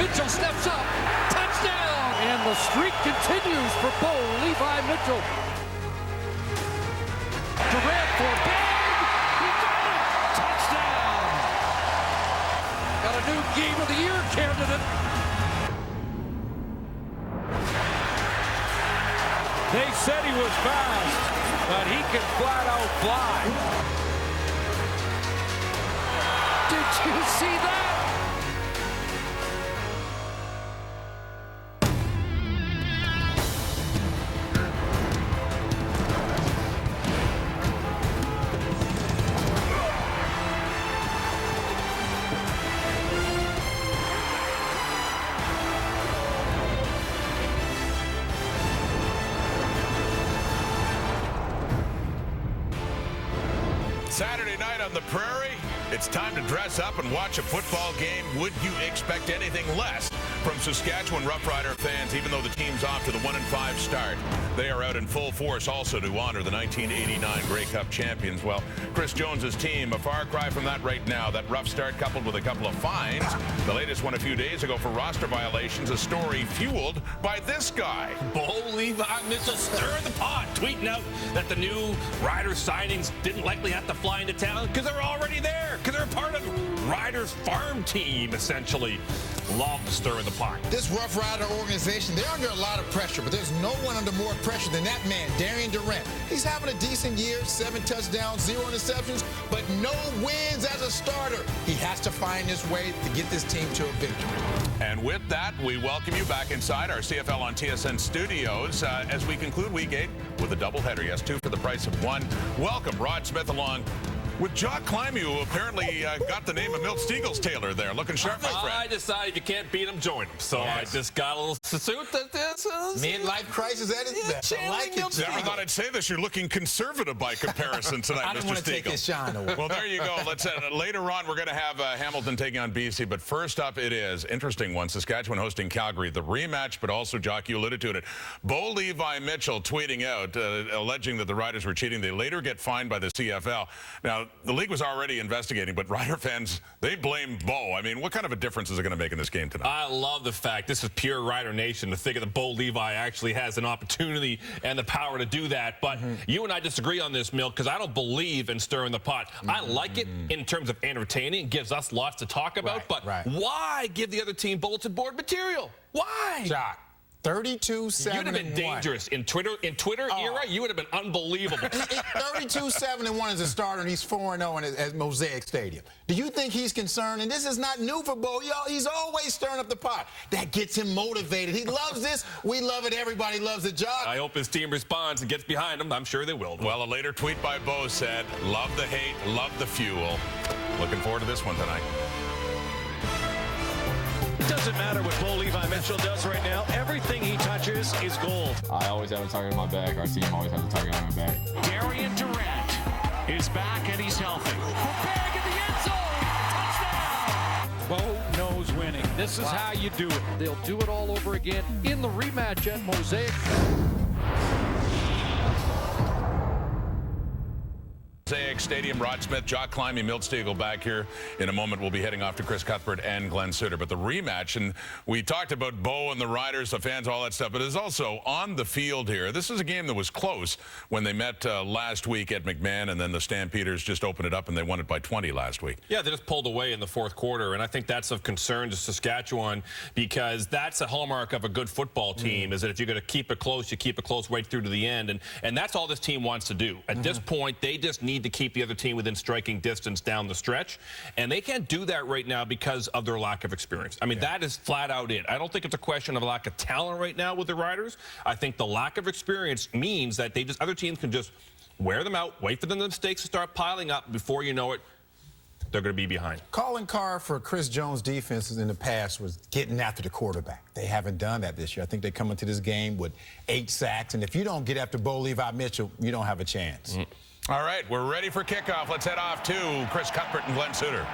Mitchell steps up. Touchdown! And the streak continues for Bo Levi Mitchell. Durant for big. He got it! Touchdown! Got a new Game of the Year candidate. They said he was fast, but he can flat out fly. Did you see that? Saturday night on the Prairie, it's time to dress up and watch a football game. Would you expect anything less from Saskatchewan Roughrider fans, even though the team's off to the 1-5 start? They are out in full force also to honor the 1989 Grey Cup champions. Well, Chris Jones's team, a far cry from that right now. That rough start coupled with a couple of fines. The latest one a few days ago for roster violations, a story fueled by this guy. Bo Levi Mitchell stirring the pot, tweeting out that the new Riders signings didn't likely have to fly into town because they're already there, because they're a part of Riders farm team, essentially. Love stirring the pot. This Rough Rider organization, they're under a lot of pressure, but there's no one under more pressure than that man, Darian Durant. He's having a decent year, 7 touchdowns, 0 interceptions, but no wins as a starter. He has to find his way to get this team to a victory. And with that, we welcome you back inside our CFL on TSN studios as we conclude Week 8 with a doubleheader. Yes, 2 for the price of 1. Welcome, Rod Smith, along with Jock Climby, who apparently got the name of Milt Steagles Taylor there. Looking sharp, my friend. I decided if you can't beat him, join him. So yes. I just got a little suit that this is. Midlife crisis at its best. I like it. Never thought I'd say this. You're looking conservative by comparison tonight, I Mr. didn't want to take his shine away. Well, there you go. Let's later on, we're going to have Hamilton taking on BC. But first up, it is interesting one. Saskatchewan hosting Calgary. The rematch, but also, Jock, you alluded to it. Bo Levi Mitchell tweeting out, alleging that the Riders were cheating. They later get fined by the CFL. Now, the league was already investigating, but Rider fans, they blame Bo. I mean, what kind of a difference is it going to make in this game tonight? I love the fact this is pure Rider Nation to think that Bo Levi actually has an opportunity and the power to do that. But you and I disagree on this, Milt, because I don't believe in stirring the pot. I like it in terms of entertaining. It gives us lots to talk about. Why give the other team bulletin board material? Why? Jock. 32-7-1. You'd have been dangerous in Twitter era. You would have been unbelievable. 32-7-1 as a starter, and he's 4-0 at Mosaic Stadium. Do you think he's concerned? And this is not new for Bo. He's always stirring up the pot. That gets him motivated. He loves this. We love it. Everybody loves it. Jock. I hope his team responds and gets behind him. I'm sure they will. Well, a later tweet by Bo said, "Love the hate, love the fuel." Looking forward to this one tonight. It doesn't matter what Bo Levi Mitchell does right now. Everything he touches is gold. I always have a target on my back. Our team always has a target on my back. Darian Durant is back and he's healthy. Bag in the end zone. Touchdown! Bo knows winning. This is how you do it. They'll do it all over again in the rematch at Mosaic. Mosaic Stadium, Rod Smith, Jock Climby, Milt Steagles back here. In a moment, we'll be heading off to Chris Cuthbert and Glenn Suter. But the rematch, and we talked about Bo and the Riders, the fans, all that stuff, but it's also on the field here. This is a game that was close when they met last week at McMahon, and then the Stampeders just opened it up, and they won it by 20 last week. Yeah, they just pulled away in the fourth quarter, and I think that's of concern to Saskatchewan because that's a hallmark of a good football team, is that if you're going to keep it close, you keep it close right through to the end, and that's all this team wants to do. At this point, they just need to keep the other team within striking distance down the stretch, and they can't do that right now because of their lack of experience. I mean, that is flat out it. I don't think it's a question of a lack of talent right now with the Riders. I think the lack of experience means that other teams can just wear them out, wait for the mistakes to start piling up. Before you know it, they're going to be behind. Calling card for Chris Jones' defenses in the past was getting after the quarterback. They haven't done that this year. I think they come into this game with 8 sacks, and if you don't get after Bo Levi Mitchell, you don't have a chance. All right, we're ready for kickoff. Let's head off to Chris Cuthbert and Glenn Suter.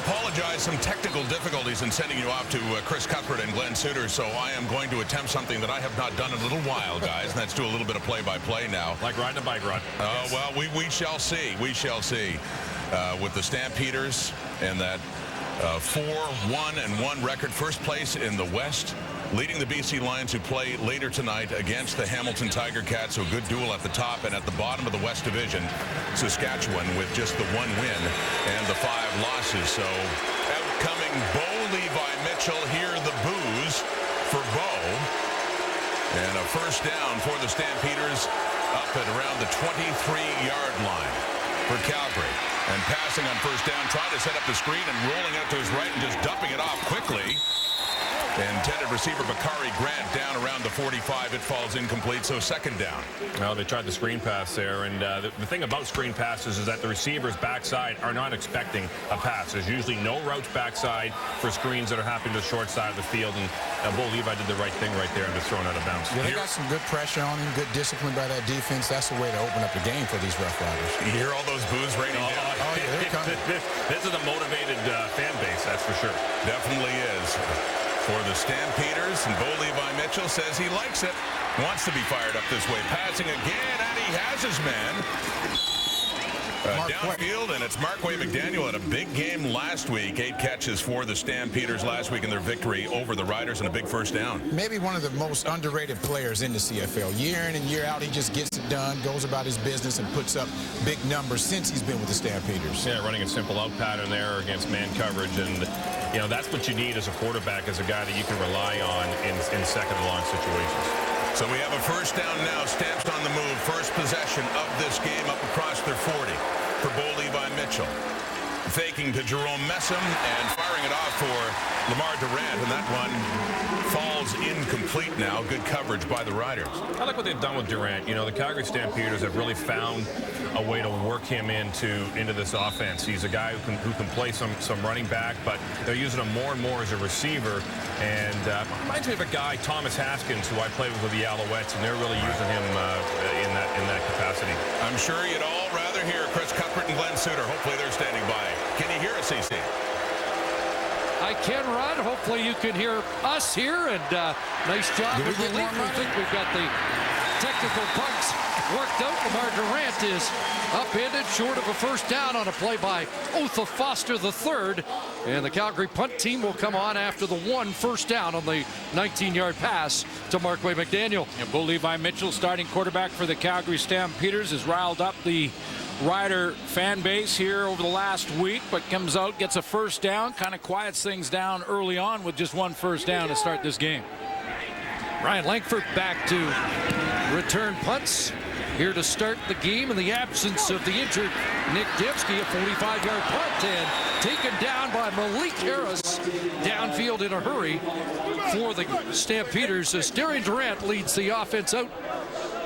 apologize. Some technical difficulties in sending you off to Chris Cuthbert and Glenn Suter, so I am going to attempt something that I have not done in a little while, guys, and that's do a little bit of play-by-play now. Like riding a bike, Rod. Well, we shall see. We shall see. With the Stampeders and that 4-1-1 record, first place in the West, leading the BC Lions, who play later tonight against the Hamilton Tiger Cats. So a good duel at the top, and at the bottom of the West Division, Saskatchewan with just the 1 win and the 5 losses. So outcoming Bo Levi Mitchell. Hear the boos for Bo. And a first down for the Stampeders up at around the 23-yard line for Calgary. And passing on first down, trying to set up the screen and rolling out to his right and just dumping it off quickly. Intended receiver Bakari Grant down around the 45. It falls incomplete, so second down. Well, they tried the screen pass there, and the thing about screen passes is that the receivers backside are not expecting a pass. There's usually no routes backside for screens that are happening to the short side of the field, and Bo Levi did the right thing right there and just throwing out of bounds. Yeah, they got some good pressure on him, good discipline by that defense. That's the way to open up the game for these Roughriders. You hear all those boos raining down? Oh, yeah, they're coming. This is a motivated fan base, that's for sure. Definitely is. For the Stampeders, and Bo Levi Mitchell says he likes it, wants to be fired up this way. Passing again, and he has his man. Downfield, and it's Markway McDaniel had a big game last week. 8 catches for the Stampeders last week in their victory over the Riders, and a big first down. Maybe one of the most underrated players in the CFL. Year in and year out, he just gets it done, goes about his business, and puts up big numbers since he's been with the Stampeders. Yeah, running a simple out pattern there against man coverage, and you know that's what you need as a quarterback, as a guy that you can rely on in second and long situations. So we have a first down now. Stamps on the move. First possession of this game up across their 40 for Bo Levi Mitchell. Faking to Jerome Messam and firing it off for Lamar Durant, and that one falls incomplete now. Good coverage by the Riders. I like what they've done with Durant. You know, the Calgary Stampeders have really found a way to work him into this offense. He's a guy who can play some running back, but they're using him more and more as a receiver. And reminds me of a guy, Thomas Haskins, who I played with the Alouettes, and they're really using him in that capacity. I'm sure you'd all rather hear Chris Cuthbert and Glenn Suter. Hopefully they're standing by. Can you hear us, CC? I can, Rod. Hopefully you can hear us here, and nice job of relief. I think we've got the technical bugs worked out. Lamar Durant is upended short of a first down on a play by Otha Foster III, and the Calgary punt team will come on after the 1 first down on the 19-yard pass to Markway McDaniel. And Bo Levi Mitchell, starting quarterback for the Calgary Stampeders, has riled up the Rider fan base here over the last week, but comes out, gets a first down, kind of quiets things down early on with just 1 first down to start this game. Ryan Langford back to return punts. Here to start the game in the absence of the injured Nick Dembski, a 45-yard punt, and taken down by Malik Harris downfield in a hurry for the Stampeders as Darian Durant leads the offense out,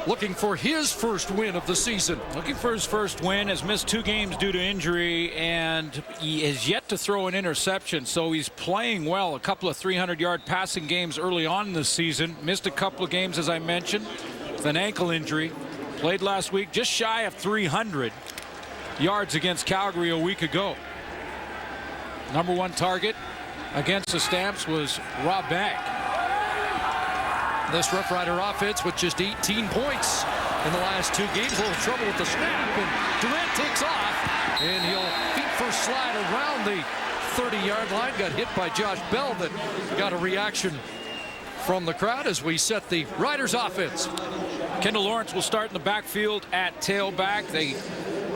looking for his first win of the season. Looking for his first win, has missed 2 games due to injury, and he has yet to throw an interception, so he's playing well. A couple of 300-yard passing games early on in the season. Missed a couple of games, as I mentioned, with an ankle injury. Played last week just shy of 300 yards against Calgary a week ago. Number 1 target against the Stamps was Rob Bagg. This Rough Rider offense with just 18 points in the last 2 games. A little trouble with the snap, and Durant takes off, and he'll feet first slide around the 30-yard line. Got hit by Josh Bell, that got a reaction from the crowd as we set the Riders offense. Kendall Lawrence will start in the backfield at tailback. They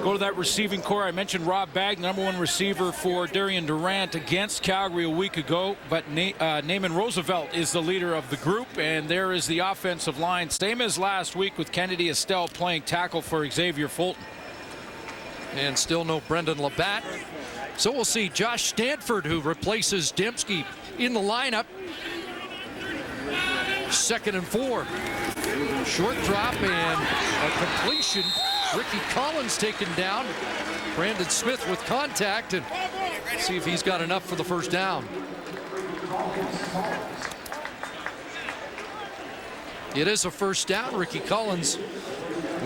go to that receiving core. I mentioned Rob Bagg, number 1 receiver for Darian Durant against Calgary a week ago, but Naaman Roosevelt is the leader of the group, and there is the offensive line, same as last week, with Kennedy Estelle playing tackle for Xavier Fulton. And still no Brendan Labatt. So we'll see Josh Stanford, who replaces Dembski, in the lineup. 2nd and 4. Short drop and a completion. Ricky Collins taken down. Brandon Smith with contact, and see if he's got enough for the first down. It is a first down. Ricky Collins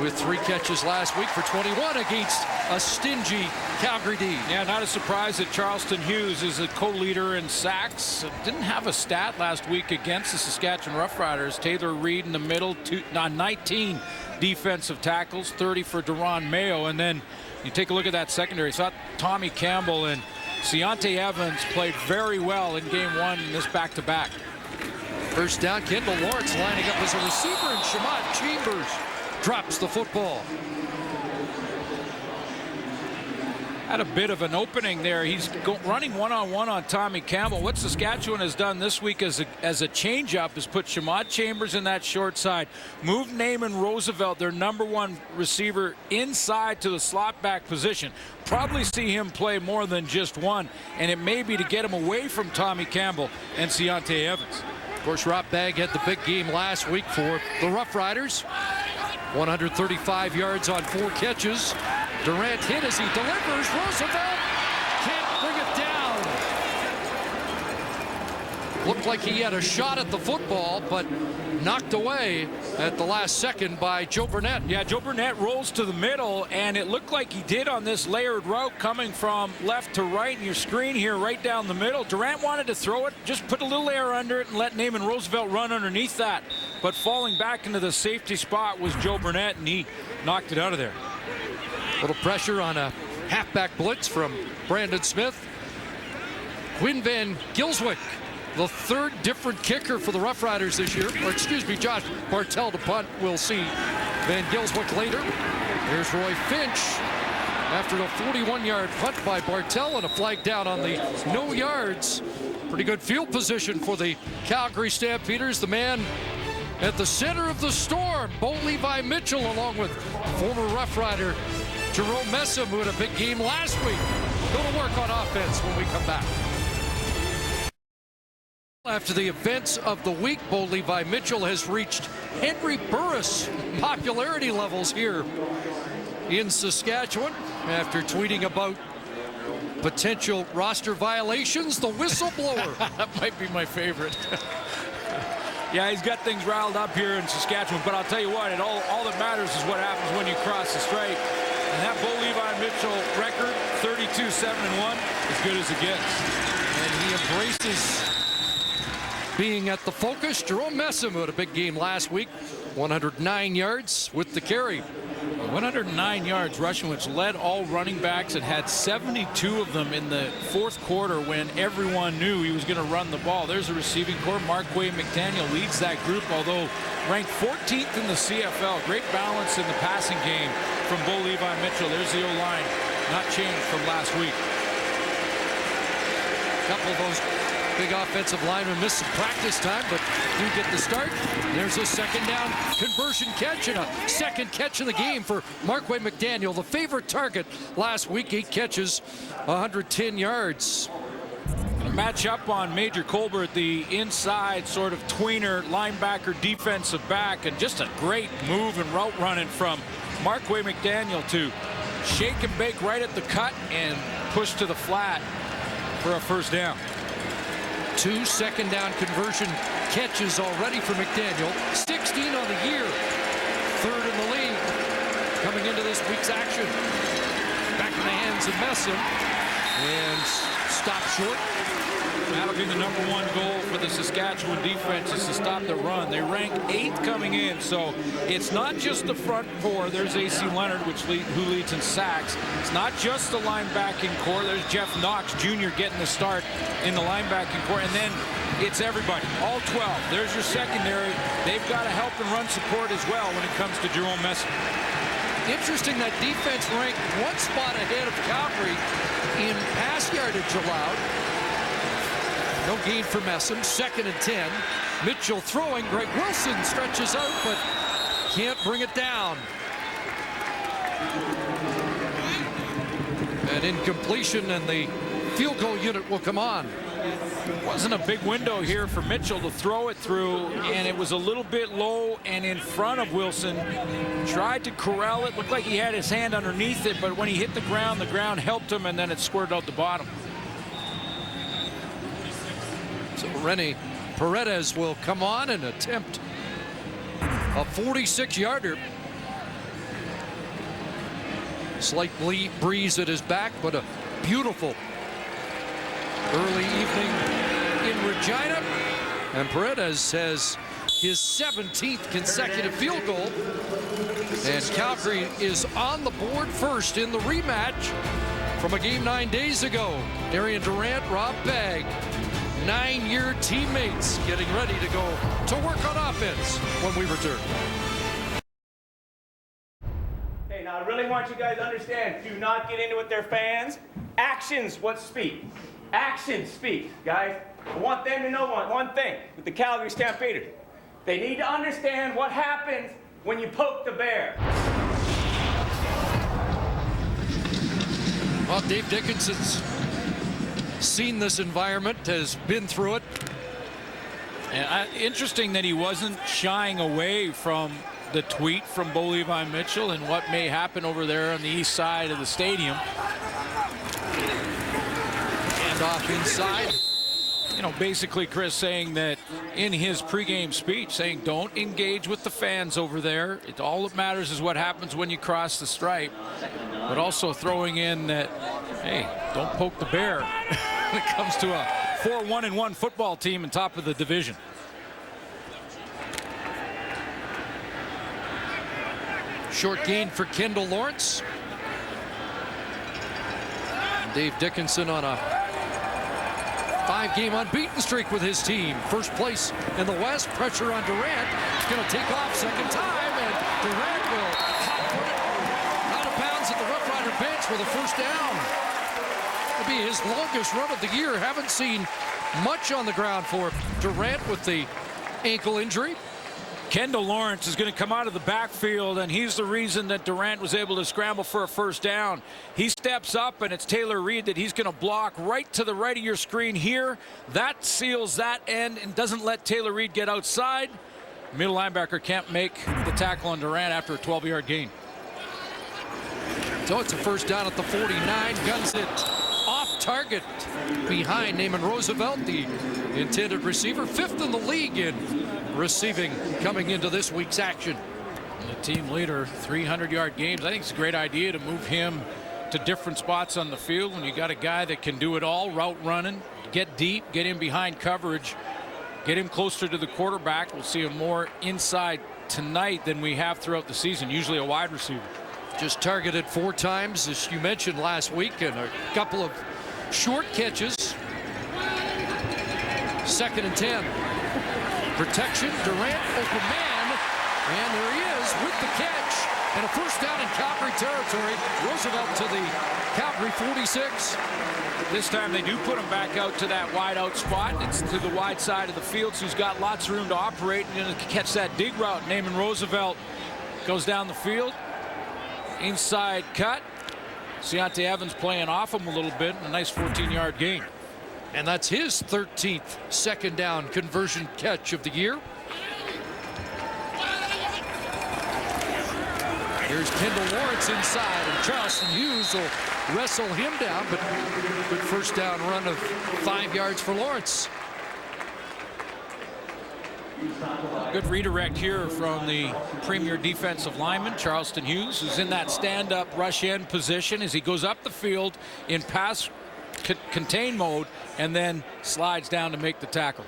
with 3 catches last week for 21 against a stingy Calgary D. Yeah, not a surprise that Charleston Hughes is a co-leader in sacks. Didn't have a stat last week against the Saskatchewan Roughriders. Taylor Reed in the middle, 19 defensive tackles, 30 for Deron Mayo. And then you take a look at that secondary. Thought Tommy Campbell and Deontay Evans played very well in game one in this back-to-back. First down, Kendall Lawrence lining up as a receiver, and Shamad Chambers drops the football. Had a bit of an opening there. He's running one-on-one on Tommy Campbell. What Saskatchewan has done this week as a change-up is put Shamad Chambers in that short side, move Naaman Roosevelt, their #1 receiver, inside to the slot back position. Probably see him play more than just one, and it may be to get him away from Tommy Campbell and Deontay Evans. Of course, Rob Bagg had the big game last week for the Roughriders. 135 yards on 4 catches. Durant hit as he delivers. Roosevelt can't bring it down. Looked like he had a shot at the football, but knocked away at the last second by Joe Burnett. Yeah, Joe Burnett rolls to the middle, and it looked like he did on this layered route coming from left to right in your screen here, right down the middle. Durant wanted to throw it, just put a little air under it and let Naaman Roosevelt run underneath that. But falling back into the safety spot was Joe Burnett, and he knocked it out of there. Little pressure on a halfback blitz from Brandon Smith. Quinn Van Gilswick, the 3rd different kicker for the Roughriders this year. Or excuse me, Josh Bartell to punt. We'll see Van Gilswick later. Here's Roy Finch after the 41-yard punt by Bartell and a flag down on the no yards. Pretty good field position for the Calgary Stampeders. The man at the center of the storm, Bo Levi Mitchell, along with former Roughrider Jerome Messam, who had a big game last week. Go to work on offense when we come back. After the events of the week, Bo Levi Mitchell has reached Henry Burris popularity levels here in Saskatchewan after tweeting about potential roster violations. The whistleblower. That might be my favorite. Yeah, he's got things riled up here in Saskatchewan, but I'll tell you what, all that matters is what happens when you cross the stripe. And that Bo Levi Mitchell record, 32-7-1, as good as it gets. And he embraces being at the focus. Jerome Messam had a big game last week, 109 yards with the carry. 109 yards rushing, which led all running backs and had 72 of them in the 4th quarter when everyone knew he was going to run the ball. There's a receiving corps. Markway McDaniel leads that group, although ranked 14th in the CFL. Great balance in the passing game from Bo Levi Mitchell. There's the O-line, not changed from last week. A couple of those big offensive linemen missed some practice time, but do get the start. There's a 2nd down conversion catch and a 2nd catch of the game for Markway McDaniel, the favorite target last week. 8 catches, 110 yards. Match up on Major Colbert, the inside sort of tweener linebacker defensive back, and just a great move and route running from Markway McDaniel to shake and bake right at the cut and push to the flat for a 1st down. 2 2nd down conversion catches already for McDaniel. 16 on the year. 3rd in the league coming into this week's action. Back in the hands of Messam. And stopped short. That'll be the #1 goal for the Saskatchewan defense, is to stop the run. They rank 8th coming in, so it's not just the front 4. There's A.C. Leonard, who leads in sacks. It's not just the linebacking core. There's Jeff Knox Jr. getting the start in the linebacking core, and then it's everybody, all 12. There's your secondary. They've got to help and run support as well when it comes to Jerome Messam. Interesting that defense ranked 1 spot ahead of Calgary in pass yardage allowed. No gain for Messam. 2nd and 10. Mitchell throwing. Greg Wilson stretches out, but can't bring it down. An incompletion, and the field goal unit will come on. Wasn't a big window here for Mitchell to throw it through, and it was a little bit low and in front of Wilson. Tried to corral it. Looked like he had his hand underneath it, but when he hit the ground helped him, and then it squirted out the bottom. So Rennie Paredes will come on and attempt a 46-yarder. Slight breeze at his back, but a beautiful early evening in Regina. And Paredes has his 17th consecutive field goal. And Calgary is on the board first in the rematch from a game 9 days ago. Darian Durant, Rob Bagg, 9-year teammates getting ready to go to work on offense when we return. Hey, now I really want you guys to understand, do not get into it with their fans. Actions what speak. Actions speak, guys. I want them to know one thing with the Calgary Stampeders. They need to understand what happens when you poke the bear. Well, Dave Dickinson's seen this environment, has been through it. And interesting that he wasn't shying away from the tweet from Bo Levi Mitchell and what may happen over there on the east side of the stadium. And off inside. You know, basically Chris saying that in his pregame speech, saying don't engage with the fans over there. All that matters is what happens when you cross the stripe. But also throwing in that, hey, don't poke the bear when it comes to a 4-1-1 football team on top of the division. Short gain for Kendall Lawrence. Dave Dickinson on a 5-game unbeaten streak with his team. First place in the West. Pressure on Durant. It's going to take off second time, and Durant will put it out of bounds at the Roughrider bench with a first down. It'll be his longest run of the year. Haven't seen much on the ground for Durant with the ankle injury. Kendall Lawrence is going to come out of the backfield, and he's the reason that Durant was able to scramble for a first down. He steps up, and it's Taylor Reed that he's going to block right to the right of your screen here. That seals that end and doesn't let Taylor Reed get outside. Middle linebacker can't make the tackle on Durant after a 12-yard gain. So it's a first down at the 49. Guns it off target behind Naaman Roosevelt, the intended receiver. 5th in the league in receiving coming into this week's action. The team leader, 300-yard games. I think it's a great idea to move him to different spots on the field when you got a guy that can do it all, route running, get deep, get in behind coverage, get him closer to the quarterback. We'll see him more inside tonight than we have throughout the season, usually a wide receiver. Just targeted 4 times, as you mentioned last week, and a couple of short catches. 2nd and 10. Protection, Durant, open man, and there he is with the catch. And a first down in Calgary territory. Roosevelt to the Calgary 46. This time they do put him back out to that wide out spot. It's to the wide side of the field, so he's got lots of room to operate and going to catch that dig route. Naaman Roosevelt goes down the field. Inside cut. Deontay Evans playing off him a little bit. A nice 14-yard gain. And that's his 13th second down conversion catch of the year. Here's Kendall Lawrence inside, and Charleston Hughes will wrestle him down, but good first down run of 5 yards for Lawrence. Good redirect here from the premier defensive lineman, Charleston Hughes, who's in that stand-up rush end position as he goes up the field in pass contain mode and then slides down to make the tackle.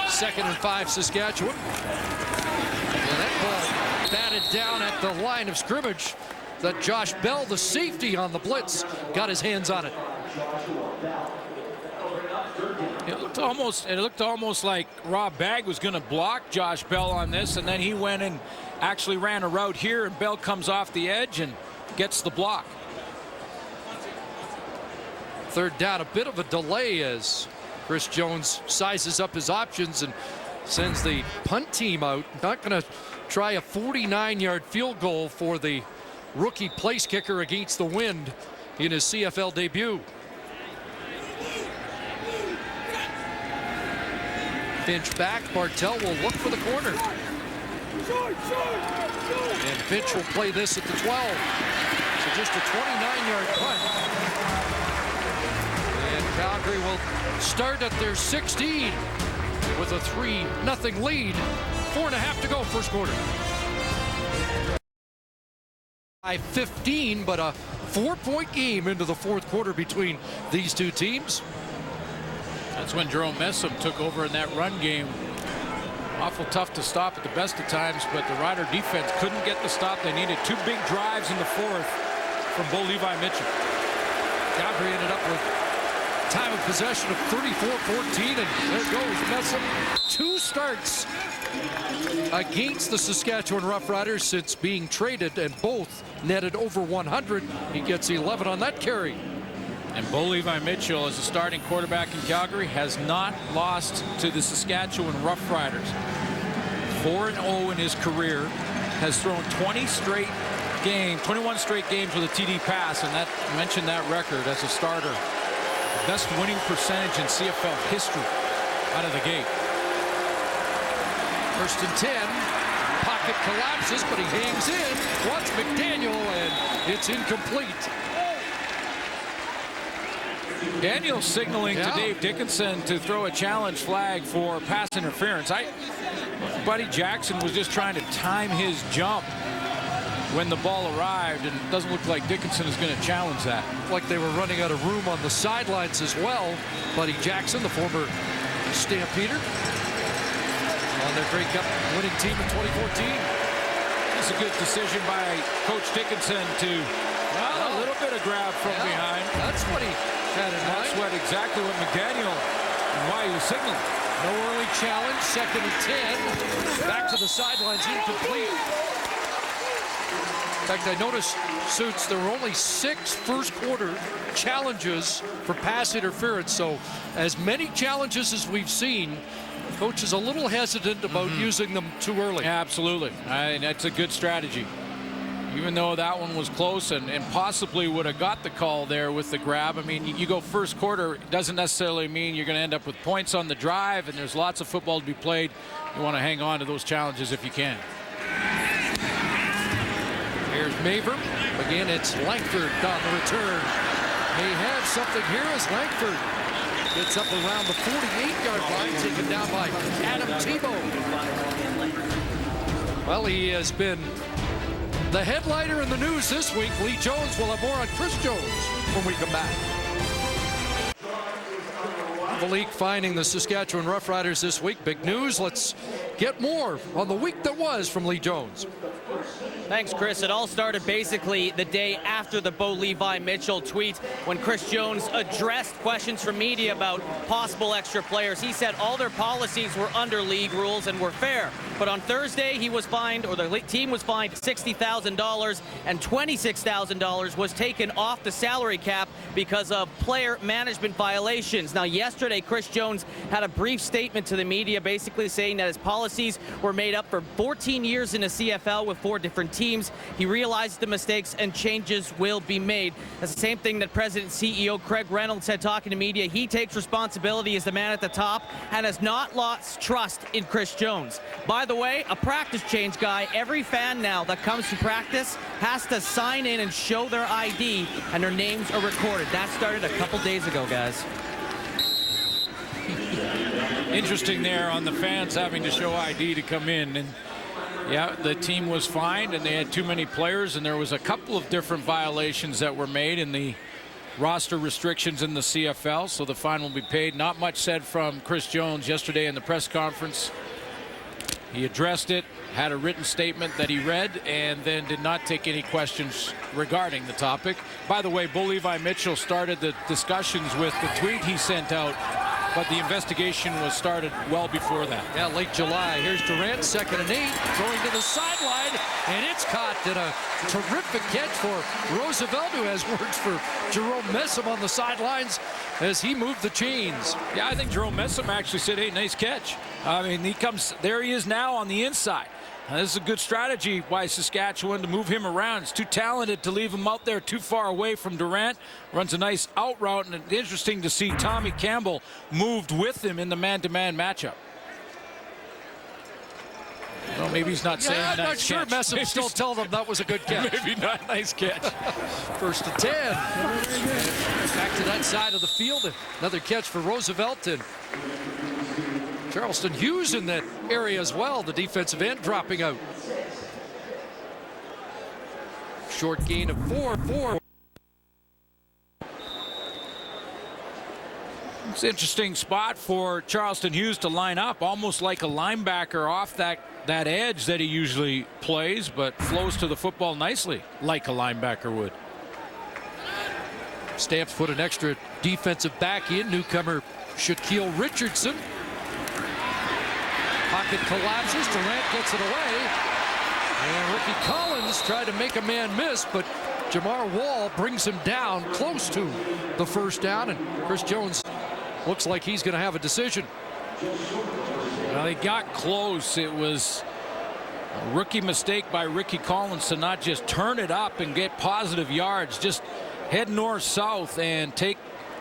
Second and 5, Saskatchewan. And that ball batted down at the line of scrimmage. That Josh Bell, the safety on the blitz, got his hands on it. It looked almost like Rob Bagg was going to block Josh Bell on this, and then he went and actually ran a route here, and Bell comes off the edge and gets the block. 3rd down, a bit of a delay as Chris Jones sizes up his options and sends the punt team out. Not going to try a 49-yard field goal for the rookie place kicker against the wind in his CFL debut. Finch back. Bartell will look for the corner. And Finch will play this at the 12. So just a 29-yard punt. And Calgary will start at their 16 with a 3-0 lead. 4.5 to go, first quarter. 15, but a 4-point game into the fourth quarter between these two teams. That's when Jerome Messam took over in that run game. Awful tough to stop at the best of times, but the Rider defense couldn't get the stop. They needed 2 big drives in the fourth from Bo Levi Mitchell. Calgary ended up with time of possession of 34-14, and there goes Messam. 2 starts against the Saskatchewan Roughriders since being traded, and both netted over 100. He gets 11 on that carry. And Bo Levi Mitchell, as a starting quarterback in Calgary, has not lost to the Saskatchewan Roughriders. 4-0 in his career, has thrown 21 straight games with a TD pass, and that mentioned that record as a starter. The best winning percentage in CFL history out of the gate. First and 10. Pocket collapses, but he hangs in. Watch McDaniel, and it's incomplete. Daniel signaling to Dave Dickinson to throw a challenge flag for pass interference. Buddy Jackson was just trying to time his jump when the ball arrived, and it doesn't look like Dickinson is going to challenge that. Like they were running out of room on the sidelines as well. Buddy Jackson, the former Stampeder, on their Grey Cup winning team in 2014. It's a good decision by Coach Dickinson to, a little bit of grab from behind. That's what he had in mind. That's exactly what McDaniel and why he was signaling. No early challenge, 2nd and 10. Back to the sidelines, incomplete. In fact, I noticed, Suits, there were only 6 first quarter challenges for pass interference. So as many challenges as we've seen, the coach is a little hesitant about using them too early. Absolutely. That's a good strategy. Even though that one was close and possibly would have got the call there with the grab. I mean, you go first quarter, it doesn't necessarily mean you're going to end up with points on the drive, and there's lots of football to be played. You want to hang on to those challenges if you can. Here's Maver. Again, it's Langford on the return. May have something here as Langford gets up around the 48-yard line, taken down by Adam Tebow. Well, he has been the headliner in the news this week. Lee Jones will have more on Chris Jones when we come back. The league finding the Saskatchewan Roughriders this week. Big news. Let's get more on the week that was from Lee Jones. Thanks, Chris. It all started basically the day after the Bo Levi Mitchell tweet when Chris Jones addressed questions from media about possible extra players. He said all their policies were under league rules and were fair. But on Thursday, he was fined, or the team was fined $60,000, and $26,000 was taken off the salary cap because of player management violations. Now, yesterday, Chris Jones had a brief statement to the media basically saying that his policies were made up for 14 years in the CFL with 4 different teams. He realized the mistakes and changes will be made. That's the same thing that President and CEO Craig Reynolds said talking to media. He takes responsibility as the man at the top and has not lost trust in Chris Jones. By the way, a practice change guy, every fan now that comes to practice has to sign in and show their ID, and their names are recorded. That started a couple days ago, guys. Interesting there on the fans having to show ID to come in. And yeah, the team was fined and they had too many players, and there was a couple of different violations that were made in the roster restrictions in the CFL, so the fine will be paid. Not much said from Chris Jones yesterday in the press conference. He addressed it, had a written statement that he read, and then did not take any questions regarding the topic. By the way, Bo Levi Mitchell started the discussions with the tweet he sent out, but the investigation was started well before that. Yeah, late July. Here's Durant, 2nd and 8, throwing to the sideline, and it's caught. Did a terrific catch for Roosevelt, who has words for Jerome Messam on the sidelines as he moved the chains. Yeah, I think Jerome Messam actually said, hey, nice catch. I mean, there he is now on the inside. Now, this is a good strategy by Saskatchewan to move him around. It's too talented to leave him out there too far away from Durant. Runs a nice out route, and it's interesting to see Tommy Campbell moved with him in the man-to-man matchup. Well, maybe he's not saying I'm nice not catch. sure Messam still telling them that was a good catch. Maybe not nice catch. 1st and 10. Back to that side of the field. Another catch for Roosevelt, and Charleston Hughes in that area as well, the defensive end dropping out. Short gain of 4. It's an interesting spot for Charleston Hughes to line up, almost like a linebacker off that edge that he usually plays, but flows to the football nicely like a linebacker would. Stamps put an extra defensive back in, newcomer Shaquille Richardson. Pocket collapses, Durant gets it away, and Ricky Collins tried to make a man miss, but Jamar Wall brings him down close to the first down, and Chris Jones looks like he's going to have a decision. Well, he got close. It was a rookie mistake by Ricky Collins to not just turn it up and get positive yards. Just head north-south and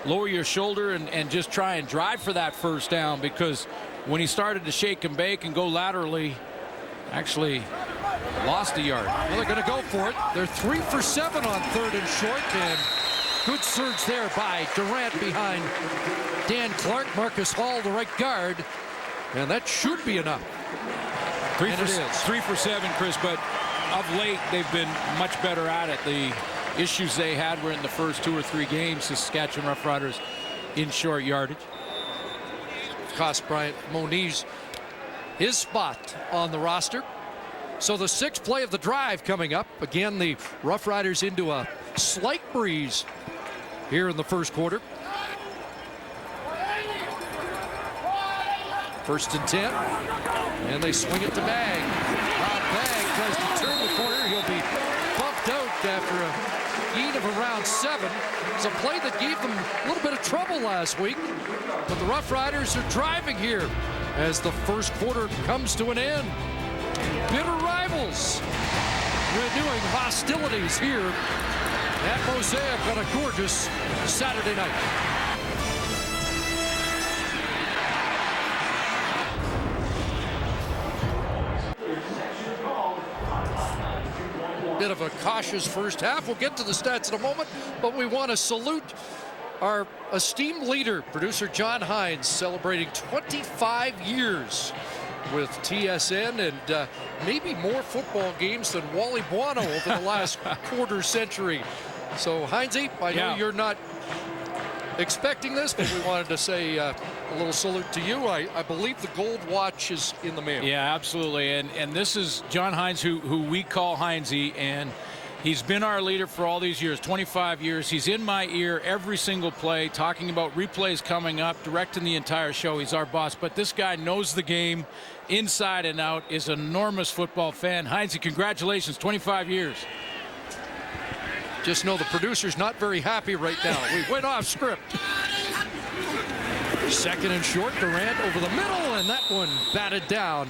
lower your shoulder and just try and drive for that first down, because when he started to shake and bake and go laterally, actually lost a yard. Well, they're going to go for it. They're 3 for 7 on 3rd and short, and good surge there by Durant behind Dan Clark. Marcus Hall, the right guard, and that should be enough. 3 for 7, Chris, but of late they've been much better at it. The issues they had were in the first 2 or 3 games, the Saskatchewan Roughriders, in short yardage. Cost Bryant Moniz his spot on the roster. So the 6th play of the drive coming up. Again, the Roughriders into a slight breeze here in the first quarter. 1st and 10, and they swing it to Bagg. Bagg tries to turn the corner. He'll be bumped out after a gain of around 7. It's a play that gave them a little bit of trouble last week, but the Roughriders are driving here as the first quarter comes to an end. Bitter rivals renewing hostilities here at Mosaic on a gorgeous Saturday night. Bit of a cautious first half. We'll get to the stats in a moment, but we want to salute our esteemed leader, producer John Hines, celebrating 25 years with TSN and maybe more football games than Wally Buono over the last quarter century. So, Hinesy, I know you're not expecting this, but we wanted to say a little salute to you. I believe the gold watch is in the mail. Yeah, absolutely. And this is John Hines, who we call Hinesy, and he's been our leader for all these years, 25 years. He's in my ear every single play, talking about replays coming up, directing the entire show. He's our boss. But this guy knows the game inside and out, is an enormous football fan. Hinesy, congratulations, 25 years. Just know the producer's not very happy right now. We went off script. 2nd and short, Durant over the middle, and that one batted down.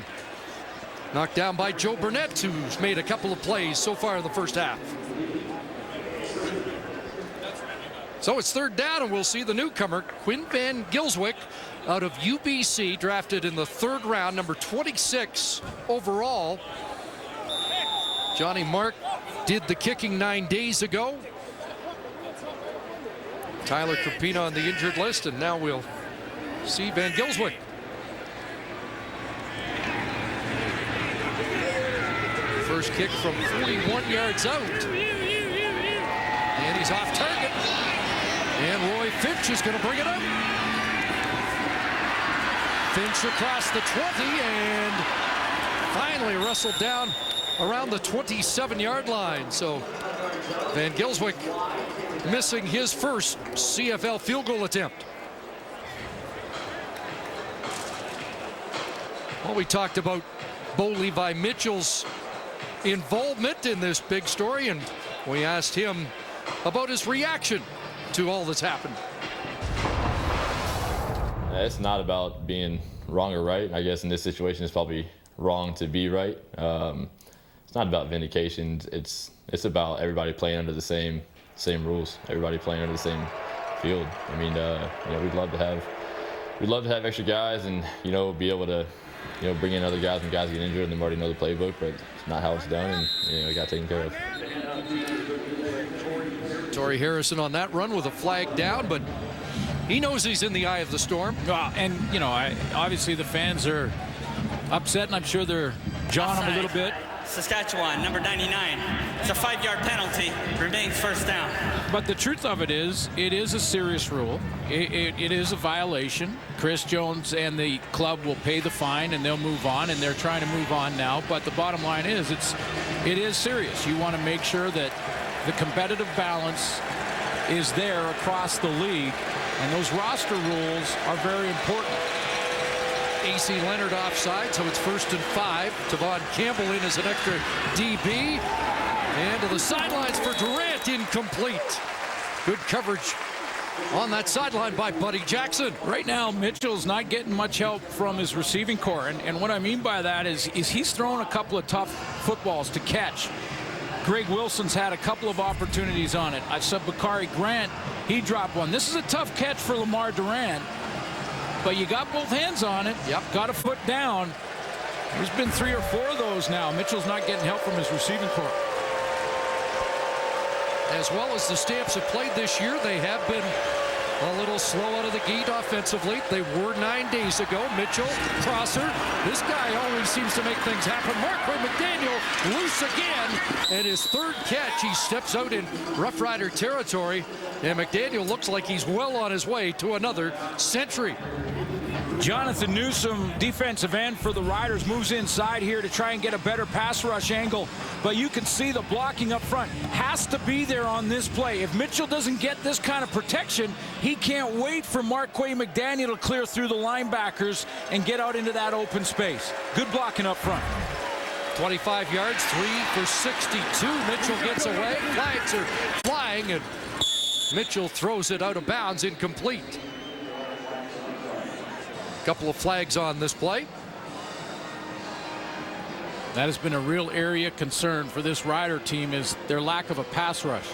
Knocked down by Joe Burnett, who's made a couple of plays so far in the first half. So it's 3rd down, and we'll see the newcomer, Quinn Van Gilswyk, out of UBC, drafted in the 3rd round, number 26 overall. Johnny Mark did the kicking 9 days ago. Tyler Krapina on the injured list, and now we'll see Van Gilswyk. First kick from 41 yards out. And he's off target. And Roy Finch is going to bring it up. Finch across the 20 and finally wrestled down around the 27-yard line. So Van Gilswyk missing his first CFL field goal attempt. Well, we talked about Bo Levi Mitchell's involvement in this big story, and we asked him about his reaction to all that's happened. It's not about being wrong or right. I guess in this situation, it's probably wrong to be right. It's not about vindication. It's about everybody playing under the same rules. Everybody playing under the same field. I mean, we'd love to have extra guys and be able to bring in other guys when guys get injured and they already know the playbook, but it's not how it's done, and we got taken care of. Torrey Harrison on that run with a flag down, but he knows he's in the eye of the storm. And, you know, obviously the fans are upset, and I'm sure they're jawing him a little bit. Saskatchewan, number 99. It's a 5-yard penalty. Remains first down. But the truth of it is a serious rule. It is a violation. Chris Jones and the club will pay the fine, and they'll move on, and they're trying to move on now. But the bottom line is it is serious. You want to make sure that the competitive balance is there across the league, and those roster rules are very important. A.C. Leonard offside, so it's 1st and 5. Tavon Campbell in as an extra DB. And to the sidelines for Durant, incomplete. Good coverage on that sideline by Buddy Jackson. Right now, Mitchell's not getting much help from his receiving core. And what I mean by that is he's thrown a couple of tough footballs to catch. Greg Wilson's had a couple of opportunities on it. I said Bakari Grant, he dropped one. This is a tough catch for Lamar Durant. But you got both hands on it. Yep. Got a foot down. There's been 3 or 4 of those now. Mitchell's not getting help from his receiving core. As well as the Stamps have played this year, they have been a little slow out of the gate offensively. They were 9 days ago. Mitchell, crosser. This guy always seems to make things happen. Marquay McDaniel loose again. And his 3rd catch, he steps out in Rough Rider territory. And McDaniel looks like he's well on his way to another century. Jonathan Newsom, defensive end for the Riders, moves inside here to try and get a better pass rush angle. But you can see the blocking up front has to be there on this play. If Mitchell doesn't get this kind of protection, he can't wait for Marquay McDaniel to clear through the linebackers and get out into that open space. Good blocking up front. 25 yards, 3 for 62. Mitchell gets away. Flags are flying, and Mitchell throws it out of bounds, incomplete. Couple of flags on this play. That has been a real area concern for this Rider team, is their lack of a pass rush.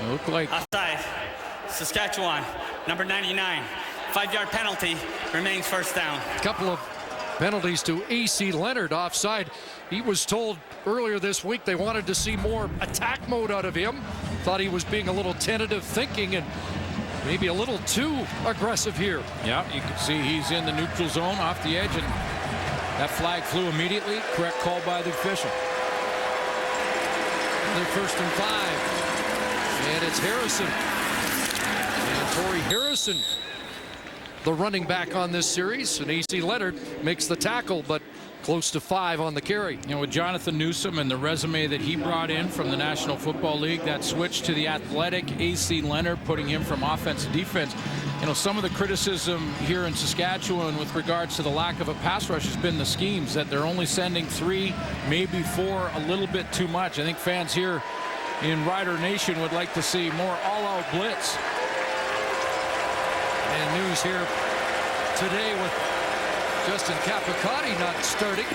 It looked like Offside. Saskatchewan, number 99. 5-yard penalty. Remains first down. Couple of penalties to A.C. Leonard offside. He was told earlier this week they wanted to see more attack mode out of him. Thought he was being a little tentative thinking and maybe a little too aggressive here. Yeah, you can see he's in the neutral zone off the edge, and that flag flew immediately. Correct call by the official. They're 1st and 5. And it's Harrison. And Torrey Harrison, the running back on this series. And A.C. Leonard makes the tackle, but close to 5 on the carry. You know, with Jonathan Newsom and the resume that he brought in from the National Football League, that switch to the athletic A.C. Leonard, putting him from offense to defense. You know, some of the criticism here in Saskatchewan with regards to the lack of a pass rush has been the schemes, that they're only sending 3, maybe 4, a little bit too much. I think fans here in Rider Nation would like to see more all-out blitz. And news here today with Justin Capricotti not starting.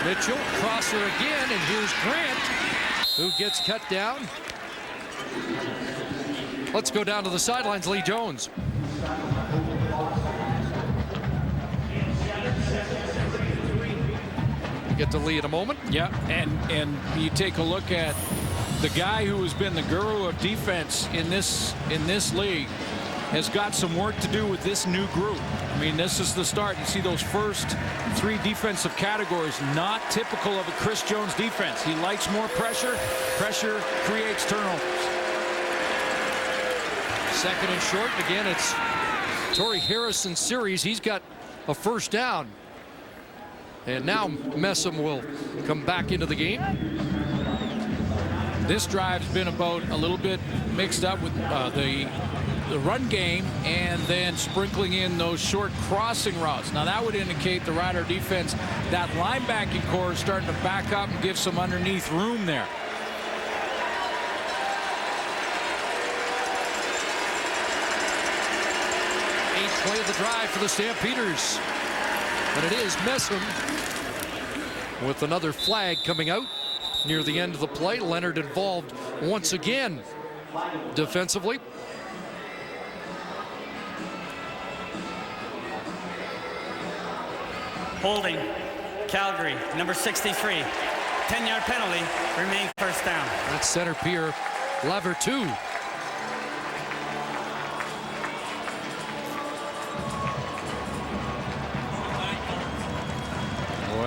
Mitchell, crosser again, and here's Grant, who gets cut down. Let's go down to the sidelines. Lee Jones. Get to Lee in a moment. Yeah, and you take a look at the guy who has been the guru of defense in this league has got some work to do with this new group. I mean, this is the start. You see those first 3 defensive categories, not typical of a Chris Jones defense. He likes more pressure. Pressure creates turnovers. 2nd and short. Again, it's Torrey Harrison's series. He's got a 1st down. And now Messam will come back into the game. This drive's been about a little bit mixed up with the run game and then sprinkling in those short crossing routes. Now that would indicate the Rider defense, that linebacking core is starting to back up and give some underneath room there. Eighth play of the drive for the Stampeders. And it is Messam with another flag coming out near the end of the play. Leonard involved once again defensively. Holding. Calgary, number 63. 10-yard penalty. Remains first down. That's center Pierre Lavertu.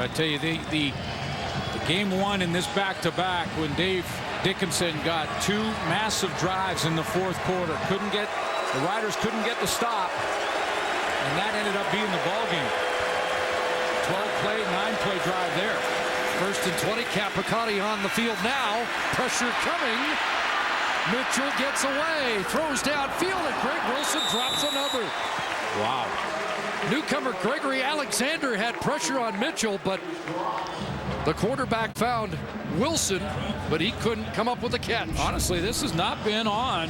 I tell you, the game one in this back-to-back when Dave Dickinson got 2 massive drives in the fourth quarter. The Riders couldn't get the stop, and that ended up being the ball game. 12-play, 9-play drive there. First and 20, Capricotti on the field now. Pressure coming. Mitchell gets away, throws downfield, and Greg Wilson drops another. Wow. Newcomer Gregory Alexander had pressure on Mitchell, but the quarterback found Wilson, but he couldn't come up with a catch. Honestly, this has not been on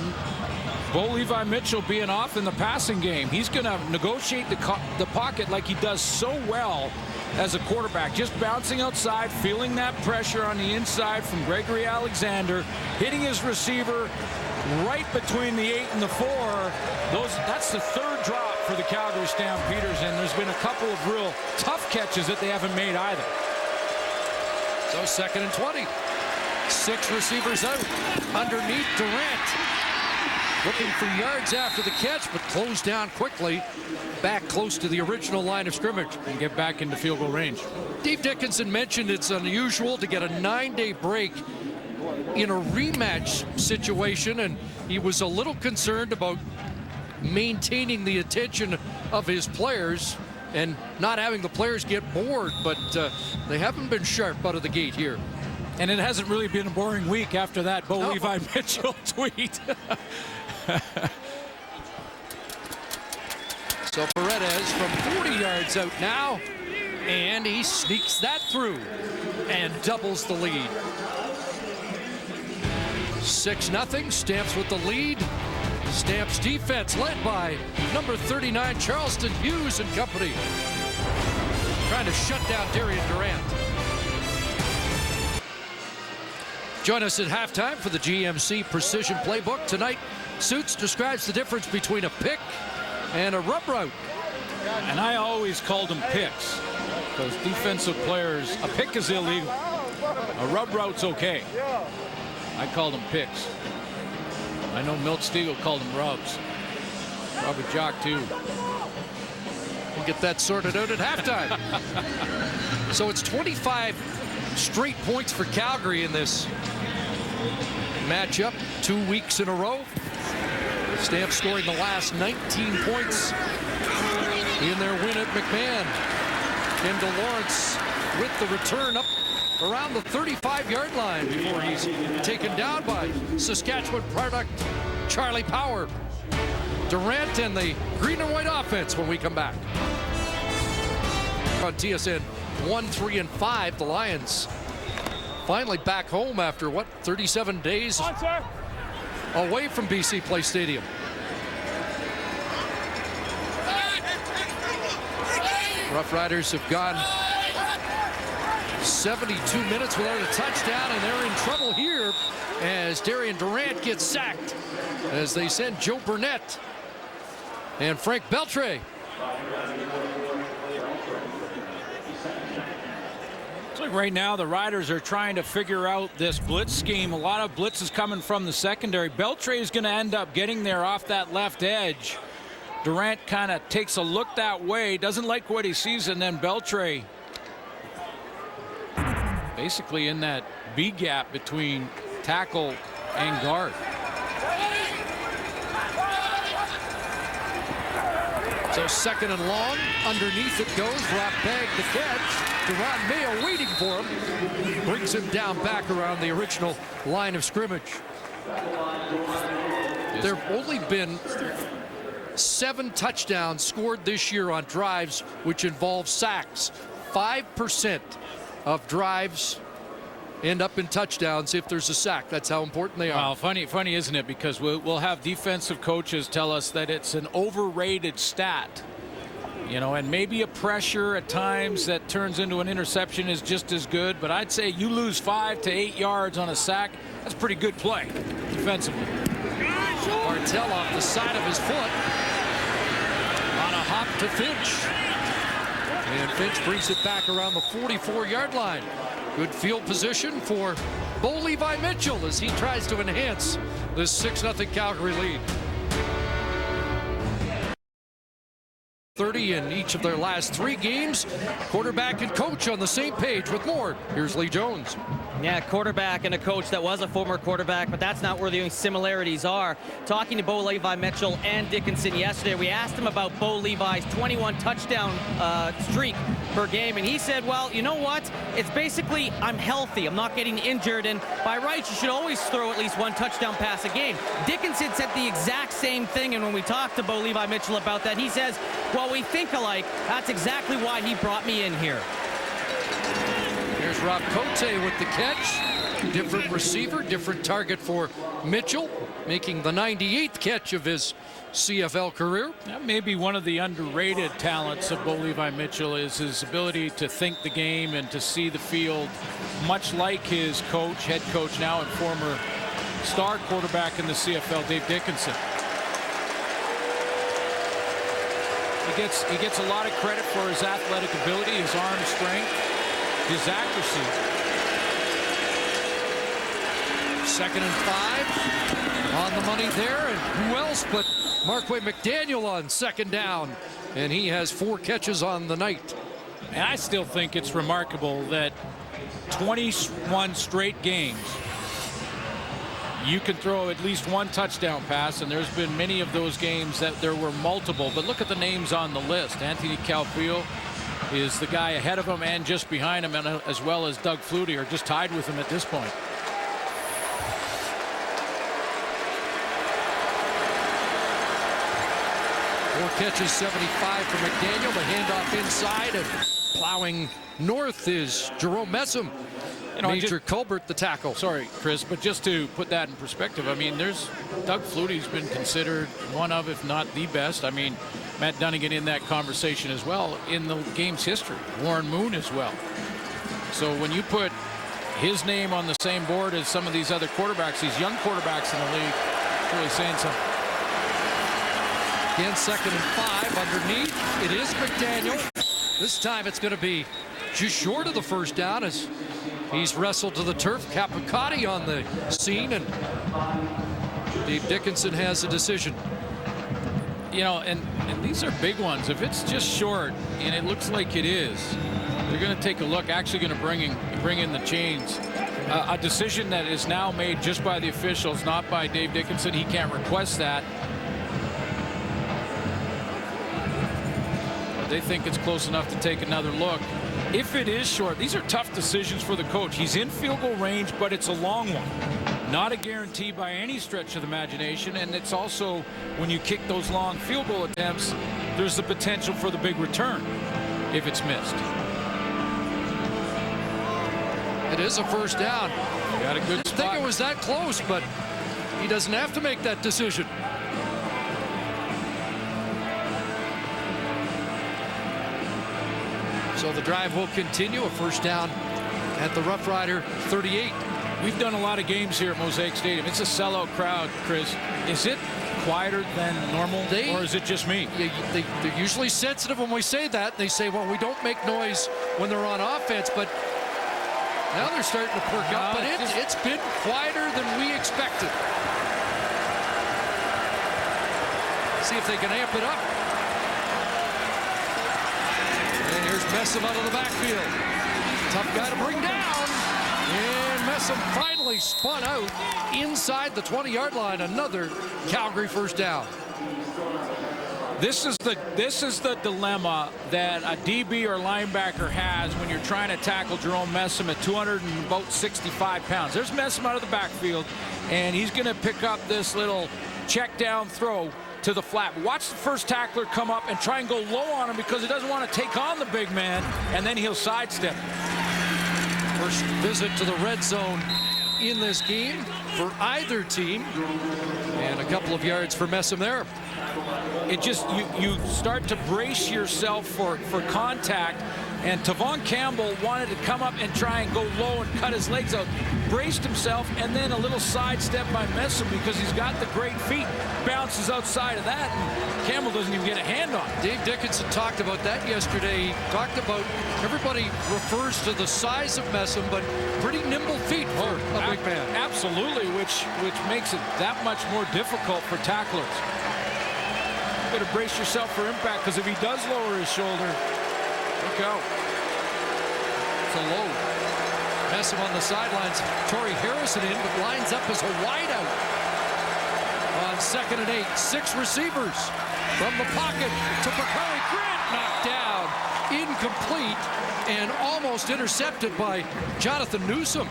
Bo Levi Mitchell being off in the passing game. He's going to negotiate the pocket like he does so well as a quarterback, just bouncing outside, feeling that pressure on the inside from Gregory Alexander, hitting his receiver right between the 8 and the 4. That's the 3rd drop for the Calgary Stampeders, and there's been a couple of real tough catches that they haven't made either. So second and 20. 6 receivers out. Underneath Durant. Looking for yards after the catch, but closed down quickly. Back close to the original line of scrimmage. And get back into field goal range. Dave Dickinson mentioned it's unusual to get a 9-day break in a rematch situation, and he was a little concerned about maintaining the attention of his players and not having the players get bored, but they haven't been sharp out of the gate here. And it hasn't really been a boring week after that Bo Levi Mitchell tweet. So Paredes from 40 yards out now, and he sneaks that through and doubles the lead. 6-0, Stamps with the lead. Stamps defense led by number 39 Charleston Hughes and company, trying to shut down Darian Durant. Join us at halftime for the GMC Precision Playbook. Tonight, Suits describes the difference between a pick and a rub route. And I always called them picks, because defensive players, a pick is illegal. A rub route's okay. I called them picks. I know Milt Stegall called them rubs. Robert Jock too. We'll get that sorted out at halftime. So it's 25 straight points for Calgary in this matchup, 2 weeks in a row. Stamps scoring the last 19 points in their win at McMahon. Kendall Lawrence with the return up around the 35-yard line before he's taken down by Saskatchewan product Charlie Power. Durant and the green and white offense when we come back. On TSN 1, 3, and 5, the Lions finally back home after, 37 days away from BC Place Stadium. Roughriders have gone 72 minutes without a touchdown, and they're in trouble here as Darian Durant gets sacked as they send Joe Burnett and Frank Beltre. Looks like right now the Riders are trying to figure out this blitz scheme. A lot of blitzes coming from the secondary. Beltre is going to end up getting there off that left edge. Durant kind of takes a look that way, doesn't like what he sees, and then Beltre basically in that B gap between tackle and guard. So second and long, underneath it goes. Rob bagged the catch. Deron Mayo waiting for him. Brings him down back around the original line of scrimmage. There have only been 7 touchdowns scored this year on drives which involve sacks. 5% of drives end up in touchdowns if there's a sack. That's how important they are. Well, funny, isn't it? Because we'll have defensive coaches tell us that it's an overrated stat. You know, and maybe a pressure at times that turns into an interception is just as good. But I'd say you lose 5 to 8 yards on a sack. That's pretty good play defensively. Bartell off the side of his foot on a hop to Finch. And Finch brings it back around the 44-yard line. Good field position for Bo Levi Mitchell as he tries to enhance this 6-0 Calgary lead. 30 in in each of their last 3 games. Quarterback and coach on the same page with more. Here's Lee Jones. Yeah, quarterback and a coach that was a former quarterback, but that's not where the similarities are. Talking to Bo Levi Mitchell and Dickinson yesterday, we asked him about Bo Levi's 21 touchdown streak per game, and he said, well, you know what? It's basically I'm healthy. I'm not getting injured, and by rights, you should always throw at least 1 touchdown pass a game. Dickinson said the exact same thing, and when we talked to Bo Levi Mitchell about that, he says, well, we think alike. That's exactly why he brought me in here. Here's Rob Cote with the catch. Different receiver, different target for Mitchell, making the 98th catch of his CFL career. That may be one of the underrated talents of Bo Levi Mitchell, is his ability to think the game and to see the field, much like his coach, head coach now and former star quarterback in the CFL, Dave Dickinson. He gets a lot of credit for his athletic ability, his arm strength, his accuracy. 2nd and 5 on the money there, and who else but Markway McDaniel on 2nd down, and he has 4 catches on the night. And I still think it's remarkable that 21 straight games you can throw at least 1 touchdown pass, and there's been many of those games that there were multiple. But look at the names on the list. Anthony Calfeel is the guy ahead of him and just behind him, and as well as Doug Flutie are just tied with him at this point. Four catches, 75 for McDaniel. The handoff inside and plowing north is Jerome Messam. Major Colbert, the tackle. Sorry, Chris, but just to put that in perspective, I mean, there's Doug Flutie's been considered one of, if not the best. I mean, Matt Dunnigan in that conversation as well in the game's history. Warren Moon as well. So when you put his name on the same board as some of these other quarterbacks, these young quarterbacks in the league, it's really saying something. Again, 2nd and 5 underneath. It is McDaniel. This time it's going to be just short of the 1st down as he's wrestled to the turf. Capicotti on the scene, and Dave Dickinson has a decision. You know, and these are big ones. If it's just short, and it looks like it is, they're going to take a look. Actually going to bring in the chains. A decision that is now made just by the officials, not by Dave Dickinson. He can't request that. But they think it's close enough to take another look. If it is short, these are tough decisions for the coach. He's in field goal range, but it's a long one. Not a guarantee by any stretch of the imagination, and it's also, when you kick those long field goal attempts, there's the potential for the big return if it's missed. It is a 1st down. Got a good spot. I think it was that close, but he doesn't have to make that decision. So the drive will continue. A 1st down at the Roughrider 38. We've done a lot of games here at Mosaic Stadium. It's a sellout crowd, Chris. Is it quieter than normal, or is it just me? They're usually sensitive when we say that. They say, well, we don't make noise when they're on offense, but now they're starting to perk up. But it's been quieter than we expected. See if they can amp it up. And here's Messam out of the backfield. Tough guy to bring down. And Messam finally spun out inside the 20-yard line. Another Calgary 1st down. This is the dilemma that a DB or linebacker has when you're trying to tackle Jerome Messam at 265 pounds. There's Messam out of the backfield, and he's going to pick up this little check down throw to the flat. Watch the first tackler come up and try and go low on him because he doesn't want to take on the big man, and then he'll sidestep. First visit to the red zone in this game for either team, and a couple of yards for Messam there. It just, you start to brace yourself for contact, and Tavon Campbell wanted to come up and try and go low and cut his legs out. Braced himself, and then a little sidestep by Messam because he's got the great feet. Bounces outside of that, and Campbell doesn't even get a hand on it. Dave Dickinson talked about that yesterday. He talked about everybody refers to the size of Messam, but pretty nimble feet for a big man. Absolutely, which makes it that much more difficult for tacklers. better brace yourself for impact, because if he does lower his shoulder, look out. It's a low. Mess him on the sidelines. Torrey Harrison in, but lines up as a wideout. On 2nd and 8, 6 receivers from the pocket to Bakari Grant, knocked down, incomplete, and almost intercepted by Jonathan Newsom.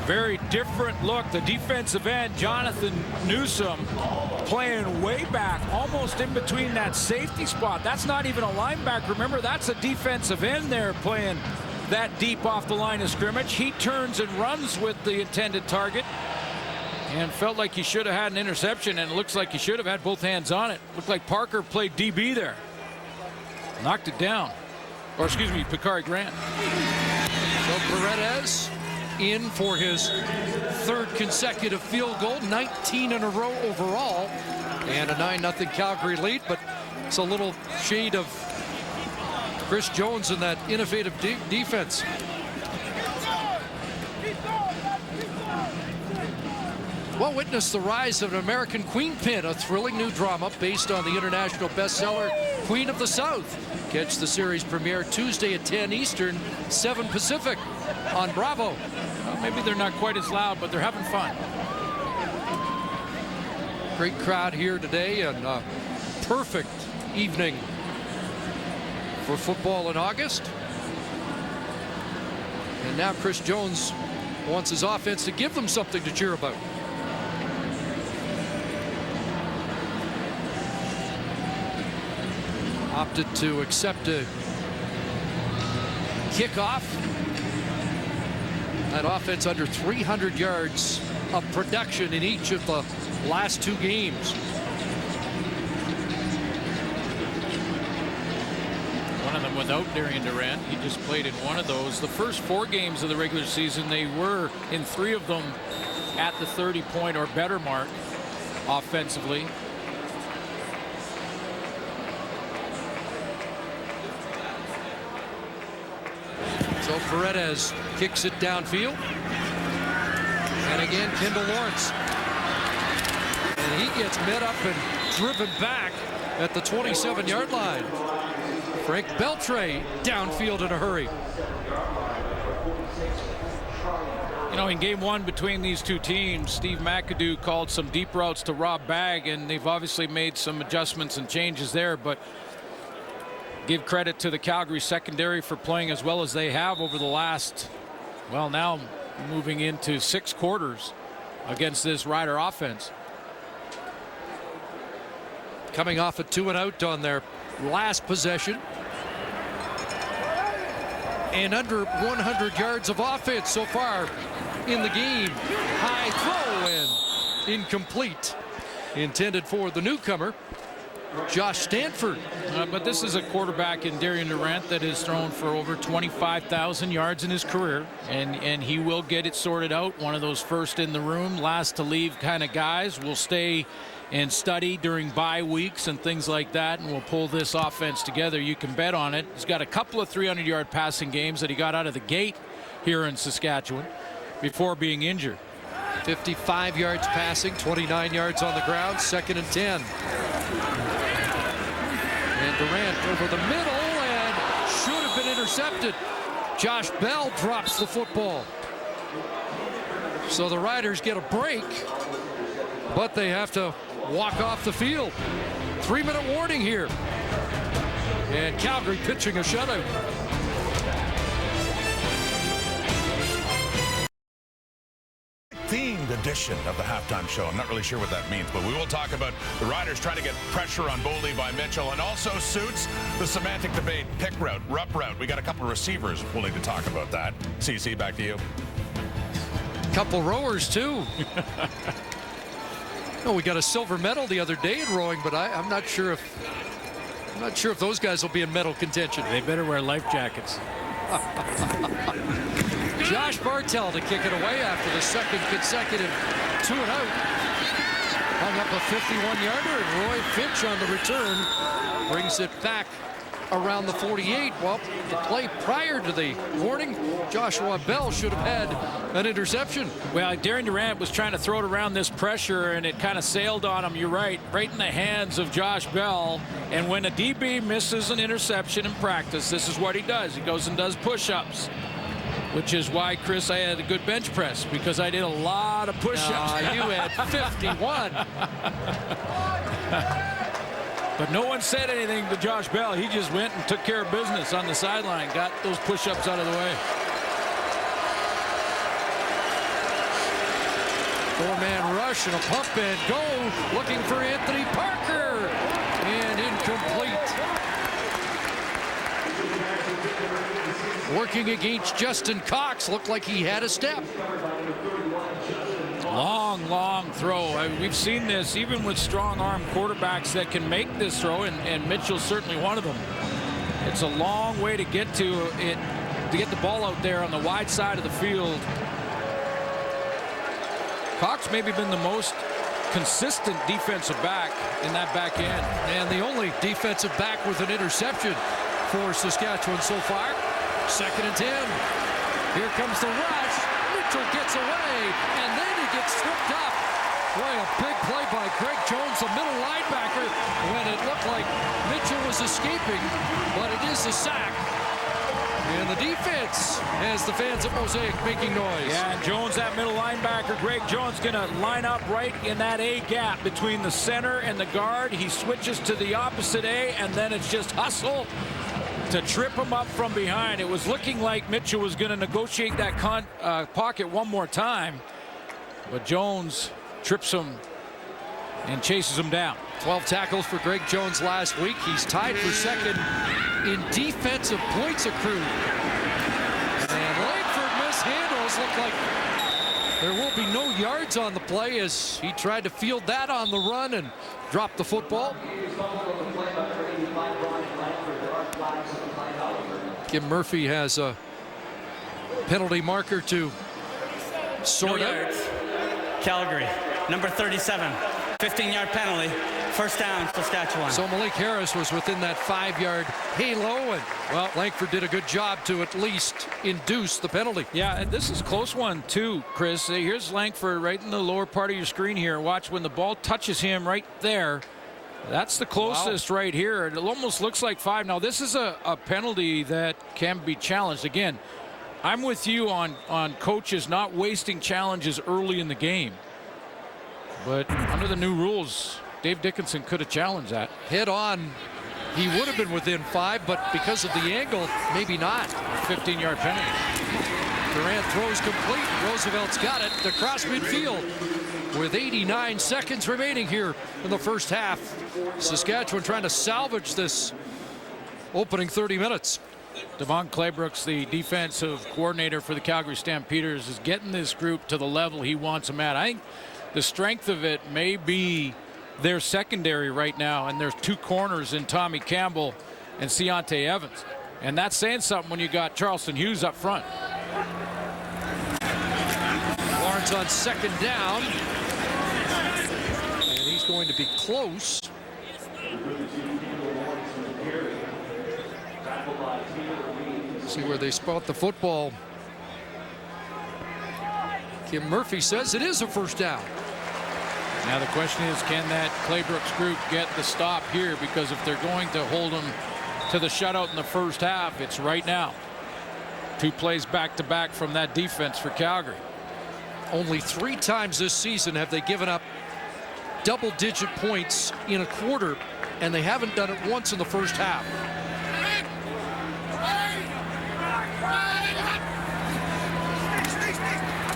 Very different look. The defensive end, Jonathan Newsom, playing way back, almost in between that safety spot. That's not even a linebacker. Remember, that's a defensive end there playing that deep off the line of scrimmage. He turns and runs with the intended target and felt like he should have had an interception, and it looks like he should have had both hands on it. Looked like Parker played DB there. Knocked it down. Or excuse me, Bakari Grant. So Paredes in for his 3rd consecutive field goal, 19 in a row overall, and a 9-0 Calgary lead, but it's a little shade of Chris Jones in that innovative defense. Well, witness the rise of an American Queen Pin, a thrilling new drama based on the international bestseller Queen of the South. Catch the series premiere Tuesday at 10 Eastern, 7 Pacific on Bravo. Well, maybe they're not quite as loud, but they're having fun. Great crowd here today, and perfect evening for football in August. And now Chris Jones wants his offense to give them something to cheer about. Opted to accept a kickoff. That offense under 300 yards of production in each of the last 2 games. One of them without Darian Durant. He just played in one of those. The first 4 games of the regular season, they were in 3 of them at the 30-point or better mark offensively. So Paredes kicks it downfield. And again, Kendall Lawrence. And he gets met up and driven back at the 27-yard line. Frank Beltre downfield in a hurry. You know, in game 1 between these 2 teams, Steve McAdoo called some deep routes to Rob Bagg, and they've obviously made some adjustments and changes there, but give credit to the Calgary secondary for playing as well as they have over the last, well, now moving into 6 quarters against this Rider offense. Coming off a 2-and-out on their last possession. And under 100 yards of offense so far in the game. High throw and incomplete. Intended for the newcomer, Josh Stanford. But this is a quarterback in Darian Durant that has thrown for over 25,000 yards in his career, and he will get it sorted out. One of those first in the room, last to leave kind of guys. Will stay and study during bye weeks and things like that, and we'll pull this offense together. You can bet on it. He's got a couple of 300-yard passing games that he got out of the gate here in Saskatchewan before being injured. 55 yards passing, 29 yards on the ground, 2nd and 10. And Durant over the middle and should have been intercepted. Josh Bell drops the football. So the Riders get a break, but they have to walk off the field. 3-minute warning here. And Calgary pitching a shutout. Themed edition of the halftime show. I'm not really sure what that means, but we will talk about the Riders trying to get pressure on Bo Levi Mitchell, and also suits the semantic debate, pick route, rup route. We got a couple of receivers we'll need to talk about that. CC, back to you. Couple rowers too. Oh, we got a silver medal the other day in rowing, but I'm not sure if those guys will be in medal contention. They better wear life jackets. Josh Bartell to kick it away after the 2nd consecutive 2-and-out. Hung up a 51-yarder, and Roy Finch on the return brings it back around the 48. Well, the play prior to the warning, Joshua Bell should have had an interception. Well, Darian Durant was trying to throw it around this pressure, and it kind of sailed on him. You're right in the hands of Josh Bell. And when a DB misses an interception in practice, this is what he does. He goes and does push-ups, which is why, Chris, I had a good bench press, because I did a lot of push-ups. You had 51. But no one said anything to Josh Bell. He just went and took care of business on the sideline, got those push-ups out of the way. Four-man rush and a pump and go, looking for Anthony Parker, and incomplete. Working against Justin Cox, looked like he had a step. Long throw. We've seen this even with strong-arm quarterbacks that can make this throw, and Mitchell's certainly one of them. It's a long way to get to it, to get the ball out there on the wide side of the field. Cox maybe been the most consistent defensive back in that back end. And the only defensive back with an interception for Saskatchewan so far. 2nd and 10. Here comes the rush. Mitchell gets away, and then he gets stripped up. Boy, a big play by Greg Jones, the middle linebacker, when it looked like Mitchell was escaping, but it is a sack. And the defense has the fans at Mosaic making noise. Yeah, and Jones, that middle linebacker, Greg Jones, going to line up right in that A gap between the center and the guard. He switches to the opposite A, and then it's just hustle to trip him up from behind. It was looking like Mitchell was going to negotiate that pocket one more time, but Jones trips him and chases him down. 12 tackles for Greg Jones last week. He's tied for 2nd in defensive points accrued. And Langford mishandles. Look like there will be no yards on the play as he tried to field that on the run and dropped the football. Kim Murphy has a penalty marker to sort out. Calgary, number 37, 15-yard penalty, 1st down, Saskatchewan. So Malik Harris was within that 5-yard halo, and well, Langford did a good job to at least induce the penalty. Yeah, and this is a close one too, Chris. Here's Langford right in the lower part of your screen here. Watch when the ball touches him right there. That's the closest right here. It almost looks like 5. Now, this is a penalty that can be challenged. Again, I'm with you on coaches not wasting challenges early in the game. But under the new rules, Dave Dickinson could have challenged that. Head on, he would have been within 5, but because of the angle, maybe not. 15-yard penalty. Durant throws complete. Roosevelt's got it across midfield with 89 seconds remaining here in the first half. Saskatchewan trying to salvage this opening 30 minutes. Devon Claybrooks, the defensive coordinator for the Calgary Stampeders, is getting this group to the level he wants them at. I think the strength of it may be their secondary right now, and there's 2 corners in Tommy Campbell and Ciante Evans. And that's saying something when you got Charleston Hughes up front. Lawrence on 2nd down. And he's going to be close. See where they spot the football. Kim Murphy says it is a 1st down. Now the question is, can that Claybrooks group get the stop here? Because if they're going to hold them to the shutout in the first half, it's right now. 2 plays back-to-back from that defense for Calgary. Only 3 times this season have they given up double-digit points in a quarter, and they haven't done it once in the first half.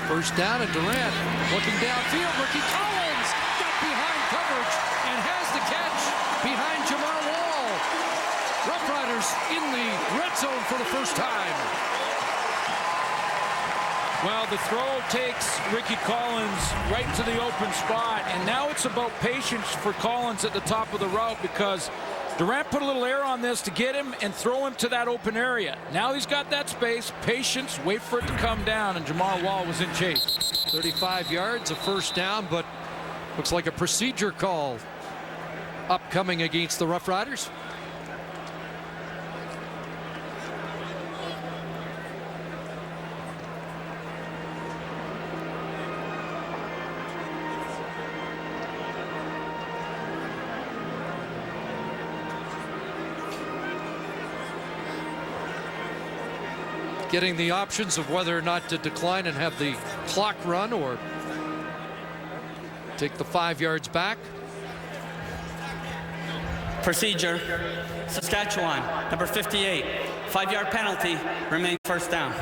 First down, and Durant looking downfield. Ricky Collins got behind coverage and has the catch behind Jamar Wall. Roughriders in the red zone for the first time. Well, the throw takes Ricky Collins right into the open spot, and now it's about patience for Collins at the top of the route, because Durant put a little air on this to get him and throw him to that open area. Now he's got that space, patience, wait for it to come down, and Jamar Wall was in chase. 35 yards, a 1st down, but looks like a procedure call upcoming against the Roughriders. getting the options of whether or not to decline and have the clock run or take the 5 yards back. Procedure. Saskatchewan, number 58. 5-yard penalty, remain first down.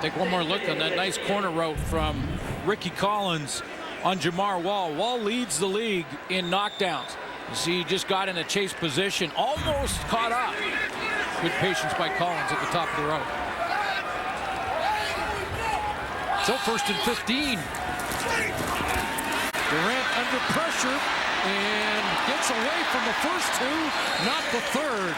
Take one more look on that nice corner route from Ricky Collins on Jamar Wall. Wall leads the league in knockdowns. You see, he just got in a chase position, almost caught up. Good patience by Collins at the top of the road. So 1st and 15. Durant under pressure and gets away from the first two, not the third.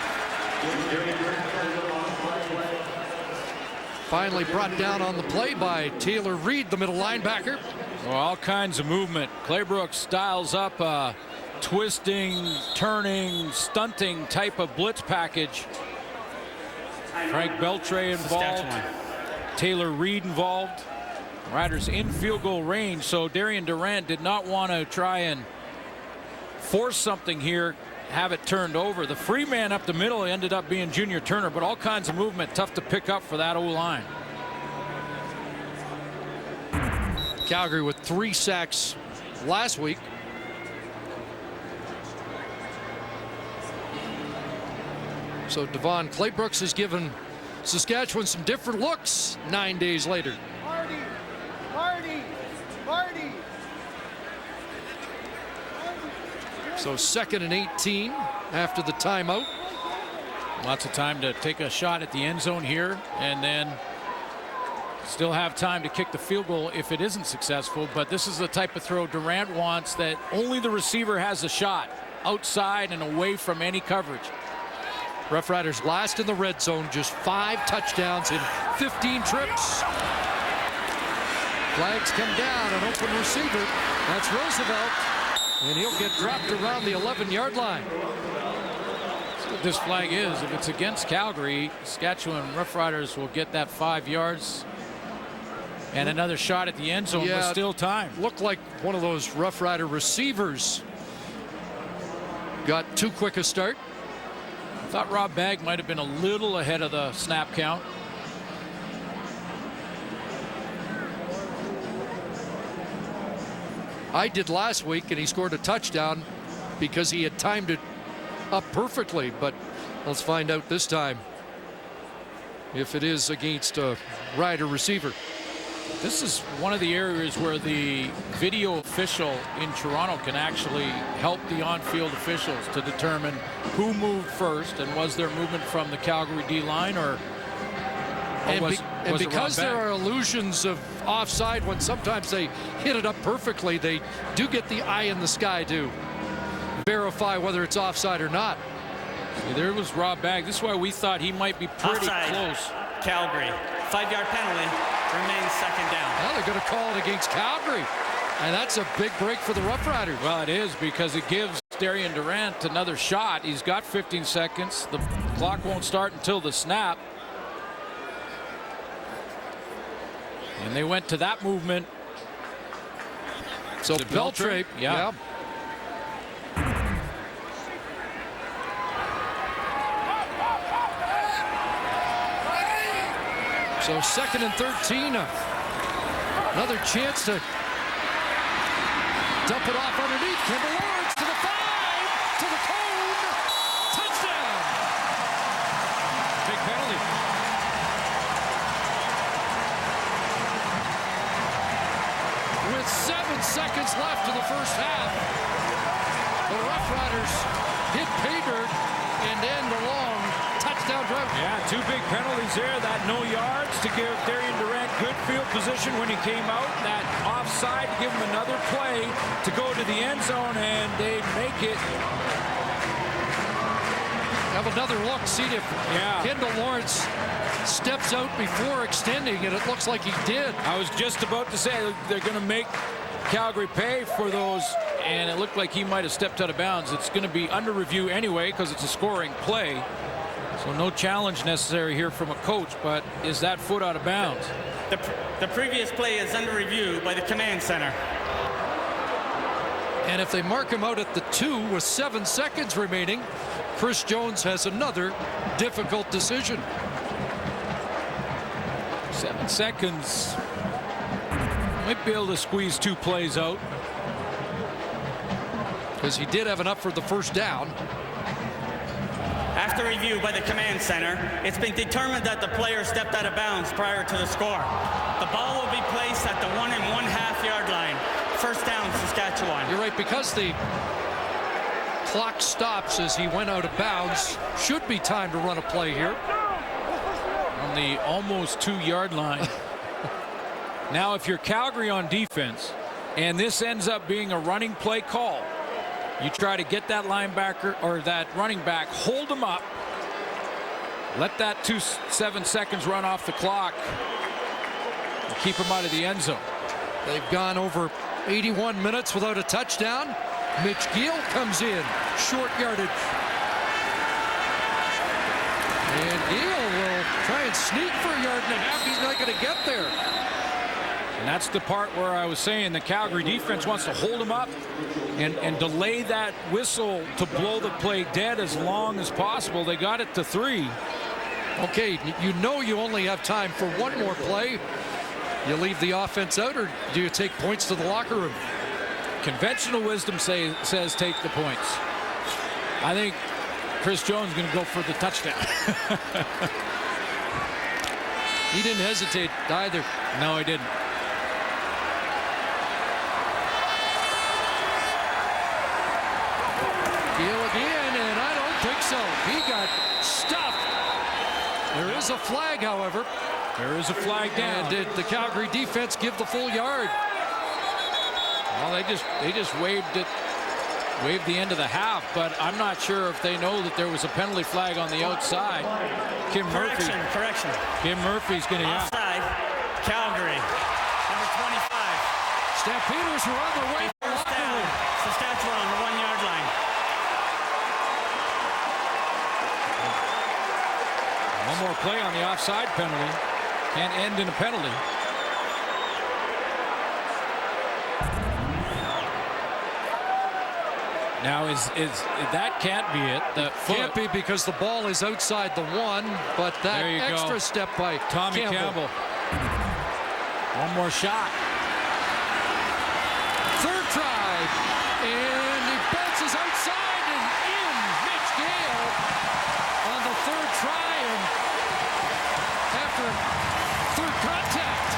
Finally brought down on the play by Taylor Reed, the middle linebacker. Well, all kinds of movement. Claybrooks dials up a twisting, turning, stunting type of blitz package. Frank Beltray involved. Taylor Reed involved. Riders in field goal range, so Darian Durant did not want to try and force something here, have it turned over. The free man up the middle ended up being Junior Turner, but all kinds of movement, tough to pick up for that O-line. Calgary with 3 sacks last week. So Devon Claybrooks has given Saskatchewan some different looks 9 days later. Marty. So 2nd and 18 after the timeout. Lots of time to take a shot at the end zone here, and then still have time to kick the field goal if it isn't successful. But this is the type of throw Durant wants, that only the receiver has a shot, outside and away from any coverage. Roughriders last in the red zone, just 5 touchdowns in 15 trips. Flags come down, an open receiver. That's Roosevelt, and he'll get dropped around the 11-yard line. That's what this flag is. If it's against Calgary, Saskatchewan Roughriders will get that 5 yards and another shot at the end zone with still time. Looked like one of those Rough Rider receivers got too quick a start. I thought Rob Bagg might have been a little ahead of the snap count. I did last week, and he scored a touchdown because he had timed it up perfectly. But let's find out this time if it is against a Rider receiver. This is one of the areas where the video official in Toronto can actually help the on-field officials to determine who moved first, and was there movement from the Calgary D-line, or and because there are illusions of offside when sometimes they hit it up perfectly, they do get the eye in the sky to verify whether it's offside or not. See, there was Rob Bagg. This is why we thought he might be pretty close. Calgary, 5-yard penalty, remains second down. Now they're going to call it against Calgary, and that's a big break for the Rough Riders. Well, it is, because it gives Darian Durant another shot. He's got 15 seconds. The clock won't start until the snap. And they went to that movement. So Beltray, yeah. So 2nd and 13. Another chance to dump it off underneath. Kendall Lawrence to the 5, to the cone. Touchdown. Big penalty. With 7 seconds left in the first half, the Rough Riders hit pay dirt and end a long touchdown drive. Yeah, 2 big penalties there. That no yards to give Darian Durant good field position when he came out. That offside to give him another play to go to the end zone, and they make it. Have another look, see if Kendall Lawrence steps out before extending, and it looks like he did. I was just about to say they're going to make Calgary pay for those, and it looked like he might have stepped out of bounds. It's going to be under review anyway because it's a scoring play. So no challenge necessary here from a coach, but is that foot out of bounds? The previous play is under review by the command center. And if they mark him out at the 2 with 7 seconds remaining, Chris Jones has another difficult decision. 7 seconds. Might be able to squeeze 2 plays out. Because he did have enough for the first down. After review by the command center, it's been determined that the player stepped out of bounds prior to the score. The ball will be placed at the 1 1/2 yard line. First down, Saskatchewan. You're right, because the clock stops as he went out of bounds. Should be time to run a play here. On the almost 2-yard line. Now, if you're Calgary on defense, and this ends up being a running play call, you try to get that linebacker or that running back, hold him up, let that 7 seconds run off the clock, and keep him out of the end zone. They've gone over 81 minutes without a touchdown. Mitch Gill comes in, short yardage. And Gill will try and sneak for a yard and a half. He's not going to get there. And that's the part where I was saying the Calgary defense wants to hold him up and delay that whistle to blow the play dead as long as possible. They got it to 3. Okay, you know you only have time for one more play. You leave the offense out, or do you take points to the locker room? Conventional wisdom says take the points. I think Chris Jones is going to go for the touchdown. He didn't hesitate either. No, he didn't. Gill again, and I don't think so. He got stuffed. There is a flag, however. There is a flag down. And did the Calgary defense give the full yard? Well, they just waved the end of the half, but I'm not sure if they know that there was a penalty flag on the outside. Correction. Kim Murphy's going to offside. Calgary, number 25. Stampeders were on their way. First down. Saskatchewan on the 1-yard line. One more play on the offside penalty. Can't end in a penalty. Now is that can't be it. The Can't be, because the ball is outside the 1, but that extra step by Tommy Campbell. One more shot. Third try, and he bounces outside and in. Mitch Gale on the third try, and after third contact.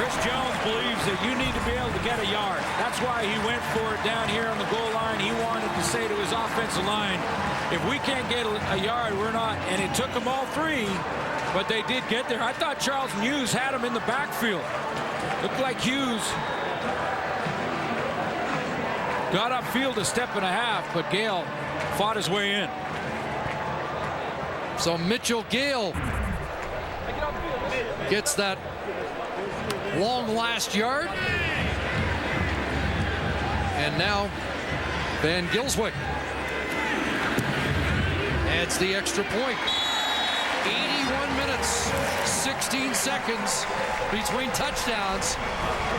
Chris Jones believes that you need to be able to get a yard. That's why he went for it down here on the goal line. He wanted to say to his offensive line, if we can't get a yard, we're not. And it took them all 3, but they did get there. I thought Charles Hughes had him in the backfield. Looked like Hughes got upfield a step and a half, but Gale fought his way in. So Mitchell Gale gets that long last yard. And now Van Gilswick adds the extra point. 81 minutes, 16 seconds between touchdowns.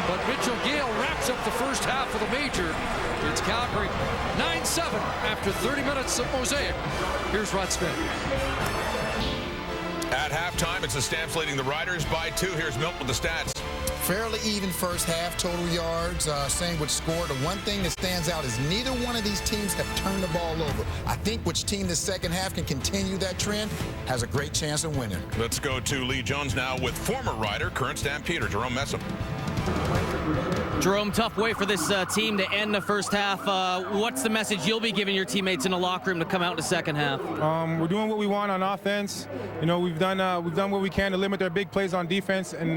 But Mitchell Gale wraps up the first half of the major. It's Calgary 9-7 after 30 minutes of Mosaic. Here's Rod Smith. At halftime, it's the Stamps leading the Riders by 2. Here's Milt with the stats. Fairly even first half, total yards, same with score. The one thing that stands out is neither one of these teams have turned the ball over. I think which team this second half can continue that trend has a great chance of winning. Let's go to Lee Jones now with former Rider, current Stampeder, Jerome Messam. Jerome, tough way for this team to end the first half. What's the message you'll be giving your teammates in the locker room to come out in the second half? We're doing what we want on offense. You know, we've done what we can to limit their big plays on defense, and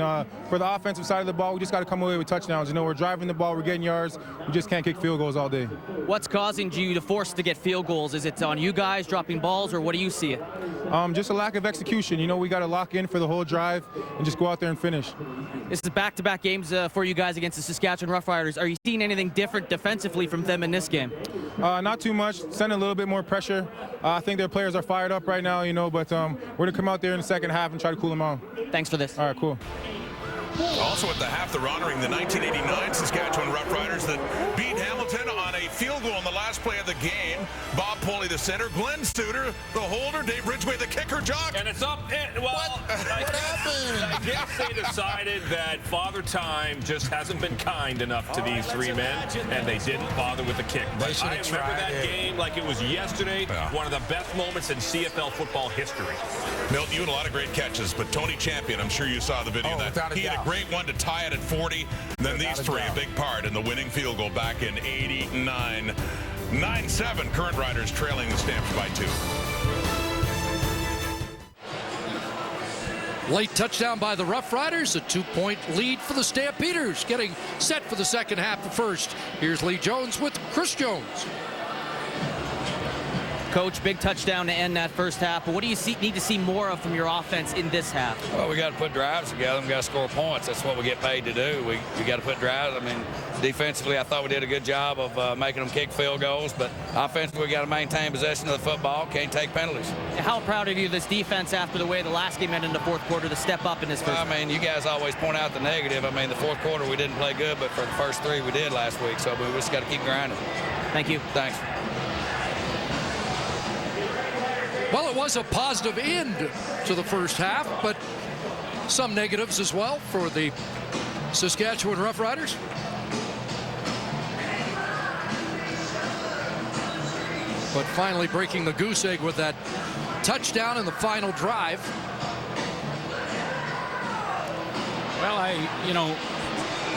for the offensive side of the ball, we just got to come away with touchdowns. You know, we're driving the ball, we're getting yards. We just can't kick field goals all day. What's causing you to force to get field goals? Is it on you guys dropping balls, or what do you see it? Just a lack of execution. You know, we got to lock in for the whole drive and just go out there and finish. This is back-to-back games for you guys against the Saskatchewan Roughriders. Are you seeing anything different defensively from them in this game? Not too much. Sending a little bit more pressure. I think their players are fired up right now, you know, but we're going to come out there in the second half and try to cool them out. Thanks for this. All right, cool. Also at the half, they're honoring the 1989 Saskatchewan Roughriders that beat Hamilton on a field goal in the last play of the game. Bob Poley, the center, Glenn Studer, the holder, Dave Ridgway, the kicker, Jock. And it's up. What happened? I guess they decided that Father Time just hasn't been kind enough to these three men, and they didn't bother with the kick. But I remember that game like it was yesterday. Yeah. One of the best moments in CFL football history. Milton, you had a lot of great catches, but Tony Champion, I'm sure you saw the video. He had a great one to tie it at 40. And then these three, a big part in the winning field goal back in 89. 9-7, current Riders trailing the Stamps by 2. Late touchdown by the Roughriders, a 2-point lead for the Stampeders, getting set for the second half of first. Here's Lee Jones with Chris Jones. Coach, big touchdown to end that first half, but what do you need to see more of from your offense in this half? Well, we got to put drives together. We got to score points. That's what we get paid to do. We got to put drives. I mean, defensively, I thought we did a good job of making them kick field goals, but offensively, we got to maintain possession of the football. Can't take penalties. How proud of you this defense after the way the last game ended in the fourth quarter to step up in this first? I mean, you guys always point out the negative. I mean, the fourth quarter we didn't play good, but for the first three we did last week, so we just got to keep grinding. Thank you. Thanks. Well, it was a positive end to the first half, but some negatives as well for the Saskatchewan Roughriders. But finally breaking the goose egg with that touchdown in the final drive. Well,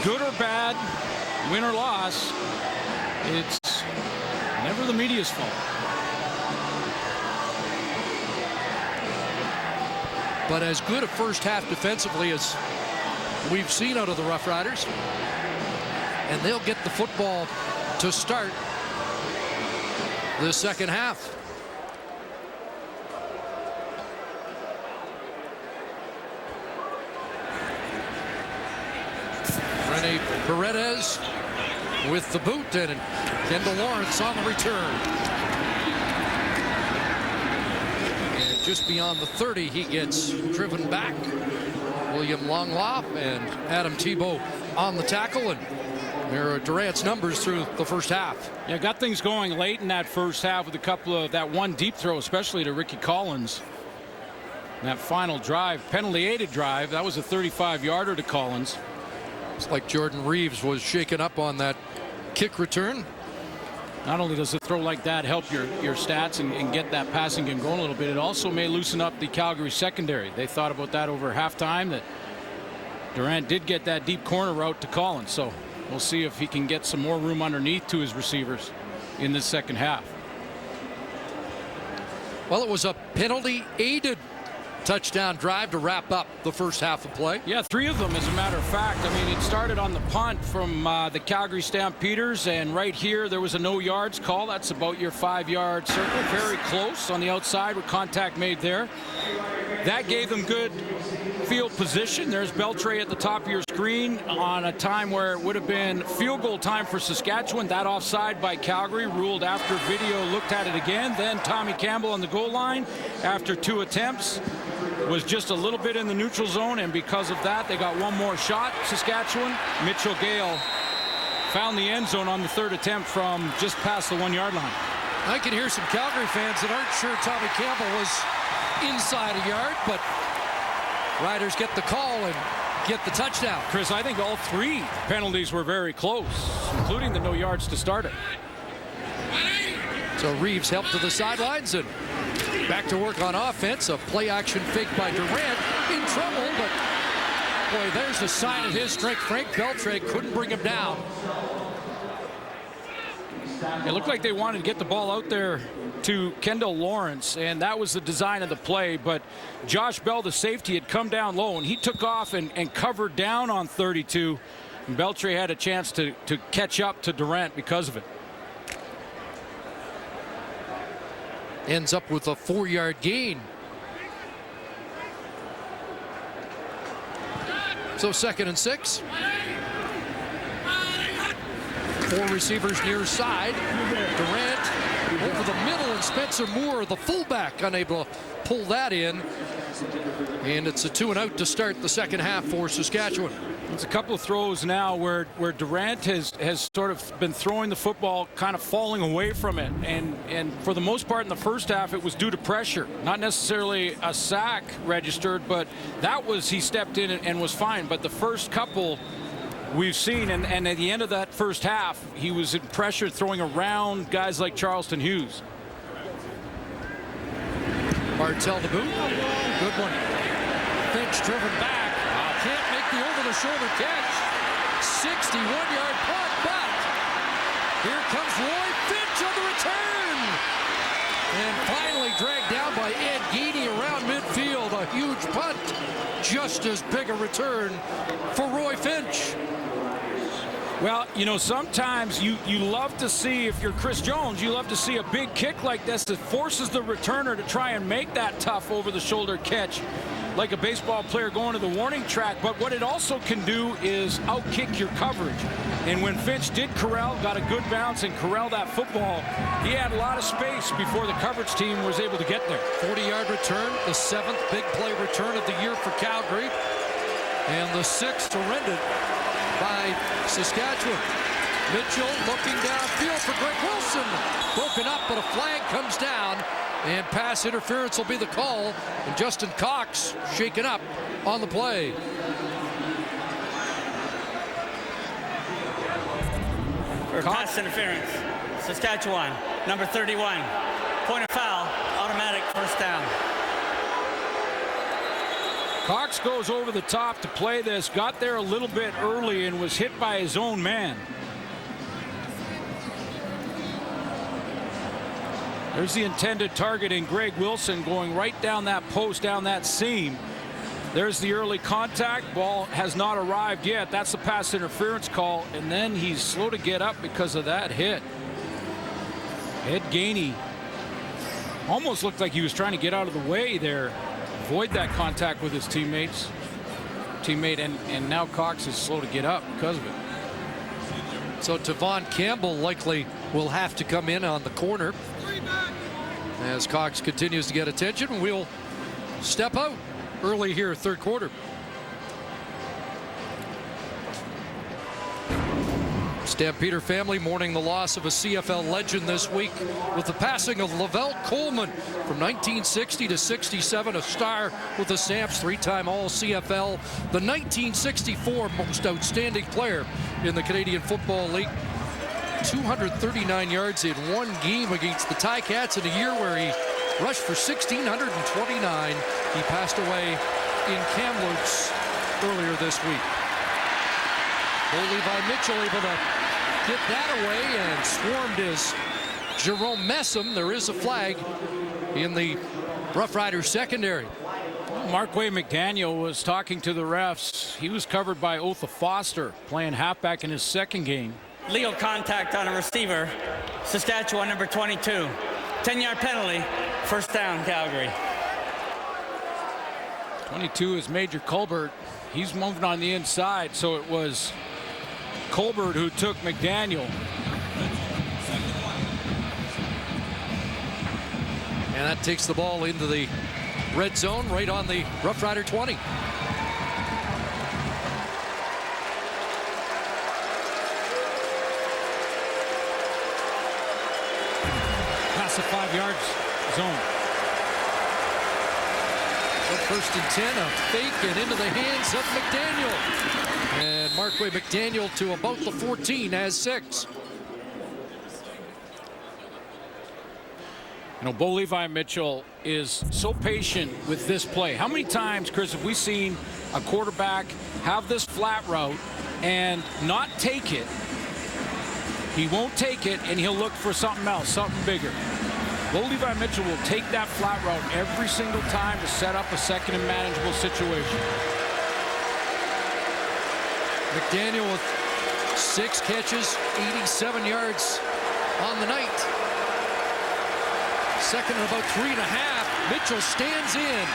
good or bad, win or loss, it's never the media's fault. But as good a first half defensively as we've seen out of the Roughriders. And they'll get the football to start the second half. Rene Paredes with the boot, and Kendall Lawrence on the return. And just beyond the 30, he gets driven back. William Longlaw and Adam Tebow on the tackle, and mirror Durant's numbers through the first half. Yeah, got things going late in that first half with a couple of that one deep throw, especially to Ricky Collins. And that final drive, penalty-aided drive, that was a 35-yarder to Collins. It's like Jordan Reeves was shaken up on that kick return. Not only does a throw like that help your stats and get that passing game going a little bit, it also may loosen up the Calgary secondary. They thought about that over halftime, that Durant did get that deep corner route to Collins. So we'll see if he can get some more room underneath to his receivers in this second half. Well, it was a penalty-aided touchdown drive to wrap up the first half of play. Yeah, 3 of them, as a matter of fact. I mean, it started on the punt from the Calgary Stampeders, and right here there was a no yards call. That's about your 5-yard circle. Very close on the outside with contact made there. That gave them good field position. There's Beltray at the top of your screen on a time where it would have been field goal time for Saskatchewan. That offside by Calgary, ruled after video looked at it again. Then Tommy Campbell on the goal line after 2 attempts was just a little bit in the neutral zone, and because of that they got one more shot. Saskatchewan, Mitchell Gale found the end zone on the 3rd attempt from just past the 1-yard line. I can hear some Calgary fans that aren't sure Tommy Campbell was inside a yard, but Riders get the call and get the touchdown. Chris, I think all 3 penalties were very close, including the no yards to start it. So Reeves helped to the sidelines and back to work on offense. A play action fake by Durant, in trouble, but boy, there's a sign of his strength. Frank Beltray couldn't bring him down. It looked like they wanted to get the ball out there to Kendall Lawrence, and that was the design of the play, but Josh Bell, the safety, had come down low, and he took off and covered down on 32, and Beltray had a chance to catch up to Durant because of it. Ends up with a 4-yard gain. So 2nd and 6. 4 receivers near side. Durant over the middle and Spencer Moore, the fullback, unable to pull that in. And it's a 2-and-out to start the second half for Saskatchewan. There's a couple of throws now where Durant has sort of been throwing the football, kind of falling away from it. And for the most part in the first half, it was due to pressure. Not necessarily a sack registered, but that was, he stepped in and was fine. But the first couple we've seen, and at the end of that first half, he was in pressure throwing around guys like Charleston Hughes. Martel the boot. Good one. Finch driven back. Can't make the over-the-shoulder catch. 61-yard punt, but here comes Roy Finch on the return. And finally dragged down by Ed Geaney around midfield. A huge punt. Just as big a return for Roy Finch. Well, you know, sometimes you love to see, if you're Chris Jones, you love to see a big kick like this that forces the returner to try and make that tough over-the-shoulder catch, like a baseball player going to the warning track. But what it also can do is outkick your coverage. And when Finch did corral, got a good bounce and corral that football, he had a lot of space before the coverage team was able to get there. 40-yard return, the 7th big play return of the year for Calgary, and the 6th surrendered by Saskatchewan. Mitchell looking downfield for Greg Wilson. Broken up, but a flag comes down, and pass interference will be the call. And Justin Cox shaken up on the play. For pass interference, Saskatchewan, number 31. Point of foul, automatic first down. Cox goes over the top to play this, got there a little bit early and was hit by his own man. There's the intended target in Greg Wilson going right down that post, down that seam. There's the early contact. Ball has not arrived yet. That's the pass interference call, and then he's slow to get up because of that hit. Ed Gainey almost looked like he was trying to get out of the way there, avoid that contact with his teammate, and now Cox is slow to get up because of it. So Tavon Campbell likely will have to come in on the corner as Cox continues to get attention. We'll step out early here, third quarter. Stampeder family mourning the loss of a CFL legend this week with the passing of Lavelle Coleman from 1960 to 67, a star with the Stamps, 3-time All-CFL, the 1964 most outstanding player in the Canadian Football League. 239 yards in one game against the Ticats in a year where he rushed for 1,629. He passed away in Kamloops earlier this week. Bo Levi Mitchell able to get that away and swarmed is Jerome Messam. There is a flag in the Roughriders secondary. Markway McDaniel was talking to the refs. He was covered by Otha Foster, playing halfback in his second game. Legal contact on a receiver. Saskatchewan, number 22. 10-yard penalty. First down, Calgary. 22 is Major Colbert. He's moving on the inside, so it was Colbert who took McDaniel. And that takes the ball into the red zone right on the Roughrider 20. Past the 5-yard zone. First and 10, a fake and into the hands of McDaniel. And Markway McDaniel to about the 14 has 6. You know, Bo Levi Mitchell is so patient with this play. How many times, Chris, have we seen a quarterback have this flat route and not take it? He won't take it, and he'll look for something else, something bigger. Bo Levi Mitchell will take that flat route every single time to set up a second and manageable situation. McDaniel with 6 catches, 87 yards on the night. Second and about 3.5. Mitchell stands in,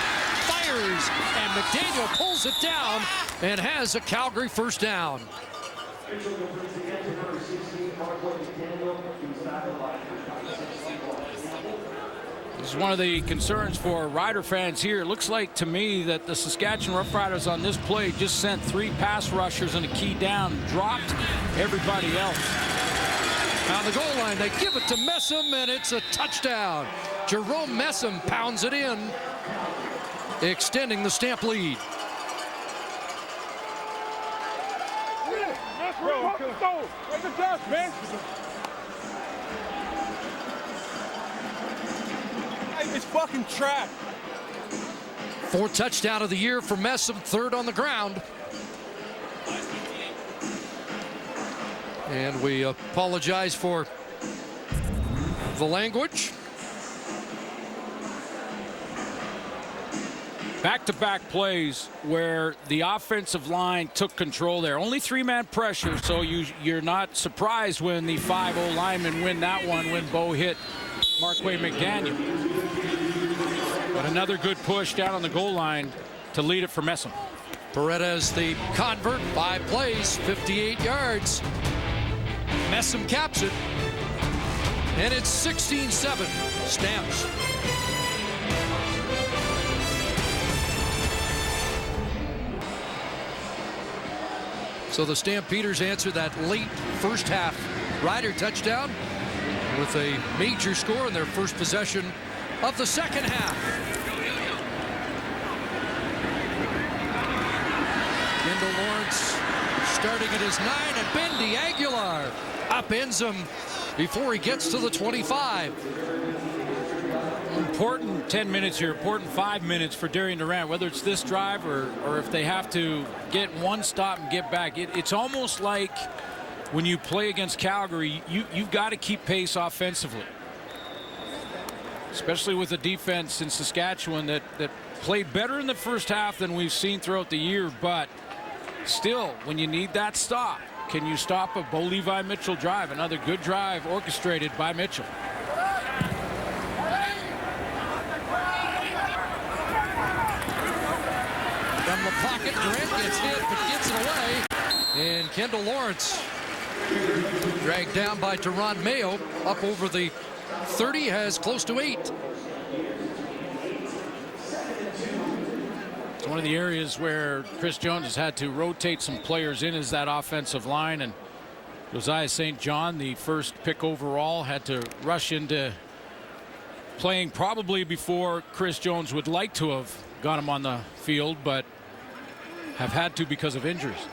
fires, and McDaniel pulls it down and has a Calgary first down. This is one of the concerns for Rider fans here. It looks like to me that the Saskatchewan Roughriders on this play just sent 3 pass rushers and a key down, dropped everybody else. On the goal line, they give it to Messam, and it's a touchdown. Jerome Messam pounds it in, extending the Stamp lead. It's fucking track. 4th touchdown of the year for Messam, 3rd on the ground. And we apologize for the language. Back-to-back plays where the offensive line took control there. Only 3-man pressure, so you're not surprised when the 5-0 linemen win that one when Bo hit Marquay McDaniel. But another good push down on the goal line to lead it for Messam. Paredes, the convert, 5 plays, 58 yards. Messam caps it, and it's 16-7. Stamps. So the Stampeders answer that late first half Rider touchdown with a major score in their first possession of the second half. Kendall Lawrence starting at his 9, and Bendy Aguilar upends him before he gets to the 25. Important 10 minutes here, important 5 minutes for Darian Durant, whether it's this drive or if they have to get one stop and get back. It's almost like when you play against Calgary, you've got to keep pace offensively, especially with a defense in Saskatchewan that played better in the first half than we've seen throughout the year. But still, when you need that stop, can you stop a Bo Levi Mitchell drive? Another good drive orchestrated by Mitchell. From the pocket, Durant gets hit, but gets it away. And Kendall Lawrence dragged down by Teron Mayo, up over the 30, has close to 8. It's one of the areas where Chris Jones has had to rotate some players in is that offensive line, and Josiah St. John, the first pick overall, had to rush into playing probably before Chris Jones would like to have got him on the field, but have had to because of injuries.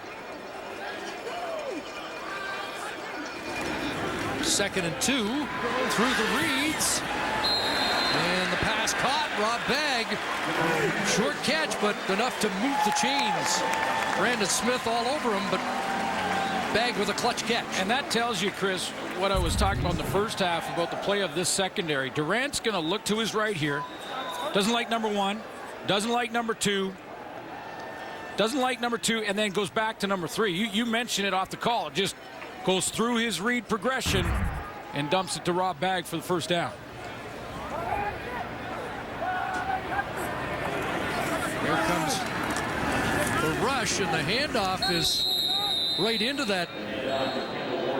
2nd and 2 through the reads, and the pass caught. Rob Bagg, short catch, but enough to move the chains. Brandon Smith all over him, but Bagg with a clutch catch. And that tells you, Chris, what I was talking about in the first half about the play of this secondary. Durant's going to look to his right here. Doesn't like number 1, doesn't like number 2, doesn't like number 2, and then goes back to number 3. You mentioned it off the call. It just goes through his read progression and dumps it to Rob Bagg for the first down. Here comes the rush, and the handoff is right into that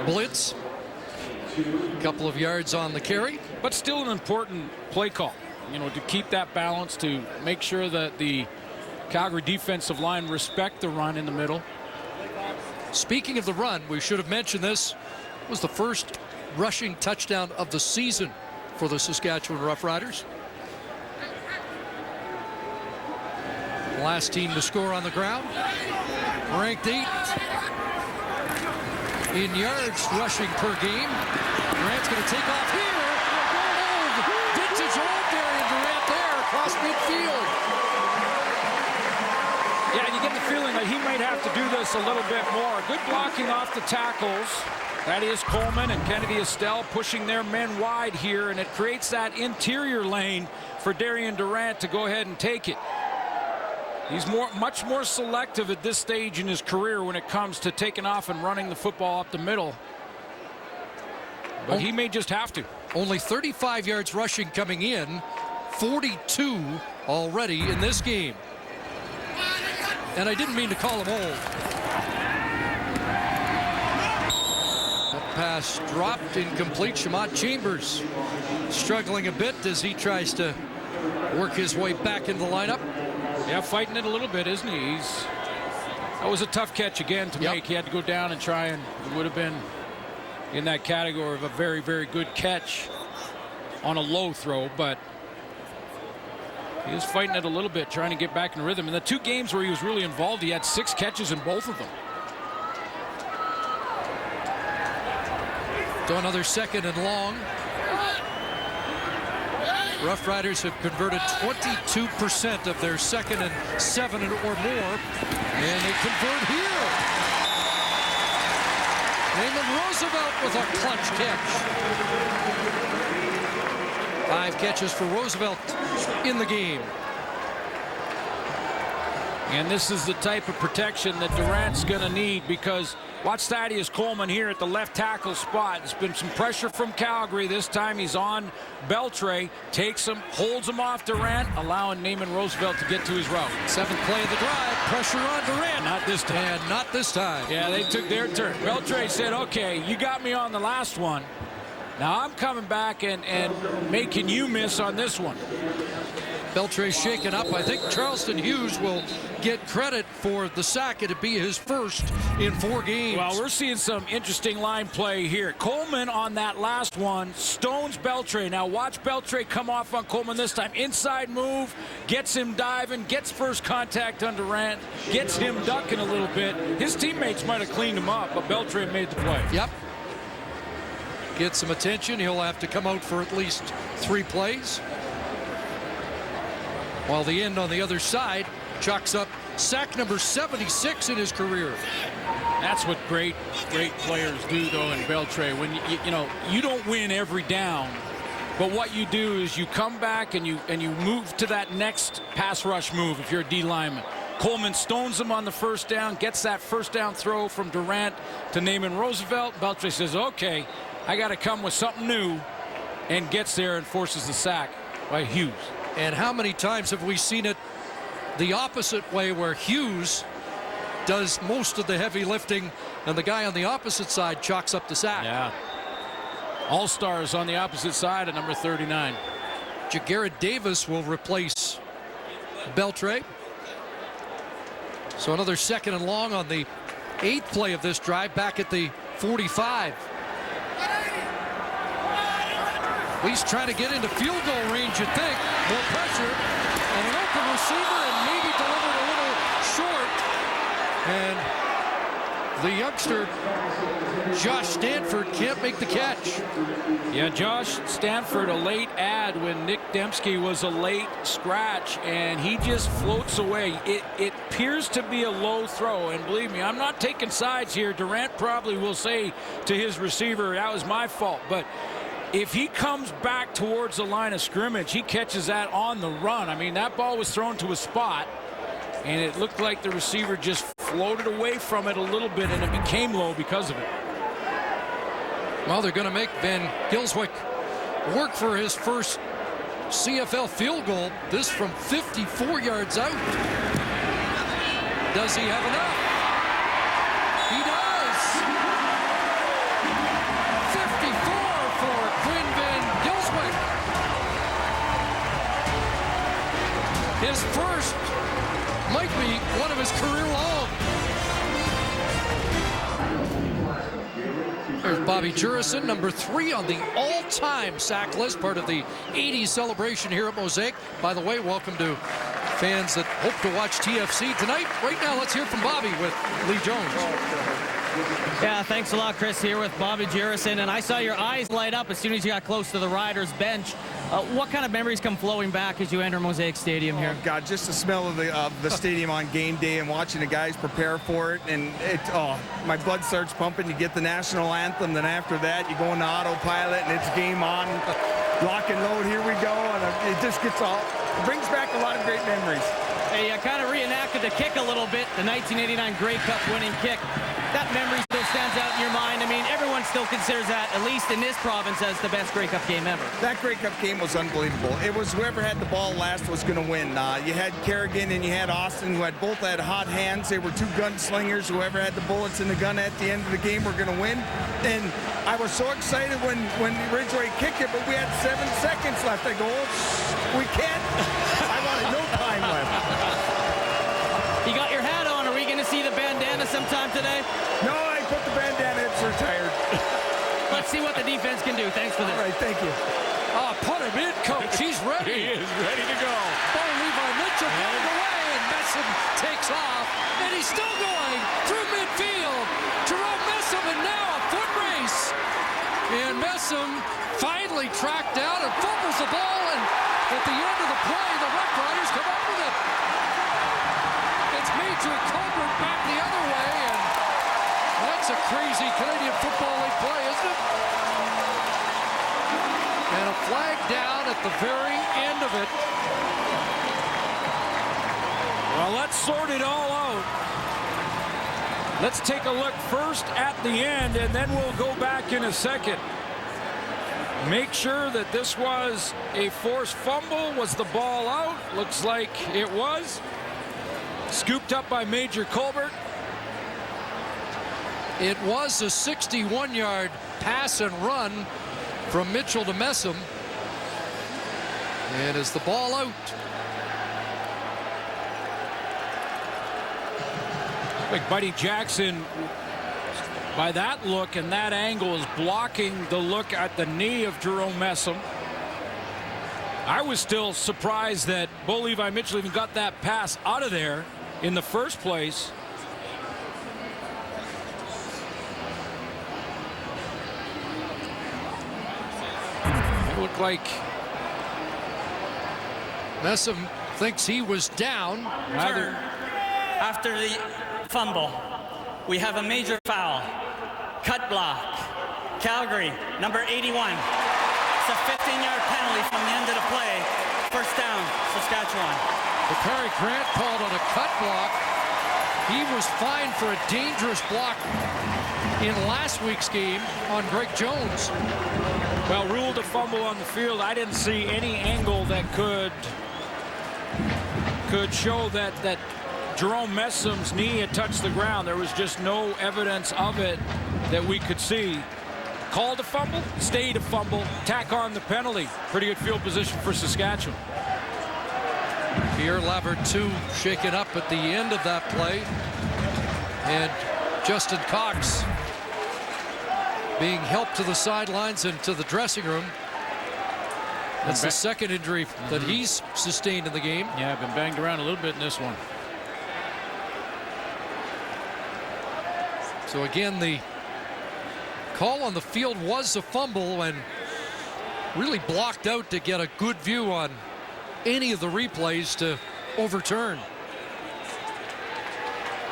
blitz. A couple of yards on the carry, but still an important play call, you know, to keep that balance, to make sure that the Calgary defensive line respect the run in the middle. Speaking of the run, we should have mentioned this was the first rushing touchdown of the season for the Saskatchewan Roughriders. Last team to score on the ground. Ranked 8th in yards rushing per game. Durant's going to take off here. Vintage old Darian Durant there across midfield. Yeah, and you get the feeling that he might have to do this a little bit more. Good blocking off the tackles. That is Coleman and Kennedy Estelle pushing their men wide here, and it creates that interior lane for Darian Durant to go ahead and take it. He's much more selective at this stage in his career when it comes to taking off and running the football up the middle. But he may just have to. Only 35 yards rushing coming in, 42 already in this game. And I didn't mean to call him old. That pass dropped, incomplete. Shamad Chambers struggling a bit as he tries to work his way back into the lineup. Yeah, fighting it a little bit, isn't he? That was a tough catch again to make. He had to go down and try, and it would have been in that category of a very, very good catch on a low throw, but he was fighting it a little bit, trying to get back in rhythm. In the 2 games where he was really involved, he had 6 catches in both of them. So another 2nd and long. Roughriders have converted 22% of their 2nd and 7 or more, and they convert here. Naaman Roosevelt with a clutch catch. 5 catches for Roosevelt in the game. And this is the type of protection that Durant's going to need, because watch Thaddeus Coleman here at the left tackle spot. There's been some pressure from Calgary. This time he's on Beltre, takes him, holds him off Durant, allowing Naaman Roosevelt to get to his route. 7th play of the drive, pressure on Durant. Not this time. And not this time. Yeah, they took their turn. Beltre said, okay, you got me on the last one. Now I'm coming back and making you miss on this one. Beltre shaken up. I think Charleston Hughes will get credit for the sack. It'd be his first in 4 games. Well, we're seeing some interesting line play here. Coleman on that last one stones Beltre. Now watch Beltre come off on Coleman this time. Inside move, gets him diving, gets first contact on Durant, gets him ducking a little bit. His teammates might have cleaned him up, but Beltre made the play. Yep. Get some attention. He'll have to come out for at least 3 plays. While the end on the other side chalks up sack number 76 in his career. That's what great players do, though, in Beltre. When you don't win every down, but what you do is you come back and you move to that next pass rush move if you're a D lineman. Coleman stones him on the first down, gets that first down throw from Durant to Naaman Roosevelt. Beltre says, okay, I got to come with something new, and gets there and forces the sack by Hughes. And how many times have we seen it the opposite way, where Hughes does most of the heavy lifting and the guy on the opposite side chalks up the sack? Yeah. All-stars on the opposite side at number 39. Jagarrett Davis will replace Beltre. So another 2nd and long on the 8th play of this drive, back at the 45. He's trying to get into field goal range, you'd think. More pressure, and an open receiver, and maybe delivered a little short. And the youngster, Josh Stanford, can't make the catch. Yeah, Josh Stanford, a late add when Nick Dembski was a late scratch, and he just floats away. It appears to be a low throw, and believe me, I'm not taking sides here. Durant probably will say to his receiver, that was my fault, but if he comes back towards the line of scrimmage, he catches that on the run. I mean, that ball was thrown to a spot, and it looked like the receiver just floated away from it a little bit, and it became low because of it. Well, they're going to make Van Gilswyk work for his first CFL field goal. This from 54 yards out. Does he have enough? He does. 54 for Quinn Van Gilswyk. His first might be one of his career long. There's Bobby Jurison, number 3 on the all-time sack list, part of the 80s celebration here at Mosaic. By the way, welcome to fans that hope to watch TFC tonight. Right now, let's hear from Bobby with Lee Jones. Yeah, thanks a lot, Chris, here with Bobby Jurison. And I saw your eyes light up as soon as you got close to the Riders bench. What kind of memories come flowing back as you enter Mosaic Stadium here? Oh, God, just the smell of the stadium on game day and watching the guys prepare for it. And my blood starts pumping. You get the national anthem. Then after that, you go into autopilot and it's game on. Lock and load, here we go. And it just gets it brings back a lot of great memories. They kind of reenacted the kick a little bit, the 1989 Grey Cup winning kick. That memory still stands out in your mind. I mean, everyone still considers that, at least in this province, as the best Grey Cup game ever. That Grey Cup game was unbelievable. It was whoever had the ball last was going to win. You had Kerrigan and you had Austin, who both had hot hands. They were two gunslingers. Whoever had the bullets in the gun at the end of the game were going to win. And I was so excited when Ridgway kicked it, but we had 7 seconds left. I go, we can't. I wanted no time left. You got your hat on. Are we going to see the bandana sometime today? No, I put the bandana. It's retired. Let's see what the defense can do. Thanks for that. All right, thank you. Put him in, coach. He's ready. He is ready to go. Bo Levi Mitchell getting away, and Messam takes off, and he's still going through midfield. Jerome Messam, and now a foot race. And Messam finally tracked down and fumbles the ball, and at the end of the play, the Roughriders come up with it. It's Major Colbert back the other way, and that's a crazy Canadian Football League play, isn't it? And a flag down at the very end of it. Well, let's sort it all out. Let's take a look first at the end, and then we'll go back in a second. Make sure that this was a forced fumble. Was the ball out? Looks like it was. Scooped up by Major Colbert. It was a 61-yard pass and run from Mitchell to Messam. And is the ball out? Like Buddy Jackson, by that look and that angle, is blocking the look at the knee of Jerome Messam. I was still surprised that Bo Levi Mitchell even got that pass out of there in the first place. It looked like Messam thinks he was down. After the fumble, we have a major foul. Cut block. Calgary, number 81. It's a 15-yard penalty from the end of the play. First down, Saskatchewan. The Perry Grant called on a cut block. He was fined for a dangerous block in last week's game on Greg Jones. Well, ruled a fumble on the field. I didn't see any angle that could show that Jerome Messam's knee had touched the ground. There was just no evidence of it that we could see. Called a fumble, stayed a fumble, tack on the penalty. Pretty good field position for Saskatchewan. Pierre Lavertu shaken up at the end of that play. And Justin Cox being helped to the sidelines and to the dressing room. That's the second injury that he's sustained in the game. Yeah, been banged around a little bit in this one. So again, the call on the field was a fumble and really blocked out to get a good view on any of the replays to overturn.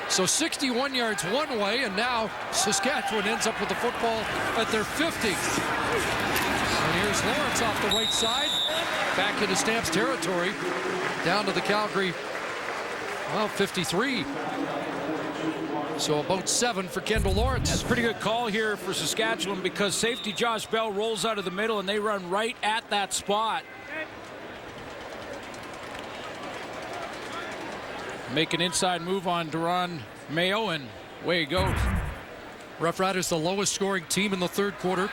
So 61 yards one way, and now Saskatchewan ends up with the football at their 50. And here's Lawrence off the right side, back into Stamps territory, down to the Calgary, 53. So about 7 for Kendall Lawrence. That's a pretty good call here for Saskatchewan because safety Josh Bell rolls out of the middle and they run right at that spot. Make an inside move on Duran Mayo, and away he goes. Roughriders, the lowest scoring team in the third quarter.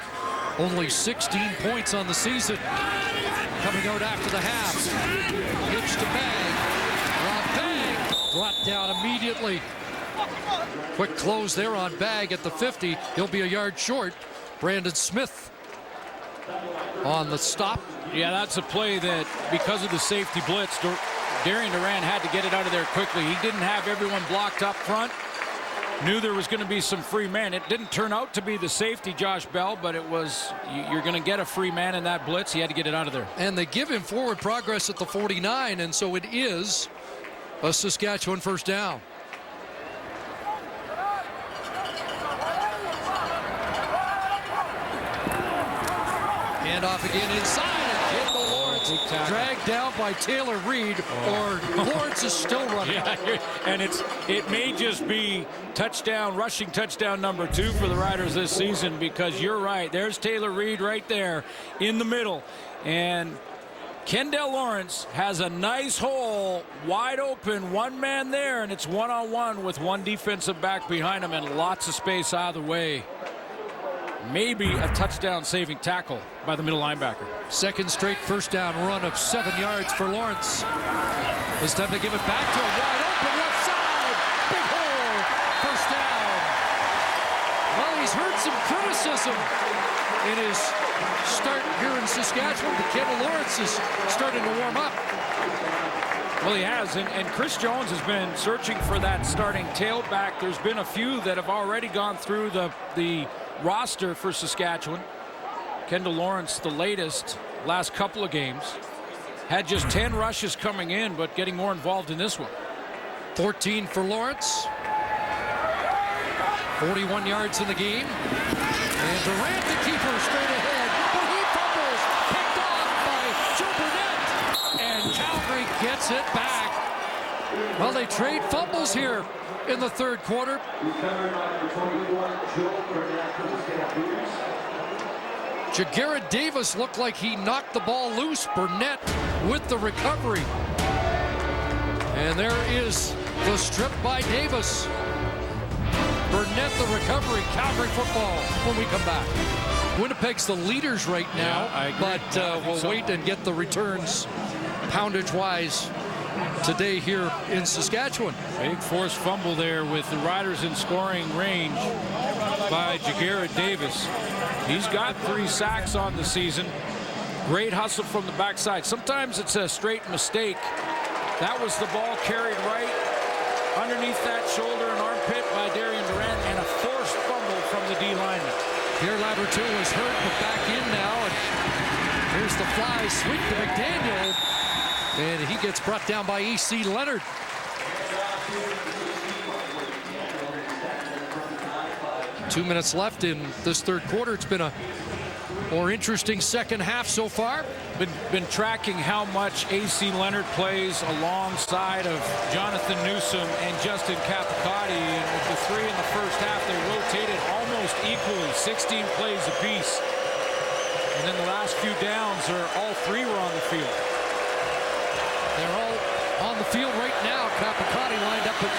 Only 16 points on the season. Coming out after the half. Hitch to Bag. Rob Bag brought down immediately. Quick close there on Bag at the 50. He'll be a yard short. Brandon Smith on the stop. Yeah, that's a play that, because of the safety blitz, Darian Duran had to get it out of there quickly. He didn't have everyone blocked up front. Knew there was going to be some free man. It didn't turn out to be the safety, Josh Bell, but it was, you're going to get a free man in that blitz. He had to get it out of there. And they give him forward progress at the 49, and so it is a Saskatchewan first down. And off again inside, and Kendall Lawrence dragged down by Taylor Reed, or Lawrence is still running. Yeah, and it may just be rushing touchdown number 2 for the Riders this season, because you're right. There's Taylor Reed right there in the middle. And Kendall Lawrence has a nice hole, wide open, one man there, and it's one-on-one with one defensive back behind him and lots of space either way. Maybe a touchdown-saving tackle by the middle linebacker. Second straight first down run of 7 yards for Lawrence. This time they give it back to him, wide open left side. Big hole, first down. Well, he's heard some criticism in his start here in Saskatchewan. But Kendall Lawrence is starting to warm up. Well, he has, and Chris Jones has been searching for that starting tailback. There's been a few that have already gone through the roster for Saskatchewan. Kendall Lawrence, the latest, last couple of games, had just 10 rushes coming in, but getting more involved in this one. 14 for Lawrence. 41 yards in the game. And Durant, the keeper, straight ahead, but he fumbles, picked off by Joe Burnett, and Calgary gets it back. Well, they trade fumbles here in the third quarter. Jagarrett Davis looked like he knocked the ball loose. Burnett with the recovery. And there is the strip by Davis. Burnett the recovery. Calgary football when we come back. Winnipeg's the leaders right now, I agree. but we'll wait and get the returns poundage-wise today here in Saskatchewan. Big forced fumble there with the Riders in scoring range by Jagarrett Davis. He's got 3 sacks on the season. Great hustle from the backside. Sometimes it's a straight mistake. That was the ball carried right underneath that shoulder and armpit by Darian Durant, and a forced fumble from the D lineman. Pierre Laverture was hurt, but back in now. And here's the fly sweep to McDaniel. And he gets brought down by E.C. Leonard. Two minutes left in this third quarter. It's been a more interesting second half so far. Been tracking how much A.C. Leonard plays alongside of Jonathan Newsom and Justin Capicotti. And with the 3 in the first half, they rotated almost equally, 16 plays apiece. And then the last few downs, all 3 were on the field. They're all on the field right now. Capicotti lined up at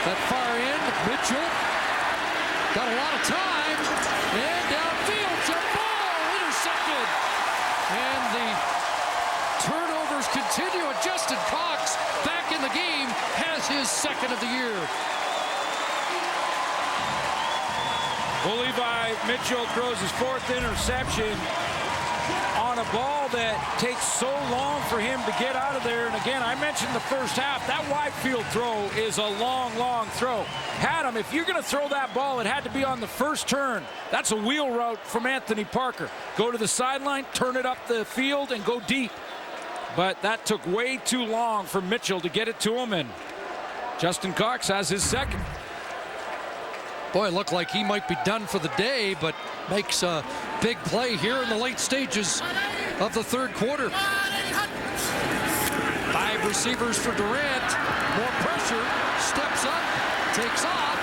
that far end. Mitchell got a lot of time. And downfield, jump ball, intercepted. And the turnovers continue. And Justin Cox, back in the game, has his second of the year. Well, Levi Mitchell throws his 4th interception on a ball that takes so long for him to get out of there. And again, I mentioned the first half, that wide field throw is a long throw. Had him, if you're going to throw that ball, it had to be on the first turn. That's a wheel route from Anthony Parker. Go to the sideline, turn it up the field, and go deep. But that took way too long for Mitchell to get it to him, and Justin Cox has his second. Boy, it looked like he might be done for the day, but makes a big play here in the late stages of the third quarter. 5 receivers for Durant. More pressure. Steps up. Takes off.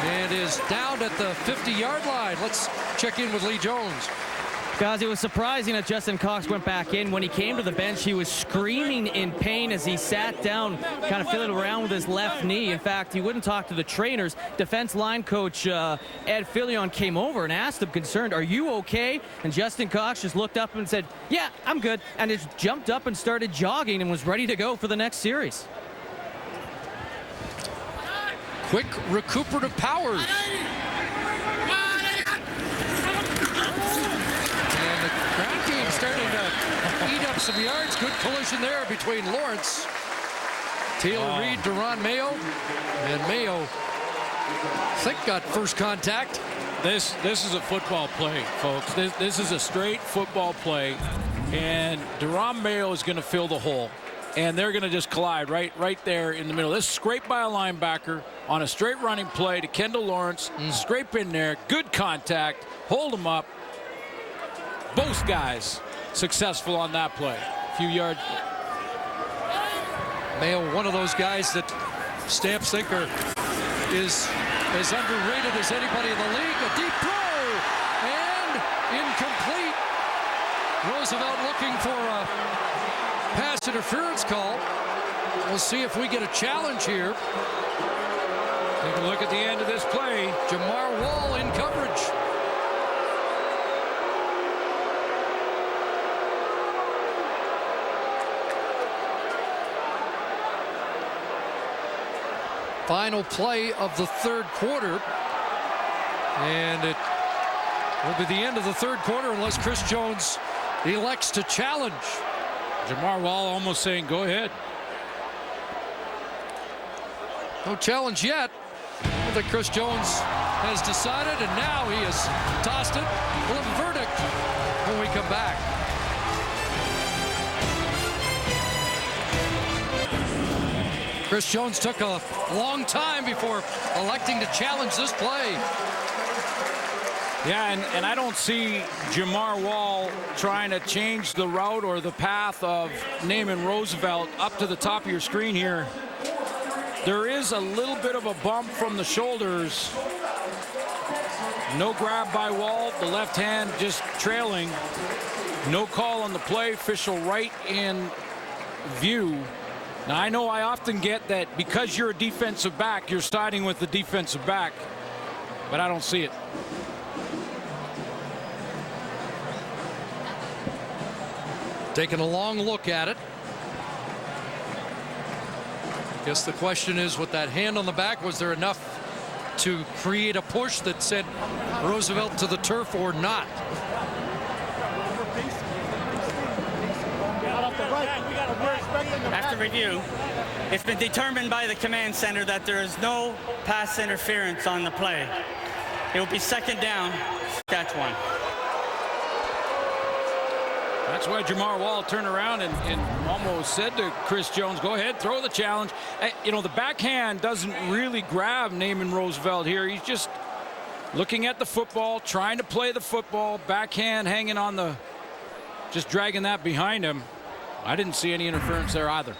And is down at the 50-yard line. Let's check in with Lee Jones. Guys, it was surprising that Justin Cox went back in. When he came to the bench, he was screaming in pain as he sat down, kind of fiddled around with his left knee. In fact, he wouldn't talk to the trainers. Defense line coach Ed Filion came over and asked him, concerned, "Are you okay?" And Justin Cox just looked up and said, "Yeah, I'm good," and just jumped up and started jogging and was ready to go for the next series. Quick recuperative powers. Ground game starting to eat up some yards. Good collision there between Lawrence, Taylor Reed, Deron Mayo, and Mayo, I think, got first contact. This is a football play, folks. This is a straight football play, and Deron Mayo is going to fill the hole, and they're going to just collide right there in the middle. This is scraped by a linebacker on a straight running play to Kendall Lawrence. Scrape in there, good contact, hold him up. Both guys successful on that play. A few yards. Mayo, one of those guys that Stamps think is as underrated as anybody in the league. A deep throw and incomplete. Roosevelt looking for a pass interference call. We'll see if we get a challenge here. Take a look at the end of this play. Jamar Wall in coverage. Final play of the third quarter. And it will be the end of the third quarter unless Chris Jones elects to challenge. Jamar Wall almost saying, go ahead. No challenge yet. I think Chris Jones has decided, and now he has tossed it. We'll have a verdict when we come back. Chris Jones took a long time before electing to challenge this play. Yeah, and I don't see Jamar Wall trying to change the route or the path of Naaman Roosevelt up to the top of your screen here. There is a little bit of a bump from the shoulders. No grab by Wall, the left hand just trailing. No call on the play, official right in view. Now, I know I often get that because you're a defensive back, you're siding with the defensive back, but I don't see it. Taking a long look at it. Guess the question is, with that hand on the back, was there enough to create a push that sent Roosevelt to the turf or not? After review, it's been determined by the command center that there is no pass interference on the play. It will be second down, Saskatchewan. That's why Jamar Wall turned around and almost said to Chris Jones, go ahead, throw the challenge. You know, the backhand doesn't really grab Naaman Roosevelt here. He's just looking at the football, trying to play the football, backhand hanging on the, just dragging that behind him. I didn't see any interference there either.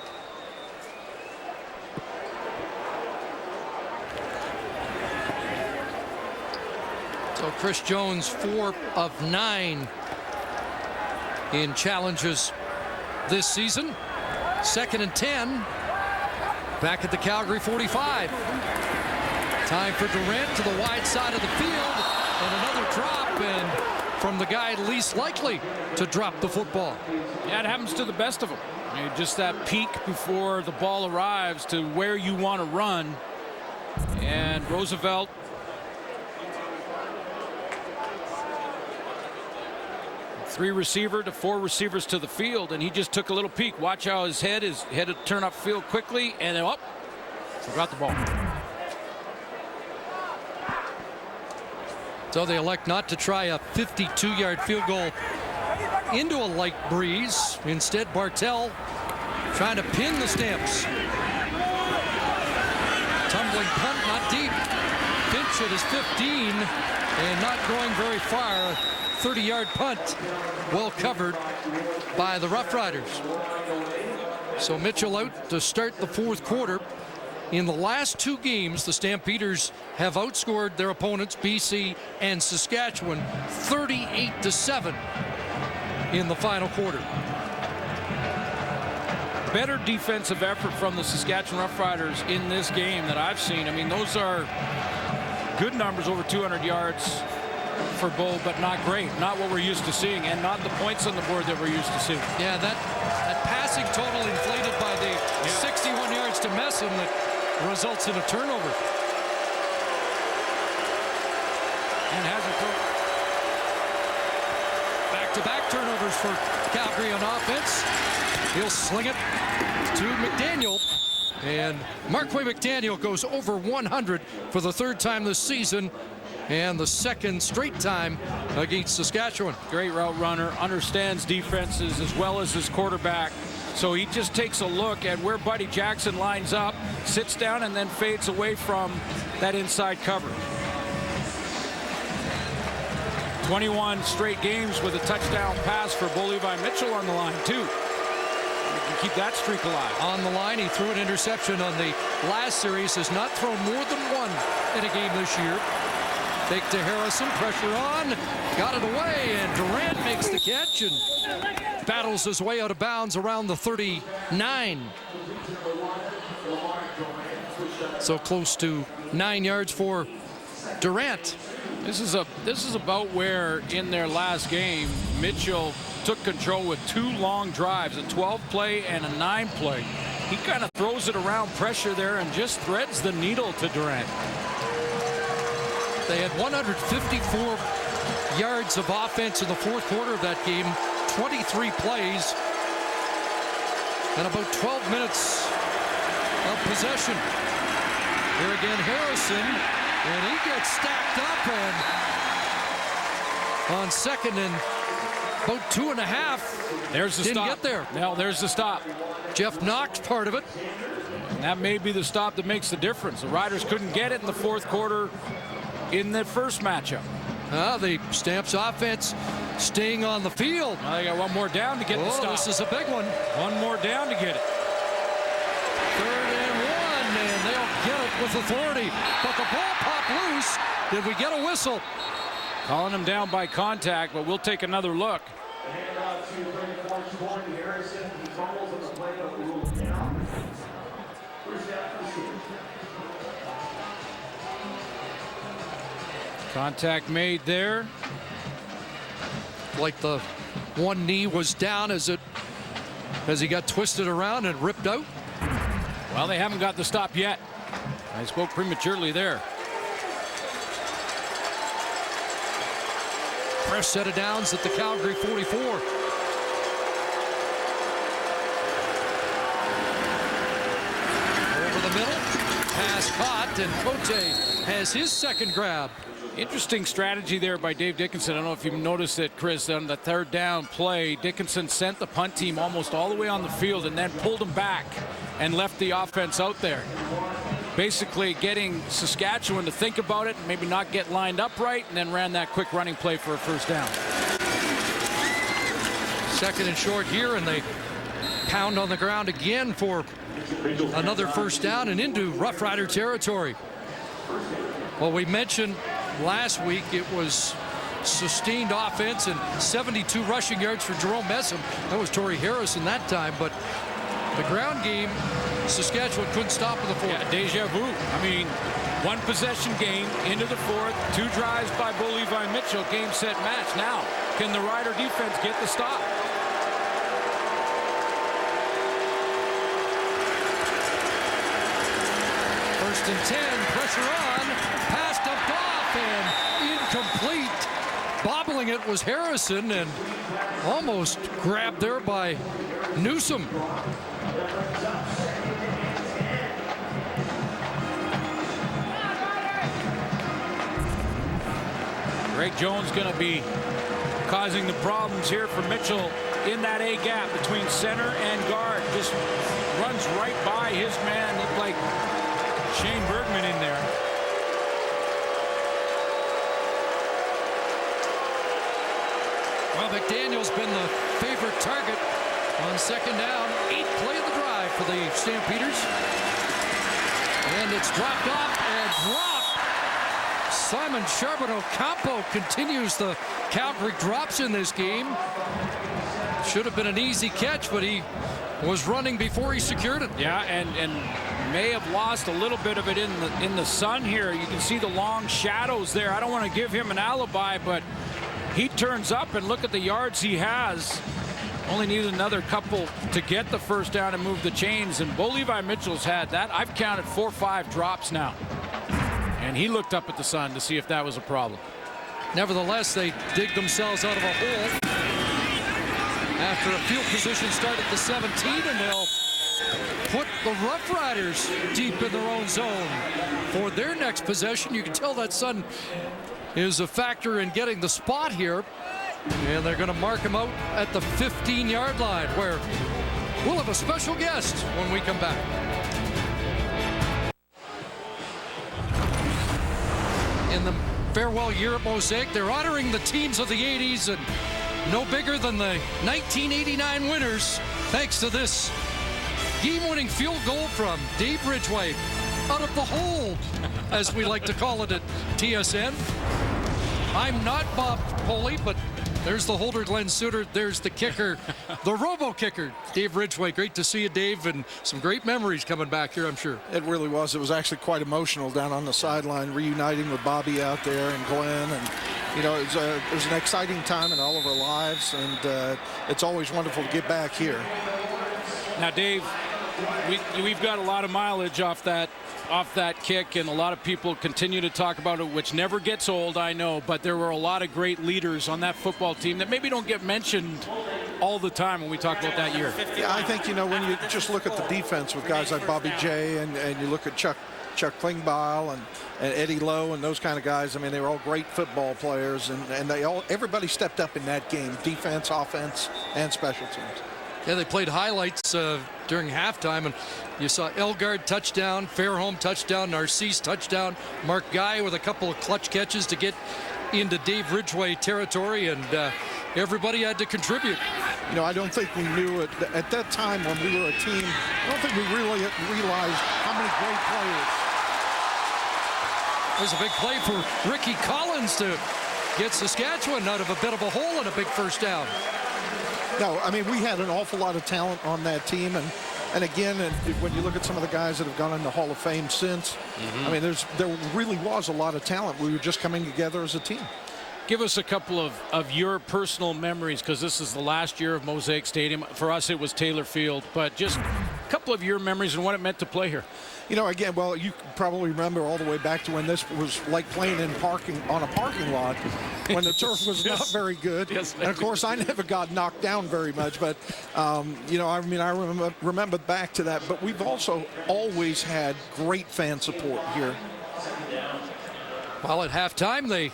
So Chris Jones, 4 of 9 in challenges this season. 2nd and 10. Back at the Calgary 45. Time for Durant to the wide side of the field. And another drop, and from the guy least likely to drop the football. Yeah, it happens to the best of them. I mean, just that peak before the ball arrives to where you want to run. And Roosevelt, three receiver to 4 receivers to the field, and he just took a little peek. Watch how his head is headed to turn upfield quickly, and then up, forgot the ball. So they elect not to try a 52-yard field goal into a light breeze. Instead, Bartel trying to pin the Stamps. Tumbling punt, not deep. Finch at his 15 and not going very far. 30-yard punt, well covered by the Roughriders. So Mitchell out to start the fourth quarter. In the last 2 games, the Stampeders have outscored their opponents, BC and Saskatchewan, 38-7 in the final quarter. Better defensive effort from the Saskatchewan Roughriders in this game that I've seen. I mean, those are good numbers, over 200 yards for Bo, but not great. Not what we're used to seeing, and not the points on the board that we're used to seeing. Yeah, that passing total inflated by the 61 yards to Messam that results in a turnover. And has a back-to-back turnovers for Calgary on offense. He'll sling it to McDaniel. And Marquay McDaniel goes over 100 for the 3rd time this season, and the 2nd straight time against Saskatchewan. Great route runner, understands defenses as well as his quarterback. So he just takes a look at where Buddy Jackson lines up, sits down, and then fades away from that inside cover. 21 straight games with a touchdown pass for Bo Levi Mitchell on the line, too. You can keep that streak alive. On the line, he threw an interception on the last series. Has not thrown more than one in a game this year. Fake to Harrison, pressure on, got it away, and Durant makes the catch and battles his way out of bounds around the 39. So close to 9 yards for Durant. This is about where in their last game Mitchell took control with 2 long drives, a 12-play and a 9-play. He kind of throws it around, pressure there, and just threads the needle to Durant. They had 154 yards of offense in the fourth quarter of that game, 23 plays, and about 12 minutes of possession. Here again, Harrison, and he gets stacked up, and on second and about 2.5. There's the didn't stop. Get there. Now there's the stop. Jeff Knox part of it. And that may be the stop that makes the difference. The Riders couldn't get it in the fourth quarter in the first matchup. The Stamps offense staying on the field. Now they got one more down to get the stop. This is a big one. One more down to get it. 3rd and 1, and they'll get it with authority. But the ball popped loose. Did we get a whistle? Calling him down by contact, but we'll take another look. Contact made there. Like the one knee was down as he got twisted around and ripped out. Well, they haven't got the stop yet. I spoke prematurely there. Fresh set of downs at the Calgary 44. Over the middle. Pass caught, and Cote has his second grab. Interesting strategy there by Dave Dickinson. I don't know if you've noticed it, Chris, on the 3rd down play. Dickinson sent the punt team almost all the way on the field and then pulled them back and left the offense out there. Basically getting Saskatchewan to think about it and maybe not get lined up right, and then ran that quick running play for a first down. 2nd and short here, and they pound on the ground again for another first down and into Rough Rider territory. Well, we mentioned last week it was sustained offense and 72 rushing yards for Jerome Messam. That was Torrey Harrison that time, but the ground game, Saskatchewan couldn't stop in the fourth. Yeah, deja vu. I mean, 1 possession game into the fourth, 2 drives by Bo Levi Mitchell, game, set, match. Now, can the Rider defense get the stop? First and 10, pressure on, pass dumped off and incomplete. Bobbling it was Harrison and almost grabbed there by Newsom. Greg Jones going to be causing the problems here for Mitchell in that A gap between center and guard. Just runs right by his man. Looked like Shane Bergman in there. Well, McDaniel's been the favorite target on 2nd down. 8th play of the drive for the Stampeders. And it's dropped off and dropped. Simon Charbonneau-Campo continues the Calgary drops in this game. Should have been an easy catch, but he was running before he secured it. Yeah, and may have lost a little bit of it in the sun here. You can see the long shadows there. I don't want to give him an alibi, but he turns up and look at the yards he has. Only needed another couple to get the first down and move the chains, and Bo Levi Mitchell's had that. I've counted 4 or 5 drops now. And he looked up at the sun to see if that was a problem. Nevertheless, they dig themselves out of a hole after a field position start at the 17, and they'll put the Rough Riders deep in their own zone for their next possession. You can tell that sun is a factor in getting the spot here, and they're going to mark him out at the 15-yard line, where we'll have a special guest when we come back. In the farewell year at Mosaic. They're honoring the teams of the 80s and no bigger than the 1989 winners, thanks to this game-winning field goal from Dave Ridgway out of the hole, as we like to call it at TSN. I'm not Bob Poley, but there's the holder, Glenn Suter. There's the kicker, the robo-kicker, Dave Ridgway. Great to see you, Dave, and some great memories coming back here, I'm sure. It really was. It was actually quite emotional down on the sideline, reuniting with Bobby out there and Glenn. And, you know, it was an exciting time in all of our lives, and it's always wonderful to get back here. Now, Dave, we've got a lot of mileage off that kick, and a lot of people continue to talk about it, which never gets old, I know, but there were a lot of great leaders on that football team that maybe don't get mentioned all the time when we talk about that year. Yeah, I think, you know, when you just look at the defense with guys like Bobby J and you look at Chuck Klingbeil and Eddie Lowe and those kind of guys, I mean, they were all great football players, and everybody stepped up in that game, defense, offense, and special teams. Yeah, they played highlights during halftime, and you saw Elgard touchdown, Fairholm touchdown, Narcisse touchdown, Mark Guy with a couple of clutch catches to get into Dave Ridgway territory, and everybody had to contribute. You know, I don't think we knew it at that time when we were a team. I don't think we really realized how many great players. There's a big play for Ricky Collins to get Saskatchewan out of a bit of a hole and a big first down. No, I mean, we had an awful lot of talent on that team, and again, when you look at some of the guys that have gone in the Hall of Fame since, I mean, there really was a lot of talent. We were just coming together as a team. Give us a couple of your personal memories, because this is the last year of Mosaic Stadium. For us, it was Taylor Field, but just a couple of your memories and what it meant to play here. You know, again, well, you probably remember all the way back to when this was like playing on a parking lot when the turf was not very good. Yes, and, of course, I never got knocked down very much. But, you know, I mean, I remember back to that. But we've also always had great fan support here. Well, at halftime, they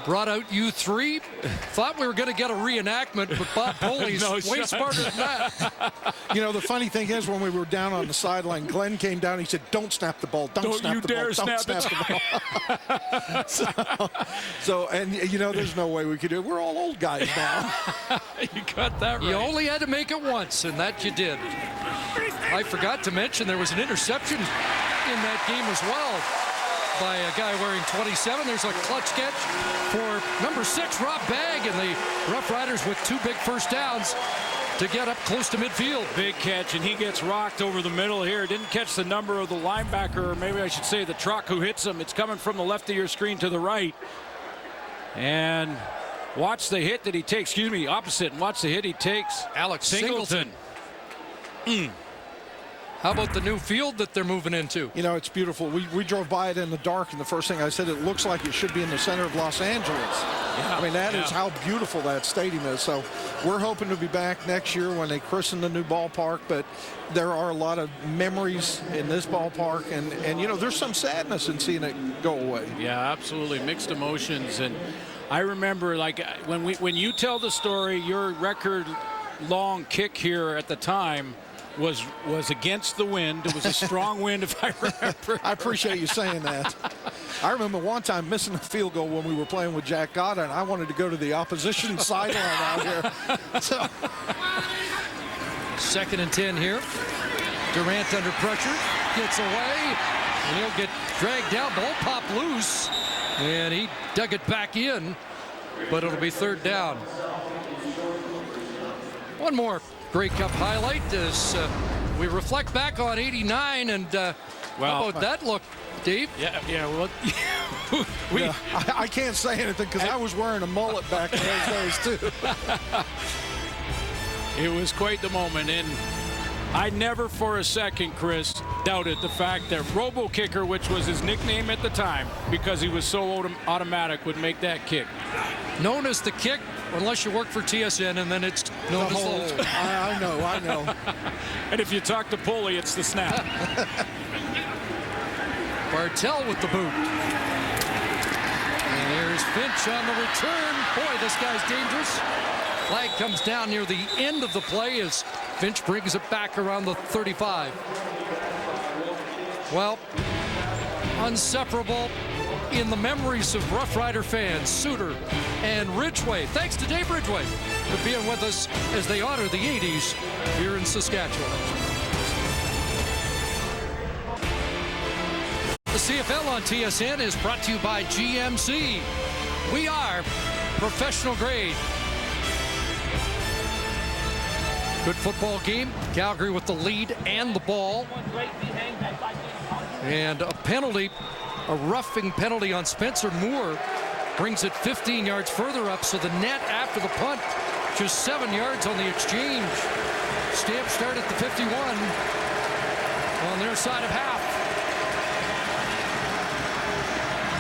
brought out U3. Thought we were going to get a reenactment, but Bob Poley's way smarter than that. You know, the funny thing is, when we were down on the sideline, Glenn came down and he said, "Don't snap the ball. Don't snap the ball. Don't snap the ball." So, and, you know, there's no way we could do it. We're all old guys now. You got that right. You only had to make it once, and that you did. I forgot to mention there was an interception in that game as well by a guy wearing 27. There's a clutch catch for number 6, Rob Bagg, and the Roughriders with 2 big first downs to get up close to midfield. Big catch, and he gets rocked over the middle here. Didn't catch the number of the linebacker, or maybe I should say the truck who hits him. It's coming from the left of your screen to the right. And watch the hit that he takes. Excuse me, opposite. And watch the hit he takes. Alex Singleton. How about the new field that they're moving into? You know, it's beautiful. We drove by it in the dark, and the first thing I said, it looks like it should be in the center of Los Angeles. Yeah, I mean, that is how beautiful that stadium is. So we're hoping to be back next year when they christen the new ballpark, but there are a lot of memories in this ballpark, and you know, there's some sadness in seeing it go away. Yeah, absolutely. Mixed emotions. And I remember, like, when you tell the story, your record-long kick here at the time was against the wind. It was a strong wind, if I remember. I appreciate you saying that. I remember one time missing a field goal when we were playing with Jack Goddard, and I wanted to go to the opposition sideline out here. So. 2nd and 10 here. Durant under pressure, gets away, and he'll get dragged down. Ball popped loose, and he dug it back in, but it'll be 3rd down. One more Grey Cup highlight as we reflect back on '89, and how about that look, Dave? Yeah. Well, I can't say anything because I was wearing a mullet back in those days too. It was quite the moment, and I never for a second, Chris, doubted the fact that Robo Kicker, which was his nickname at the time because he was so automatic, would make that kick. Known as the kick, unless you work for TSN, and then it's known as the hold. I know. And if you talk to Poley, it's the snap. Bartell with the boot. And there's Finch on the return. Boy, this guy's dangerous. Flag comes down near the end of the play as Finch brings it back around the 35. Well, inseparable, in the memories of Rough Rider fans, Suter and Ridgway. Thanks to Dave Ridgway for being with us as they honor the 80s here in Saskatchewan. The CFL on TSN is brought to you by GMC. We are professional grade. Good football game. Calgary with the lead and the ball. And a penalty, a roughing penalty on Spencer Moore, brings it 15 yards further up. So the net after the punt, just 7 yards on the exchange. Stamp start at the 51 on their side of half.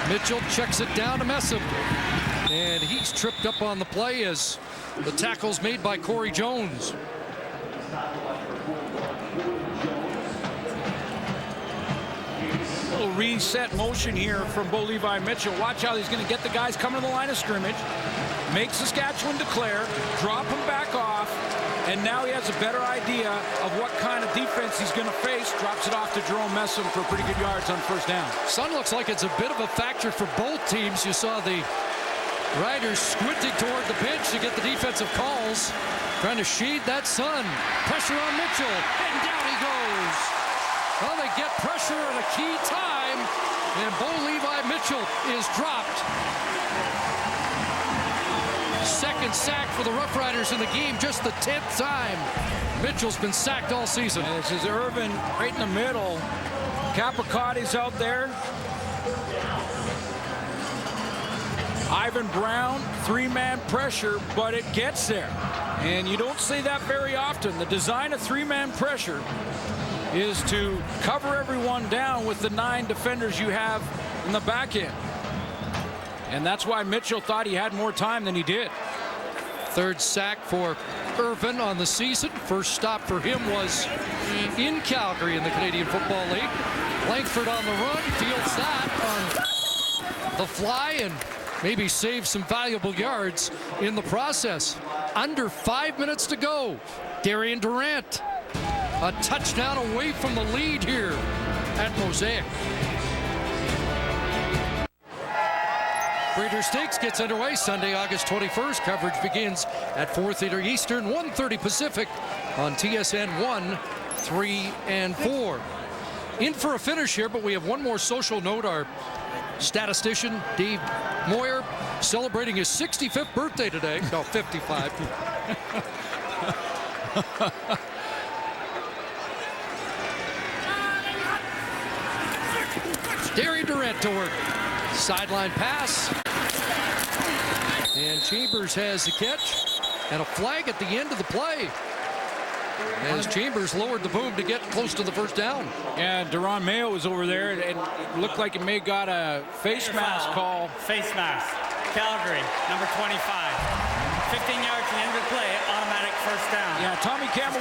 Mitchell checks it down to Messam. And he's tripped up on the play as the tackle's made by Corey Jones. Little reset motion here from Bo Levi Mitchell. Watch how he's going to get the guys coming to the line of scrimmage, make Saskatchewan declare, drop him back off, and now he has a better idea of what kind of defense he's going to face. Drops it off to Jerome Messam for pretty good yards on first down. Sun looks like it's a bit of a factor for both teams. You saw the Riders squinting toward the bench to get the defensive calls, trying to shade that sun. Pressure on Mitchell, and down he goes. Well, they get pressure at a key time, and Bo Levi Mitchell is dropped. Second sack for the Rough Riders in the game, just the 10th time. Mitchell's been sacked all season. And this is Irvin right in the middle. Capicotti's out there. Ivan Brown, three-man pressure, but it gets there. And you don't see that very often. The design of three-man pressure is to cover everyone down with the 9 defenders you have in the back end. And that's why Mitchell thought he had more time than he did. Third sack for Irvin on the season. First stop for him was in Calgary in the Canadian Football League. Langford on the run, fields that on the fly, and maybe save some valuable yards in the process. Under 5 minutes to go. Darian Durant, a touchdown away from the lead here at Mosaic. Breeder Stakes gets underway Sunday, August 21st. Coverage begins at 4:30 Eastern, 1:30 Pacific on TSN 1, 3, and 4. In for a finish here, but we have one more social note. Our statistician, Dave Moyer, celebrating his 65th birthday today. No, 55. Darian Durant to work. Sideline pass. And Chambers has the catch. And a flag at the end of the play, as Chambers lowered the boom to get close to the first down. And Deron Mayo was over there, and it looked like it may got a face mask call. Face mask. Calgary, number 25. 15 yards to the end of the play, automatic first down. Yeah, Tommy Campbell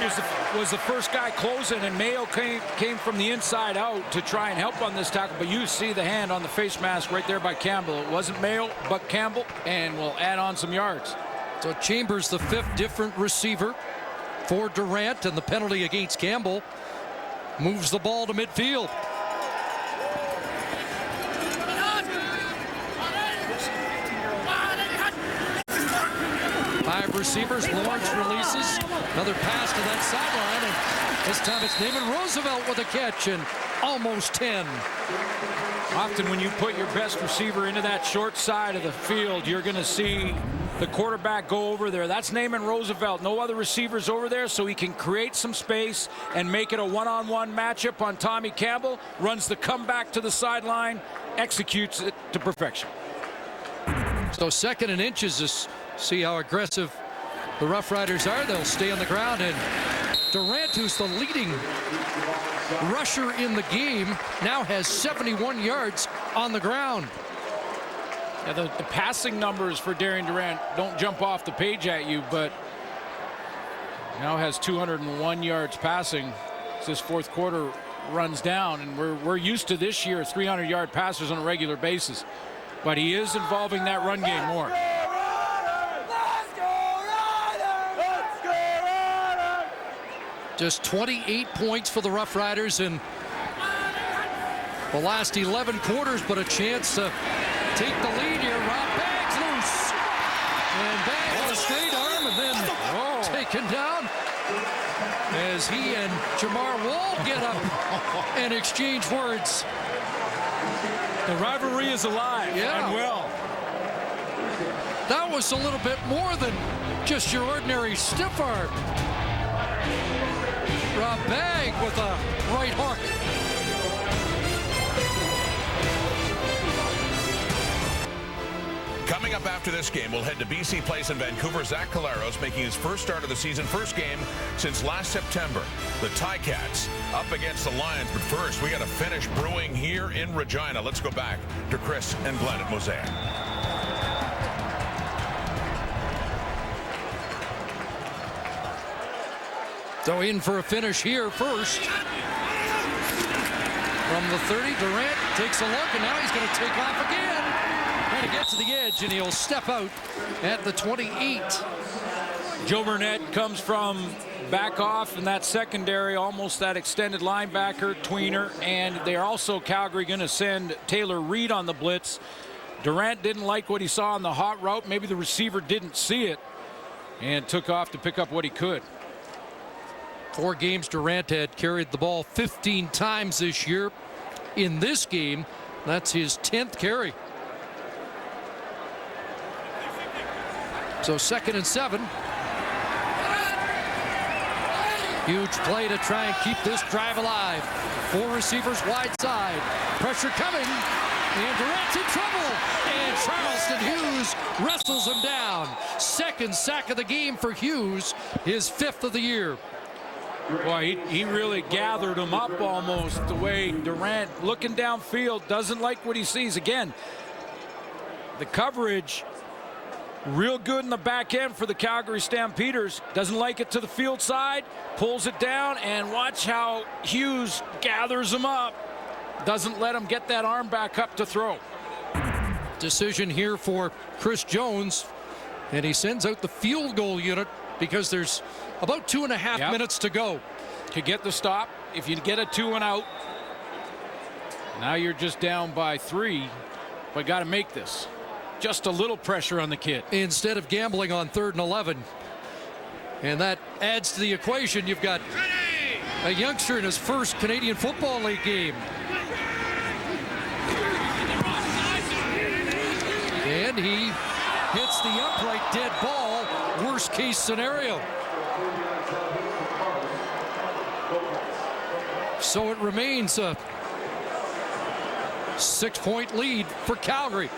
was the first guy closing, and Mayo came from the inside out to try and help on this tackle. But you see the hand on the face mask right there by Campbell. It wasn't Mayo, but Campbell, and will add on some yards. So Chambers, the 5th different receiver for Durant, and the penalty against Campbell moves the ball to midfield. Five receivers. Lawrence releases. Another pass to that sideline, and this time it's Naaman Roosevelt with a catch, and almost 10. Often when you put your best receiver into that short side of the field, you're going to see the quarterback go over there. That's Naaman Roosevelt. No other receivers over there, so he can create some space and make it a one-on-one matchup on Tommy Campbell. Runs the comeback to the sideline, executes it to perfection. So 2nd and inches, just see how aggressive the Rough Riders are. They'll stay on the ground, and Durant, who's the leading rusher in the game, now has 71 yards on the ground. Yeah, the passing numbers for Darian Durant don't jump off the page at you, but now has 201 yards passing as this fourth quarter runs down, and we're used to this year 300-yard passers on a regular basis, but he is involving that run game more. Just 28 points for the Rough Riders, and the last 11 quarters, but a chance to take the lead here. Rob Baggs loose. And Baggs with a straight arm and then taken down as he and Jamar Wall get up and exchange words. The rivalry is alive and well. That was a little bit more than just your ordinary stiff arm. Rob Bagg with a right hook. Coming up after this game, we'll head to BC Place in Vancouver. Zach Collaros making his first start of the season, first game since last September. The Ticats up against the Lions. But first, we got a finish brewing here in Regina. Let's go back to Chris and Glenn at Mosaic. So in for a finish here first. From the 30, Durant takes a look, and now he's going to take off again. Trying to get to the edge, and he'll step out at the 28. Joe Burnett comes from back off in that secondary, almost that extended linebacker, tweener, and they're also, Calgary, going to send Taylor Reed on the blitz. Durant didn't like what he saw on the hot route. Maybe the receiver didn't see it and took off to pick up what he could. 4 games Durant had carried the ball 15 times this year. In this game, that's his 10th carry. So 2nd and 7. Huge play to try and keep this drive alive. 4 receivers wide side. Pressure coming. And Durant's in trouble. And Charleston Hughes wrestles him down. 2nd sack of the game for Hughes. His 5th of the year. Boy, he really gathered him up almost the way Durant, looking downfield, doesn't like what he sees. Again, the coverage real good in the back end for the Calgary Stampeders. Doesn't like it to the field side, pulls it down, and watch how Hughes gathers him up. Doesn't let him get that arm back up to throw. Decision here for Chris Jones, and he sends out the field goal unit because there's about 2.5 minutes to go. To get the stop, if you get a 2 and out, now you're just down by 3, but got to make this. Just a little pressure on the kid. Instead of gambling on 3rd and 11. And that adds to the equation. You've got a youngster in his first Canadian Football League game. And he hits the upright dead ball. Worst case scenario. So it remains a 6-point lead for Calgary.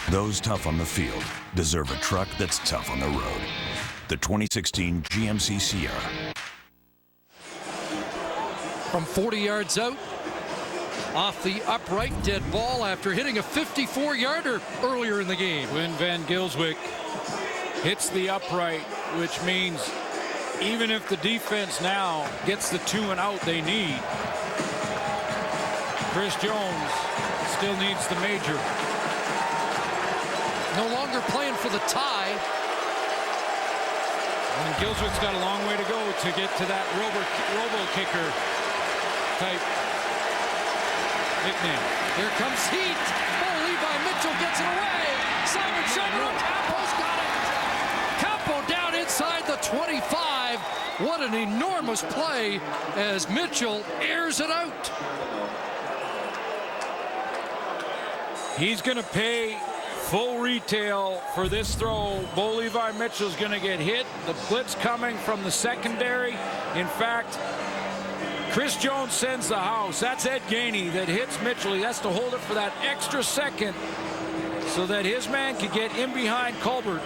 Those tough on the field deserve a truck that's tough on the road. The 2016 GMC Sierra. From 40 yards out, off the upright dead ball after hitting a 54-yarder earlier in the game. Quinn Van Gilswyk hits the upright, which means even if the defense now gets the 2 and out they need, Chris Jones still needs the major. No longer playing for the tie. And Gilswick's got a long way to go to get to that robo-kicker type nickname. Here comes heat. Oh, Levi Mitchell gets it away. Simon Charbonneau, Campo's got it. Campo down inside the 25. What an enormous play as Mitchell airs it out. He's going to pay full retail for this throw. Bo Levi Mitchell's going to get hit. The blitz coming from the secondary. In fact, Chris Jones sends the house. That's Ed Gainey that hits Mitchell. He has to hold it for that extra second so that his man can get in behind Colbert.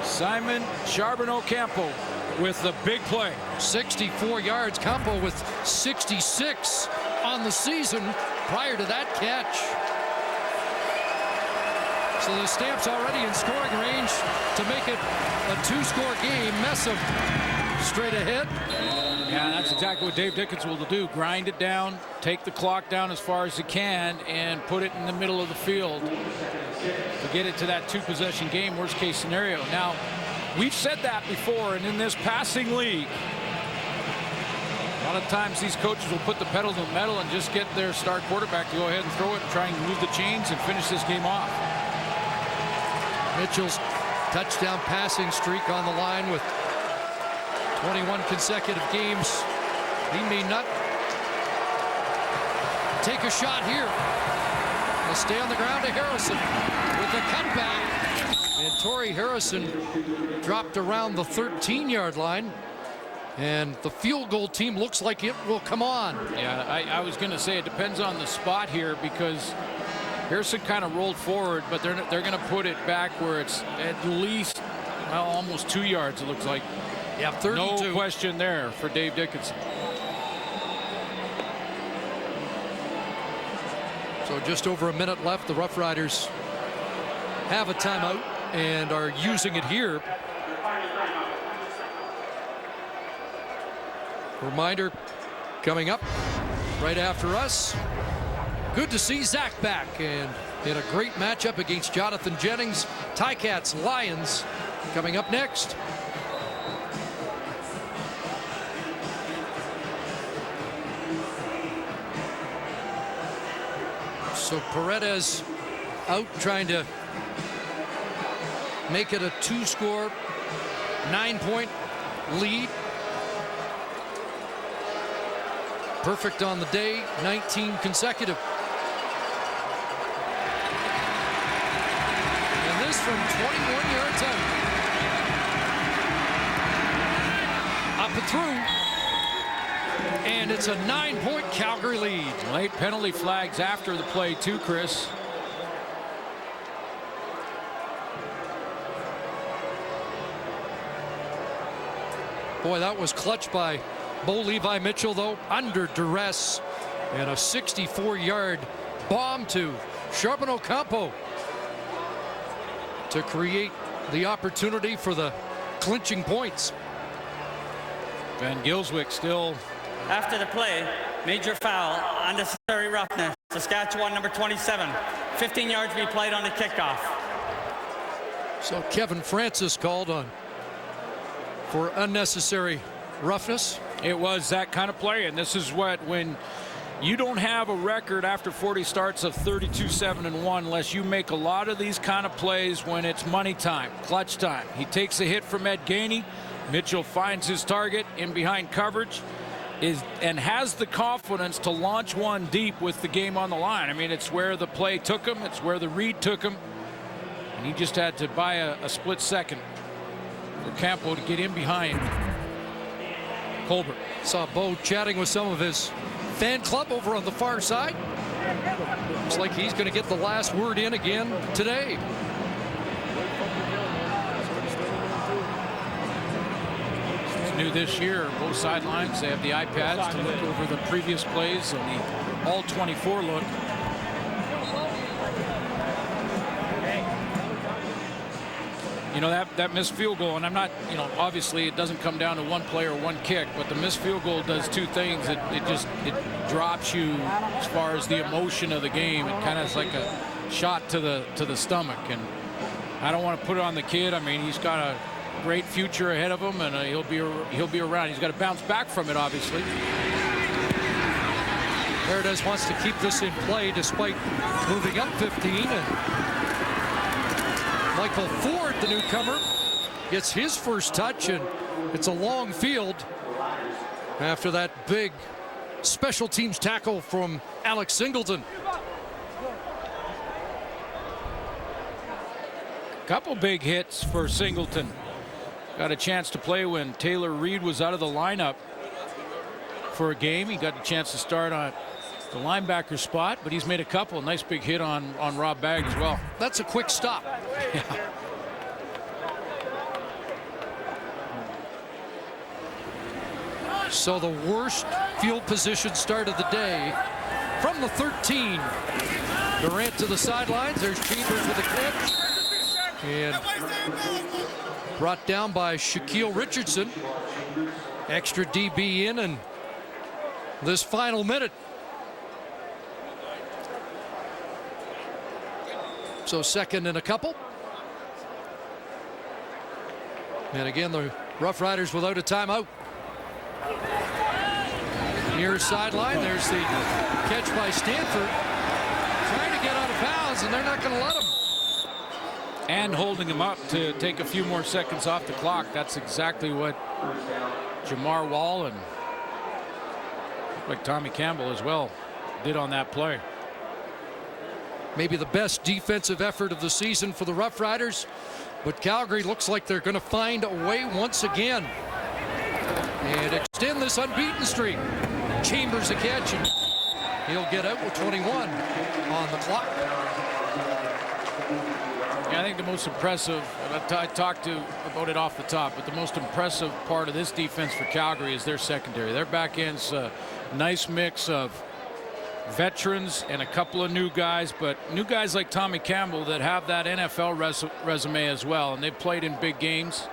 Simon Charbonneau Campo with the big play. 64 yards. Campo with 66 on the season prior to that catch. So the Stamps already in scoring range to make it a 2-score game. Messam straight ahead. Yeah, that's exactly what Dave Dickens will do. Grind it down, take the clock down as far as he can, and put it in the middle of the field to get it to that 2-possession game, worst case scenario. Now, we've said that before, and in this passing league, lot of times these coaches will put the pedal to the metal and just get their star quarterback to go ahead and throw it and try and move the chains and finish this game off. Mitchell's touchdown passing streak on the line with 21 consecutive games. He may not take a shot here. He'll stay on the ground to Harrison with the cutback. And Torrey Harrison dropped around the 13-yard line. And the field goal team looks like it will come on. Yeah, I was going to say it depends on the spot here because Harrison kind of rolled forward, but they're going to put it back where it's at least, well, almost 2 yards, it looks like. Yeah, 32. No question there for Dave Dickinson. So just over a minute left. The Roughriders have a timeout and are using it here. Reminder coming up right after us. Good to see Zach back and in a great matchup against Jonathan Jennings. Ticats Lions coming up next. So Paredes out trying to make it a 2-score, 9-point lead. Perfect on the day, 19 consecutive. And this from 21 yards out. Up and through. And it's a 9-point Calgary lead. Late penalty flags after the play too, Chris. Boy, that was clutched by Bo Levi Mitchell, though, under duress. And a 64-yard bomb to Charbonneau Campo to create the opportunity for the clinching points. Van Gilswick still. After the play, major foul, unnecessary roughness. Saskatchewan number 27. 15 yards to be played on the kickoff. So Kevin Francis called on for unnecessary roughness. It was that kind of play, and this is what, when you don't have a record after 40 starts of 32-7-1 unless you make a lot of these kind of plays when it's money time, clutch time. He takes a hit from Ed Gainey. Mitchell finds his target in behind coverage and has the confidence to launch one deep with the game on the line. I mean, it's where the play took him. It's where the read took him. And he just had to buy a split second for Campo to get in behind Colbert. Saw Bo chatting with some of his fan club over on the far side. Looks like he's going to get the last word in again today. New this year, both sidelines, they have the iPads to look over the previous plays and the all 24 look. You know, that missed field goal, and I'm not, you know, obviously it doesn't come down to one play or one kick, but the missed field goal does two things. It drops you as far as the emotion of the game. It kind of is like a shot to the stomach, and I don't want to put it on the kid. I mean, he's got a great future ahead of him, and he'll be around. He's got to bounce back from it, obviously. Paredes wants to keep this in play despite moving up 15, and Michael Ford, the newcomer, gets his first touch, and it's a long field after that big special teams tackle from Alex Singleton. Couple big hits for Singleton. Got a chance to play when Taylor Reed was out of the lineup for a game. He got a chance to start on the linebacker spot, but he's made a couple. Nice big hit on Rob Bagg as well. That's a quick stop. Yeah. So the worst field position start of the day from the 13. Durant to the sidelines. There's Chambers with a catch. And brought down by Shaquille Richardson. Extra DB in, and this final minute. So second and a couple. And again, the Roughriders without a timeout. Near sideline, there's the catch by Stanford. Trying to get out of bounds, and they're not going to let him. And holding him up to take a few more seconds off the clock. That's exactly what Jamar Wall and like Tommy Campbell as well did on that play. Maybe the best defensive effort of the season for the Roughriders, but Calgary looks like they're going to find a way once again and extend this unbeaten streak. Chambers a catch, and he'll get out with 21 on the clock. Yeah, I think the most impressive, I talked about it off the top, but the most impressive part of this defense for Calgary is their secondary. Their back end's a nice mix of veterans and a couple of new guys, but new guys like Tommy Campbell that have that NFL resume as well, and they've played in big games.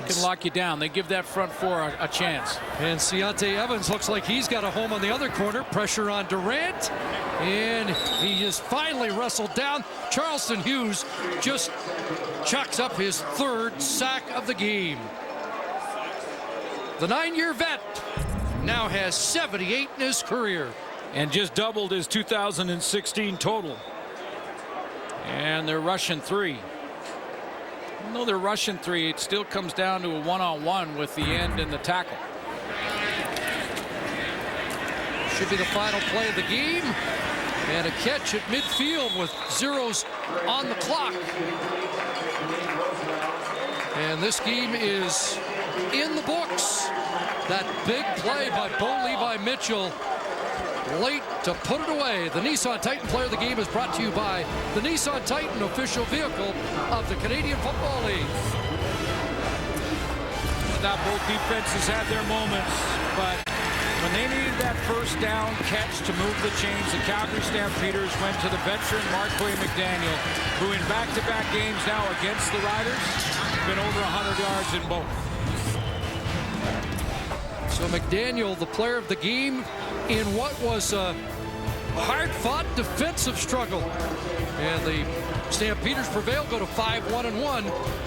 They can lock you down. They give that front four a chance. And Ciante Evans looks like he's got a home on the other corner. Pressure on Durant, and he is finally wrestled down. Charleston Hughes just chucks up his 3rd sack of the game. The 9-year vet now has 78 in his career. And just doubled his 2016 total. And they're rushing 3. Even though they're rushing 3, it still comes down to a one-on-one with the end and the tackle. Should be the final play of the game. And a catch at midfield with zeros on the clock. And this game is in the books. That big play by Bo Levi Mitchell late to put it away. The Nissan Titan player of the game is brought to you by the Nissan Titan, official vehicle of the Canadian Football League. Now both defenses had their moments, but when they needed that first down catch to move the chains, the Calgary Stampeders went to the veteran Marquay McDaniel, who in back-to-back games now against the Riders has been over 100 yards in both. So McDaniel, the player of the game, in what was a hard-fought defensive struggle. And the Stampeders prevail, go to 5-1-1.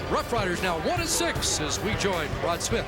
Roughriders now 1-6 as we join Rod Smith.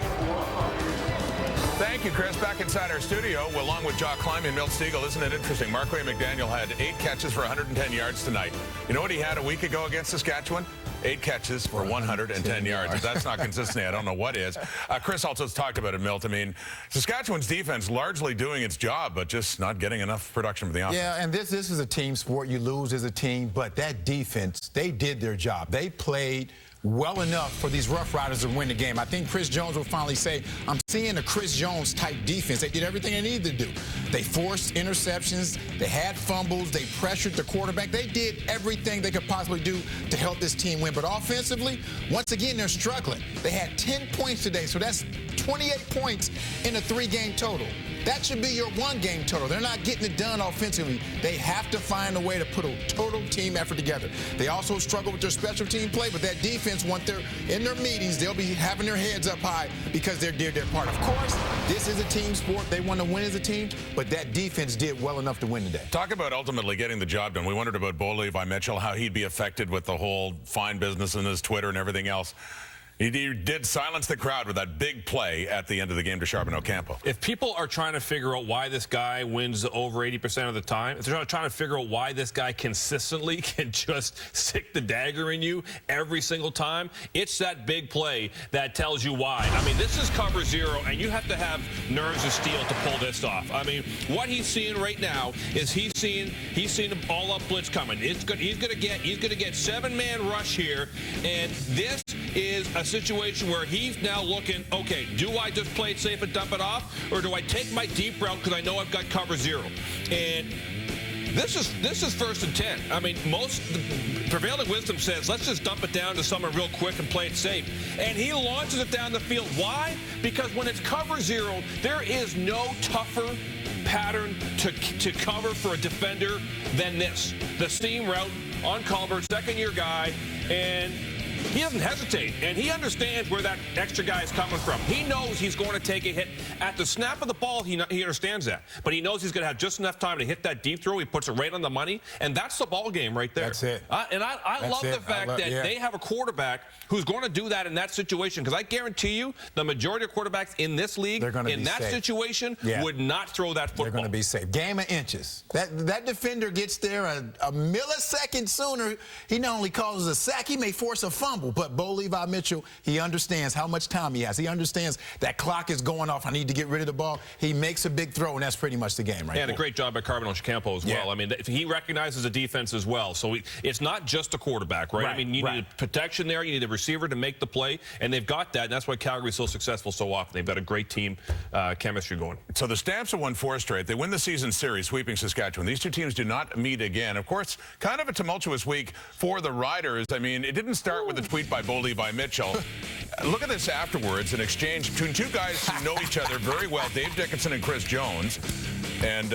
Thank you, Chris. Back inside our studio, along with Jock Klein and Milt Stegall. Isn't it interesting? Marquay McDaniel had 8 catches for 110 yards tonight. You know what he had a week ago against Saskatchewan? 8 catches for 110 yards. If that's not consistency, I don't know what is. Chris also talked about it, Milt. I mean, Saskatchewan's defense largely doing its job, but just not getting enough production for the offense. Yeah, and this is a team sport. You lose as a team, but that defense, they did their job. They played well enough for these Roughriders to win the game. I think Chris Jones will finally say, I'm seeing a Chris Jones type defense. They did everything they needed to do. They forced interceptions. They had fumbles. They pressured the quarterback. They did everything they could possibly do to help this team win. But offensively, once again, they're struggling. They had 10 points today, so that's 28 points in a 3-game total. That should be your 1-game total. They're not getting it done offensively. They have to find a way to put a total team effort together. They also struggle with their special team play, but that defense, once they're in their meetings, they'll be having their heads up high because they did their part. Of course, this is a team sport. They want to win as a team, but that defense did well enough to win today. Talk about ultimately getting the job done. We wondered about Bo Levi Mitchell, how he'd be affected with the whole fine business and his Twitter and everything else. He did silence the crowd with that big play at the end of the game to Charbonneau Campo. If people are trying to figure out why this guy wins over 80% of the time, if they're trying to figure out why this guy consistently can just stick the dagger in you every single time, it's that big play that tells you why. I mean, this is cover 0, and you have to have nerves of steel to pull this off. I mean, what he's seeing right now is he's seeing an all-up blitz coming. He's gonna get 7-man rush here, and this is a situation where he's now looking, okay, do I just play it safe and dump it off, or do I take my deep route because I know I've got cover 0? And this is 1st and 10. I mean, the prevailing wisdom says, let's just dump it down to someone real quick and play it safe. And he launches it down the field. Why? Because when it's cover 0, there is no tougher pattern to cover for a defender than this. The seam route on Colbert, 2nd-year guy, and he doesn't hesitate, and he understands where that extra guy is coming from. He knows he's going to take a hit. At the snap of the ball, he understands that. But he knows he's going to have just enough time to hit that deep throw. He puts it right on the money, and that's the ball game right there. That's it. And I love the fact that they have a quarterback who's going to do that in that situation, because I guarantee you the majority of quarterbacks in this league, in that situation, would not throw that football. They're going to be safe. Game of inches. That defender gets there a millisecond sooner. He not only causes a sack, he may force a fumble. But Bo Levi Mitchell, he understands how much time he has. He understands that clock is going off. I need to get rid of the ball. He makes a big throw, and that's pretty much the game right there. And a great job by Carbonell Chicampo as well. I mean, he recognizes the defense as well. So it's not just a quarterback, right? I mean, you need protection there. You need a receiver to make the play, and they've got that. And that's why Calgary is so successful so often. They've got a great team chemistry going. So the Stamps have won 4 straight. They win the season series, sweeping Saskatchewan. These two teams do not meet again. Of course, kind of a tumultuous week for the Riders. I mean, it didn't start with a tweet by Bo Levi Mitchell. Look at this afterwards, an exchange between two guys who know each other very well, Dave Dickinson and Chris Jones. And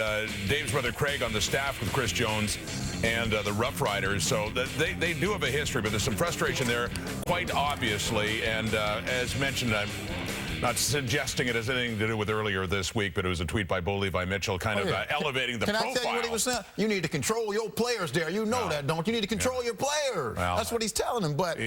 Dave's brother Craig on the staff with Chris Jones and the Roughriders. So they do have a history, but there's some frustration there, quite obviously. And as mentioned, I'm not suggesting it has anything to do with earlier this week, but it was a tweet by Bo Levi Mitchell kind of elevating the profile. Can I tell you what he was saying? You need to control your players there. You know that, don't you? You need to control your players. Well, that's what he's telling them. But,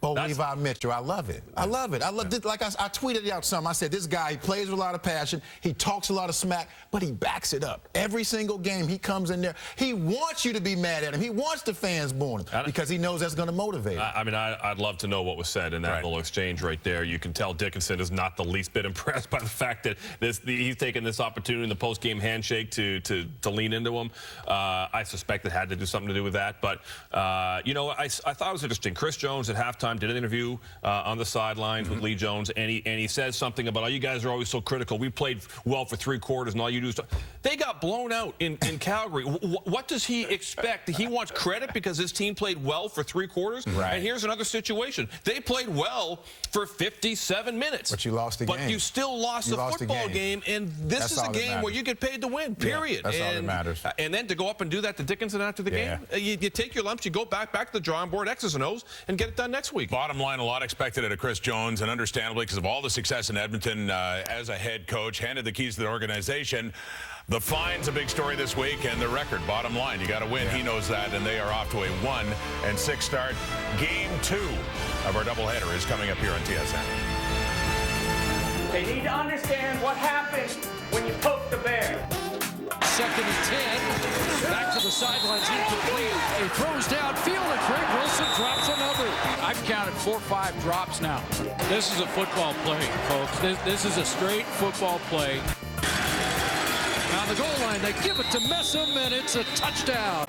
Bo Levi Mitchell, I love it. I love it. I love it. Like I tweeted out something. I said, this guy, he plays with a lot of passion. He talks a lot of smack, but he backs it up. Every single game he comes in there, he wants you to be mad at him. He wants the fans booing him because he knows that's going to motivate him. I mean, I'd love to know what was said in that little exchange right there. You can tell Dickinson is not the least bit impressed by the fact that he's taken this opportunity in the post-game handshake to lean into him. I suspect it had to do something to do with that. But, you know, I thought it was interesting. Chris Jones at halftime did an interview on the sidelines with Lee Jones, and he says something about, oh, you guys are always so critical. We played well for 3 quarters, and all you do is talk. They got blown out in Calgary. What does he expect? He wants credit because his team played well for 3 quarters? Right. And here's another situation. They played well for 57 minutes. But you lost the game. But you still lost the football game, and this is a game where you get paid to win, period. That's all that matters. And then to go up and do that to Dickinson after the game, you take your lumps, you go back to the drawing board, X's and O's, and get it done next week. Bottom line, a lot expected out of Chris Jones, and understandably because of all the success in Edmonton as a head coach, handed the keys to the organization. The fine's a big story this week, and the record, bottom line, you got to win. He knows that, and they are off to a 1-6 start. Game 2 of our doubleheader is coming up here on TSN. They need to understand what happens when you poke the bear. 2nd and 10. Back to the sidelines, incomplete. He throws downfield, and Craig Wilson drops another. I've counted 4 or 5 drops now. This is a football play, folks. This is a straight football play. On the goal line, they give it to Messam, and it's a touchdown.